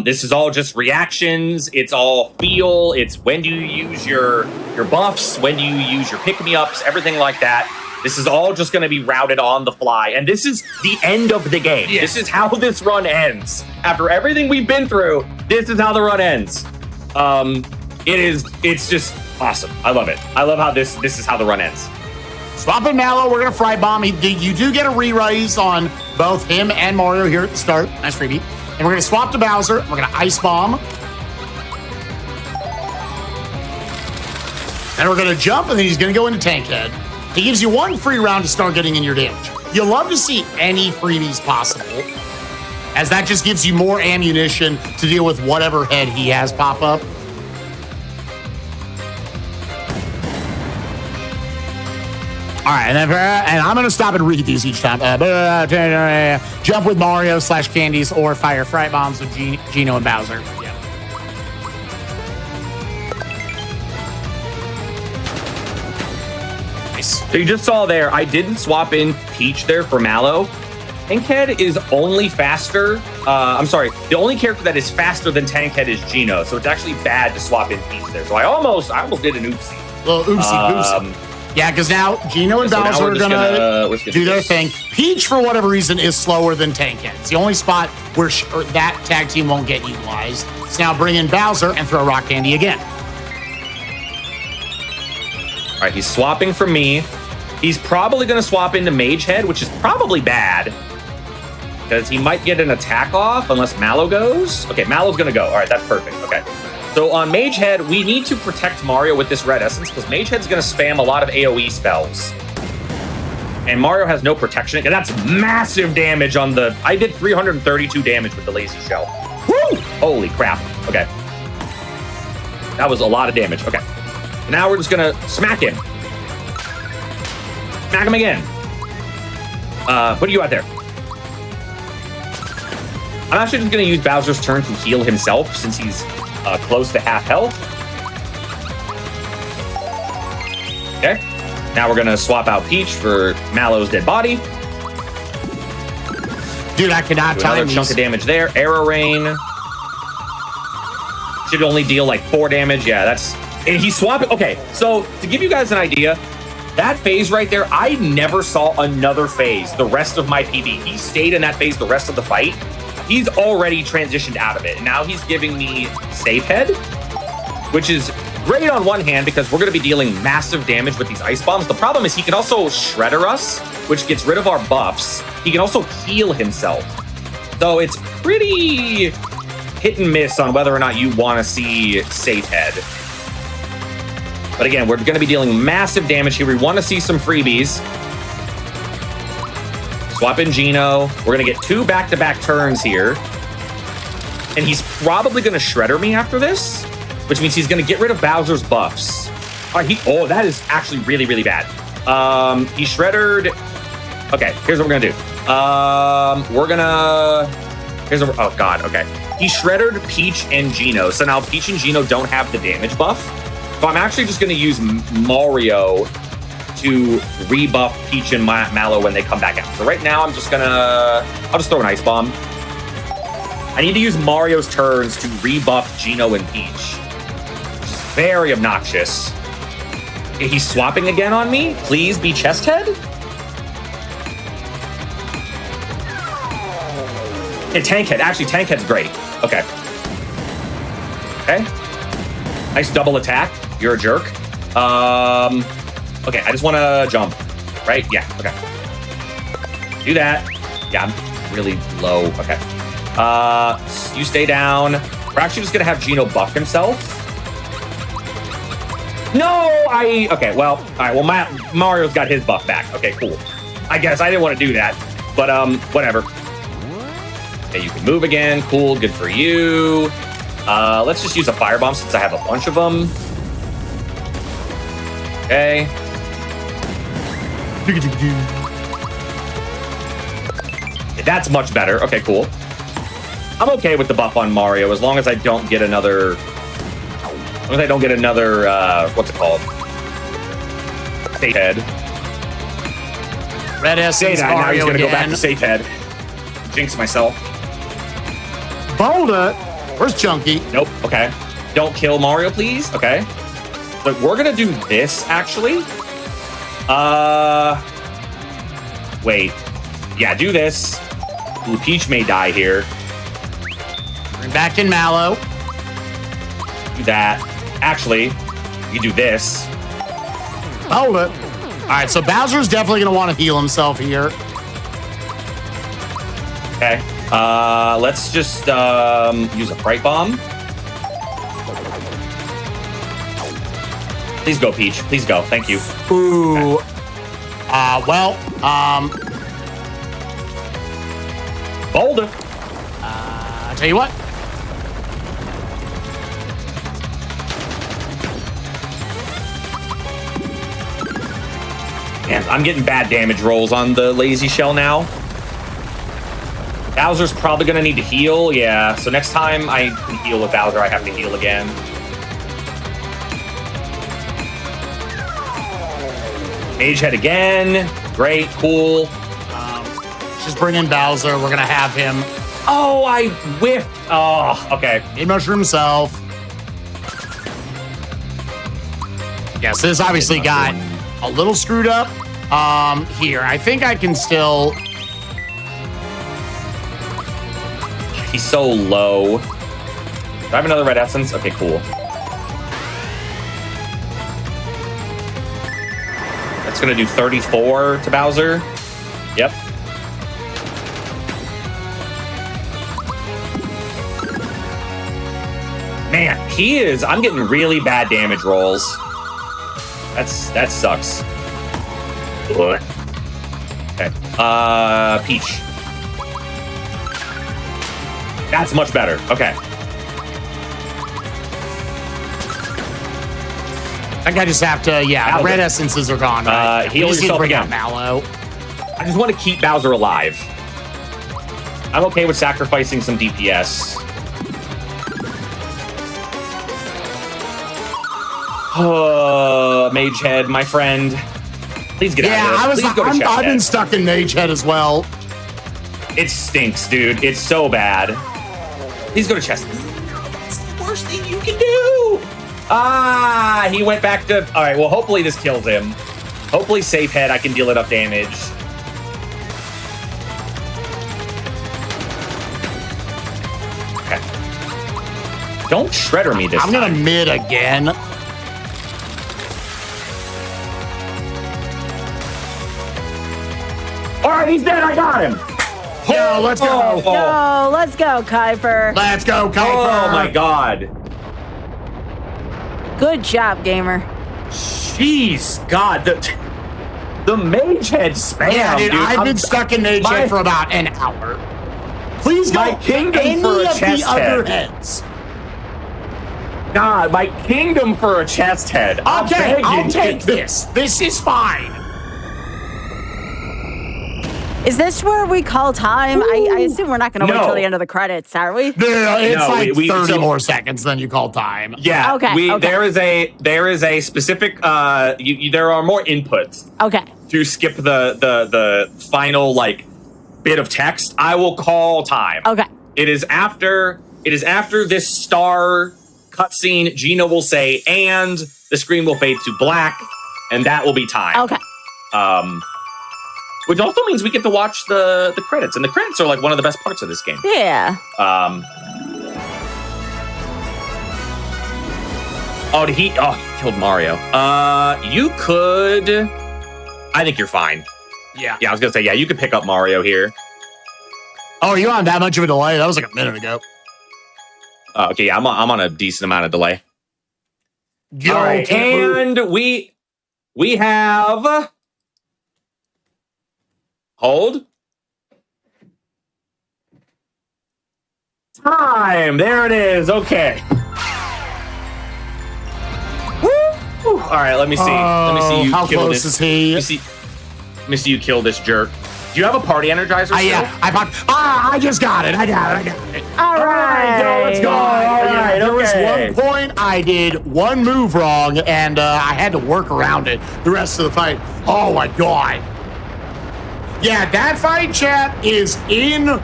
This is all just reactions. It's all feel. It's when do you use your buffs, when do you use your pick-me-ups, everything like that. This is all just going to be routed on the fly. And this is the end of the game. Yeah. This is how this run ends. After everything we've been through, this is how the run ends. It's just awesome. I love it. I love how this is how the run ends. Swapping Mallow, we're going to Fry Bomb. You do get a re-raise on both him and Mario here at the start. Nice freebie. And we're going to swap to Bowser. We're going to Ice Bomb. And we're going to jump, and then he's going to go into Tank Head. He gives you one free round to start getting in your damage. You love to see any freebies possible, as that just gives you more ammunition to deal with whatever head he has pop up. All right, and I'm going to stop and read these each time. Jump with Mario / candies or fire Fright Bombs with Gino and Bowser. Yeah. Nice. So you just saw there, I didn't swap in Peach there for Mallow. Tankhead is only faster. The only character that is faster than Tankhead is Gino. So it's actually bad to swap in Peach there. So I almost did an oopsie. Little oopsie. Yeah, because now Gino and Bowser are gonna do their thing. Peach, for whatever reason, is slower than Tankhead. It's the only spot where that tag team won't get utilized. So now bring in Bowser and throw Rock Candy again. All right, he's swapping for me. He's probably gonna swap into Mage Head, which is probably bad, because he might get an attack off unless Mallow goes. Okay, Mallow's gonna go. All right, that's perfect. Okay. So on Mage Head, we need to protect Mario with this Red Essence because Mage Head's going to spam a lot of AoE spells. And Mario has no protection. And that's massive damage on the... I did 332 damage with the Lazy Shell. Woo! Holy crap. Okay. That was a lot of damage. Okay. So now we're just going to smack him. Smack him again. What do you got there? I'm actually just going to use Bowser's turn to heal himself since he's... close to half health. Okay. Now we're going to swap out Peach for Mallow's dead body. Dude, I cannot time another chunk of damage there. Arrow Rain. Should only deal like 4 damage. Yeah, that's... And he's swapping... Okay, so to give you guys an idea, that phase right there, I never saw another phase the rest of my PB. He stayed in that phase the rest of the fight. He's already transitioned out of it. And now he's giving me Safe Head, which is great on one hand because we're going to be dealing massive damage with these Ice Bombs. The problem is he can also Shredder us, which gets rid of our buffs. He can also heal himself. So it's pretty hit and miss on whether or not you want to see Safe Head. But again, we're going to be dealing massive damage here. We want to see some freebies. Swap in Gino. We're going to get 2 back-to-back turns here. And he's probably going to Shredder me after this, which means he's going to get rid of Bowser's buffs. All right, that is actually really, really bad. He Shreddered... Okay, here's what we're going to do. Oh, God, okay. He Shreddered Peach and Gino. So now Peach and Gino don't have the damage buff. So I'm actually just going to use Mario to rebuff Peach and Mallow when they come back out. So right now, I'll just throw an Ice Bomb. I need to use Mario's turns to rebuff Gino and Peach. Which is very obnoxious. He's swapping again on me? Please be Chest Head? Okay, Tank Head. Actually, Tank Head's great. Okay. Okay. Nice double attack. You're a jerk. Okay, I just want to jump, right? Yeah, okay. Do that. Yeah, I'm really low. Okay. You stay down. We're actually just going to have Gino buff himself. No, okay, well, all right, well, Mario's got his buff back. Okay, cool. I guess I didn't want to do that, but whatever. Okay, you can move again. Cool, good for you. Let's just use a Firebomb since I have a bunch of them. Okay. That's much better. Okay, cool. I'm okay with the buff on Mario as long as I don't get another... what's it called? Safe Head. Red Essence, now he's going to go back to Safe Head. Jinx myself. Boulder. Where's Chunky? Nope. Okay. Don't kill Mario, please. Okay. But we're gonna do this actually. Wait. Yeah, do this. Ooh, Peach may die here. Bring back in Mallow. Do that. Actually, you do this. Hold it. All right, so Bowser's definitely going to want to heal himself here. Okay. Let's just use a Fright Bomb. Please go, Peach. Please go. Thank you. Ooh. Okay. Boulder. I'll tell you what. Man, I'm getting bad damage rolls on the lazy shell now. Bowser's probably gonna need to heal. Yeah, so next time I can heal with Bowser, I have to heal again. Mage head again. Great, cool. Just bring in Bowser. We're going to have him. Oh, I whiffed. Oh, okay. Made mushroom himself. Yes, this obviously got a little screwed up. Here, I think I can still. He's so low. Do I have another red essence? Okay, cool. That's gonna do 34 to Bowser. Yep. Man, I'm getting really bad damage rolls. That sucks. Okay. Peach. That's much better. Okay. I think I just have to, yeah, the red essences are gone. Right? Heal yourself again. Mallow. I just want to keep Bowser alive. I'm okay with sacrificing some DPS. Mage head, my friend. Please get out of this. I've been stuck in Mage head as well. It stinks, dude. It's so bad. Please go to chest. That's the worst thing you can do. Ah, he went back to. All right, well, hopefully this kills him. Hopefully, safe head, I can deal enough damage. Okay. Don't shredder me this time. I'm gonna mid again. All right, he's dead. I got him. Yo, let's go. Yo, let's go, Kuiper. Let's go, Kuiper. Oh my god. Good job, gamer. Jeez, God, the mage head spam. Yeah, dude, I've been stuck in Mage head for about an hour. Please go. My kingdom any for a of chest the other head. heads. God, my kingdom for a chest head. Okay, I'll take this. This is fine. Is this where we call time? I assume we're not going to wait till the end of the credits, are we? No, it's like we 30 more seconds than you call time. Yeah. Okay. There is a specific. There are more inputs. Okay. To skip the final bit of text. I will call time. Okay. It is after this star cutscene. Gina will say, and the screen will fade to black, and that will be time. Okay. Which also means we get to watch the credits, and the credits are one of the best parts of this game. Yeah. He killed Mario. You could. I think you're fine. Yeah. Yeah, I was gonna say, you could pick up Mario here. Oh, are you on that much of a delay? That was like a minute ago. Okay, yeah, I'm on a decent amount of delay. Yo, all right, and we have. Hold. Time. There it is. Okay. Woo! All right. Let me see. Let me see you how kill close this. Is he? Let me see you kill this jerk. Do you have a party energizer? Yeah. I just got it. I got it. All right. Let's go. All right. There was one point I did one move wrong, and I had to work around it the rest of the fight. Oh my god. Yeah, that fight, chat, is incredible.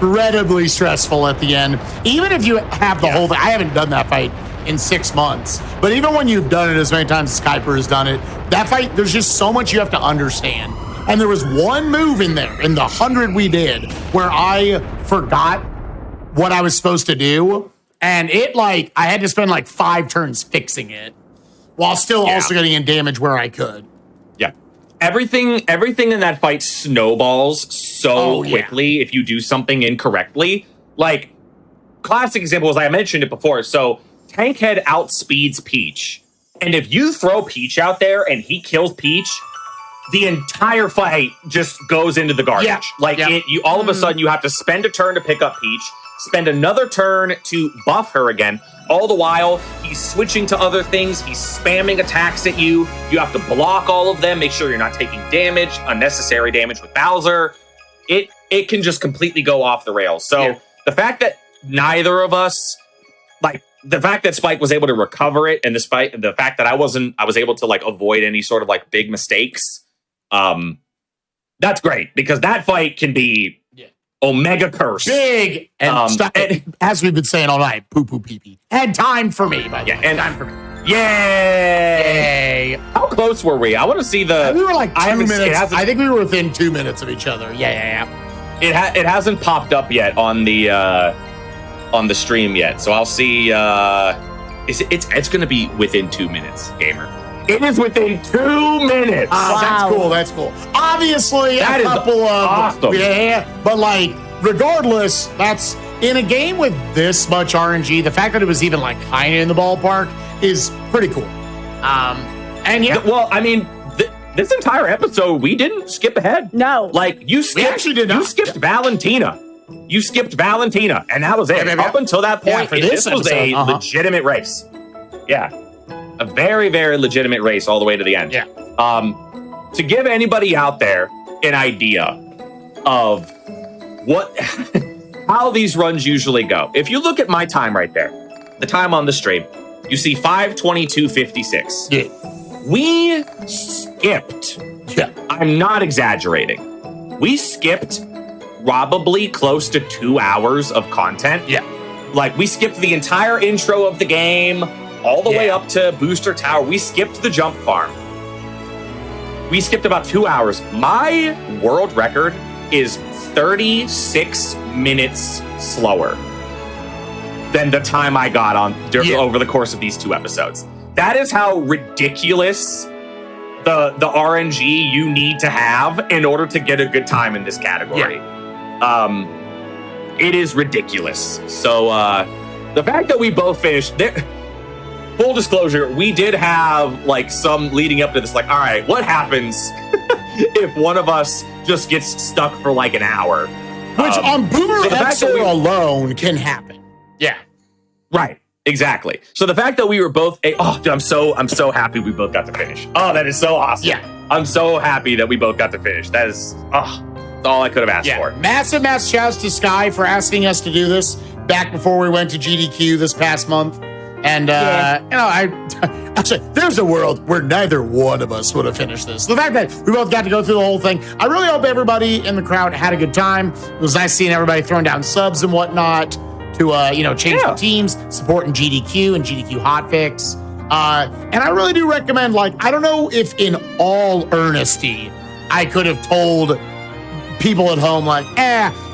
incredibly stressful at the end. Even if you have the whole thing, I haven't done that fight in 6 months, but even when you've done it as many times as Kuiper has done it, that fight, there's just so much you have to understand. And there was one move in there, in the 100 we did, where I forgot what I was supposed to do. And it I had to spend 5 turns fixing it while still also getting in damage where I could. Yeah. Everything in that fight snowballs so quickly if you do something incorrectly. Classic example is I mentioned it before. So Tankhead outspeeds Peach. And if you throw Peach out there and he kills Peach, the entire fight just goes into the garbage. Yeah. You all of a sudden you have to spend a turn to pick up Peach, spend another turn to buff her again. All the while, he's switching to other things. He's spamming attacks at you. You have to block all of them, make sure you're not taking damage, unnecessary damage with Bowser. It can just completely go off the rails. So the fact that neither of us, the fact that Spike was able to recover it, and the fact that I was able to avoid any sort of big mistakes, that's great, because that fight can be Omega curse. Big and as we've been saying all night, poo poo pee pee. And time for me, by the way. And time for me. Yay! How close were we? I want to see the. We were 2 minutes. I think we were within 2 minutes of each other. Yeah. It hasn't popped up yet on the stream yet, so I'll see. It's going to be within 2 minutes, gamer. It is within 2 minutes. Wow. That's cool. Obviously, that a couple of awesome. Yeah, but regardless, that's in a game with this much RNG. The fact that it was even kind of in the ballpark is pretty cool. Well, I mean, this entire episode we didn't skip ahead. No, you skipped. We actually did not. You skipped Valentina. You skipped Valentina, and that was it. Up until that point, this was a legitimate race. Yeah. A very, very legitimate race all the way to the end. Yeah. To give anybody out there an idea of how these runs usually go, if you look at my time right there, the time on the stream, you see 5:22:56. Yeah. We skipped. Yeah. I'm not exaggerating. We skipped probably close to 2 hours of content. Yeah. We skipped the entire intro of the game, all the way up to Booster Tower. We skipped the jump farm. We skipped about 2 hours. My world record is 36 minutes slower than the time I got on over the course of these 2 episodes. That is how ridiculous the RNG you need to have in order to get a good time in this category. It is ridiculous. So the fact that we both finished there. Full disclosure, we did have some leading up to this, all right, what happens if one of us just gets stuck for an hour? Which on Boomer Exor alone can happen. Yeah. Right. Exactly. So the fact that we were both I'm so happy we both got to finish. Oh, that is so awesome. Yeah. I'm so happy that we both got to finish. That is that's all I could have asked for. Massive shouts to Sky for asking us to do this back before we went to GDQ this past month. And, actually, there's a world where neither one of us would have finished this. The fact that we both got to go through the whole thing, I really hope everybody in the crowd had a good time. It was nice seeing everybody throwing down subs and whatnot to, change the teams, supporting GDQ and GDQ Hotfix. And I really do recommend, I don't know if in all earnesty, I could have told people at home,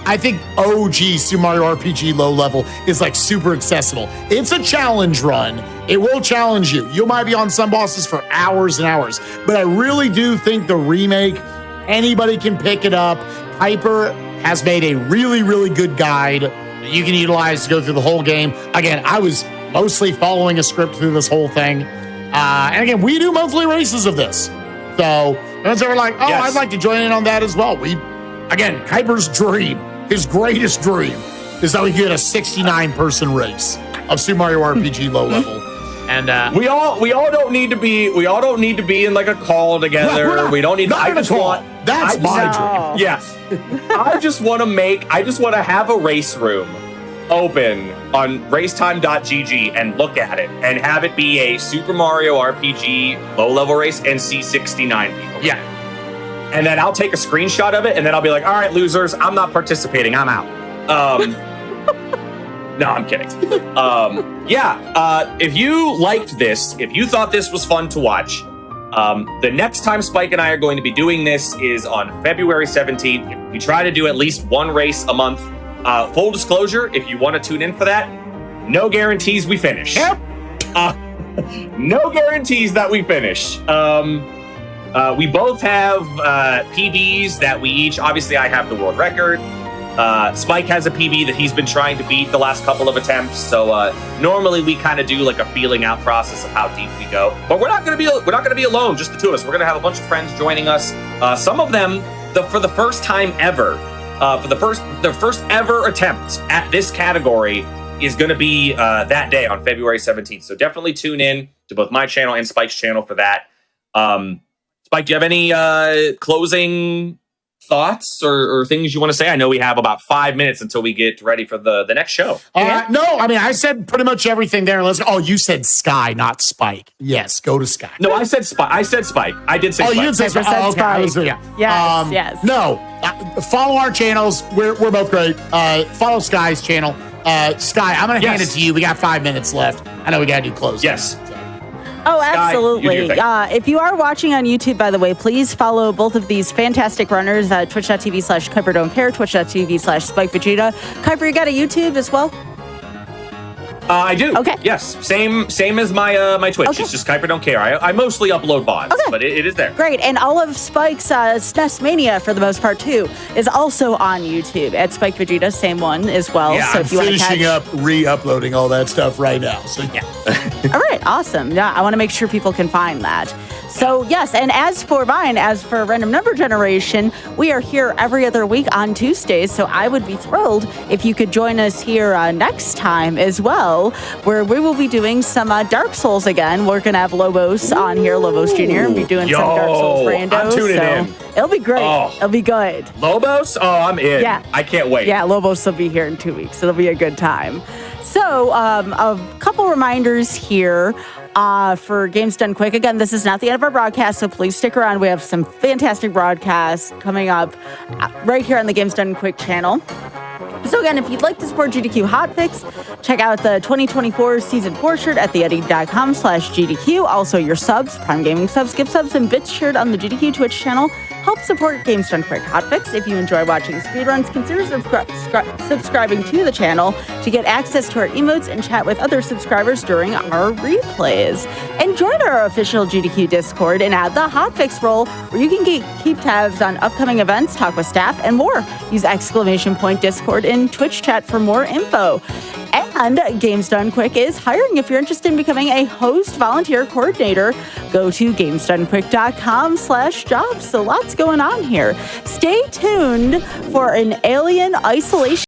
I think OG Super Mario RPG low level is super accessible. It's a challenge run. It will challenge you. You might be on some bosses for hours and hours, but I really do think the remake, anybody can pick it up. Kuiper has made a really, really good guide that you can utilize to go through the whole game. Again, I was mostly following a script through this whole thing. And again, we do monthly races of this. So once they were I'd like to join in on that as well. Again, Kuiper's dream, his greatest dream, is that we get a 69-person race of Super Mario RPG low level. And we all don't need to be in a call together. We don't need. That's my dream. Yeah, I just want to have a race room open on racetime.gg and look at it and have it be a Super Mario RPG low level race and see 69 people. Yeah. And then I'll take a screenshot of it, and then I'll be all right, losers, I'm not participating. I'm out. No, I'm kidding. If you liked this, if you thought this was fun to watch, the next time Spike and I are going to be doing this is on February 17th. We try to do at least one race a month. Full disclosure, if you want to tune in for that, no guarantees we finish. Yep. No guarantees that we finish. We both have PBs that we each, obviously I have the world record. Spike has a PB that he's been trying to beat the last couple of attempts. So normally we kind of do like a feeling out process of how deep we go. But we're not going to be alone, just the two of us. We're going to have a bunch of friends joining us. Some of them for the first time ever, for the first ever attempt at this category is going to be that day on February 17th. So definitely tune in to both my channel and Spike's channel for that. Spike, do you have any closing thoughts or things you want to say? I know we have about 5 minutes until we get ready for the next show. No, I mean, I said pretty much everything there. You said Sky, not Spike. Yes, go to Sky. No, I said Spike. I did say Spike. You did say Spike. Oh, okay. Spike. Yes. No, follow our channels. We're both great. Follow Sky's channel. Sky, I'm going to hand it to you. We got 5 minutes left. I know we got to do close. Yes. Oh, Sky, absolutely. If you are watching on YouTube, by the way, please follow both of these fantastic runners at twitch.tv/KuiperDon'tCare, twitch.tv/Spike Vegeta. Kuiper, you got a YouTube as well? I do. Okay. Yes. Same as my Twitch. Okay. It's just Kuiper Don't Care. I mostly upload VODs, but it is there. Great. And all of Spike's SNES Mania, for the most part, too, is also on YouTube at Spike Vegeta, same one as well. Yeah, so I'm finishing up re-uploading all that stuff right now. So, yeah. All right. Awesome. Yeah, I want to make sure people can find that. So, yes, and as for Random Number Generation, we are here every other week on Tuesdays, so I would be thrilled if you could join us here next time as well, where we will be doing some Dark Souls again. We're going to have Lobos on here, Lobos Jr., and be doing some Dark Souls randos. I'm tuning in. It'll be great. It'll be good. Lobos? Oh, I'm in. Yeah. I can't wait. Yeah, Lobos will be here in 2 weeks. It'll be a good time. So, a couple reminders here. For Games Done Quick. Again, this is not the end of our broadcast, so please stick around. We have some fantastic broadcasts coming up right here on the Games Done Quick channel. So again, if you'd like to support GDQ Hotfix, check out the 2024 Season 4 shirt at theeddie.com/GDQ. Also your subs, Prime Gaming subs, gift subs, and bits shirt on the GDQ Twitch channel help support Games Done Quick Hotfix. If you enjoy watching speedruns, consider subscribing to the channel to get access to our emotes and chat with other subscribers during our replays. And join our official GDQ Discord and add the Hotfix role where you can keep tabs on upcoming events, talk with staff, and more. Use !Discord in Twitch chat for more info. And Games Done Quick is hiring. If you're interested in becoming a host volunteer coordinator, go to gamesdonequick.com/jobs. So lots going on here. Stay tuned for an Alien Isolation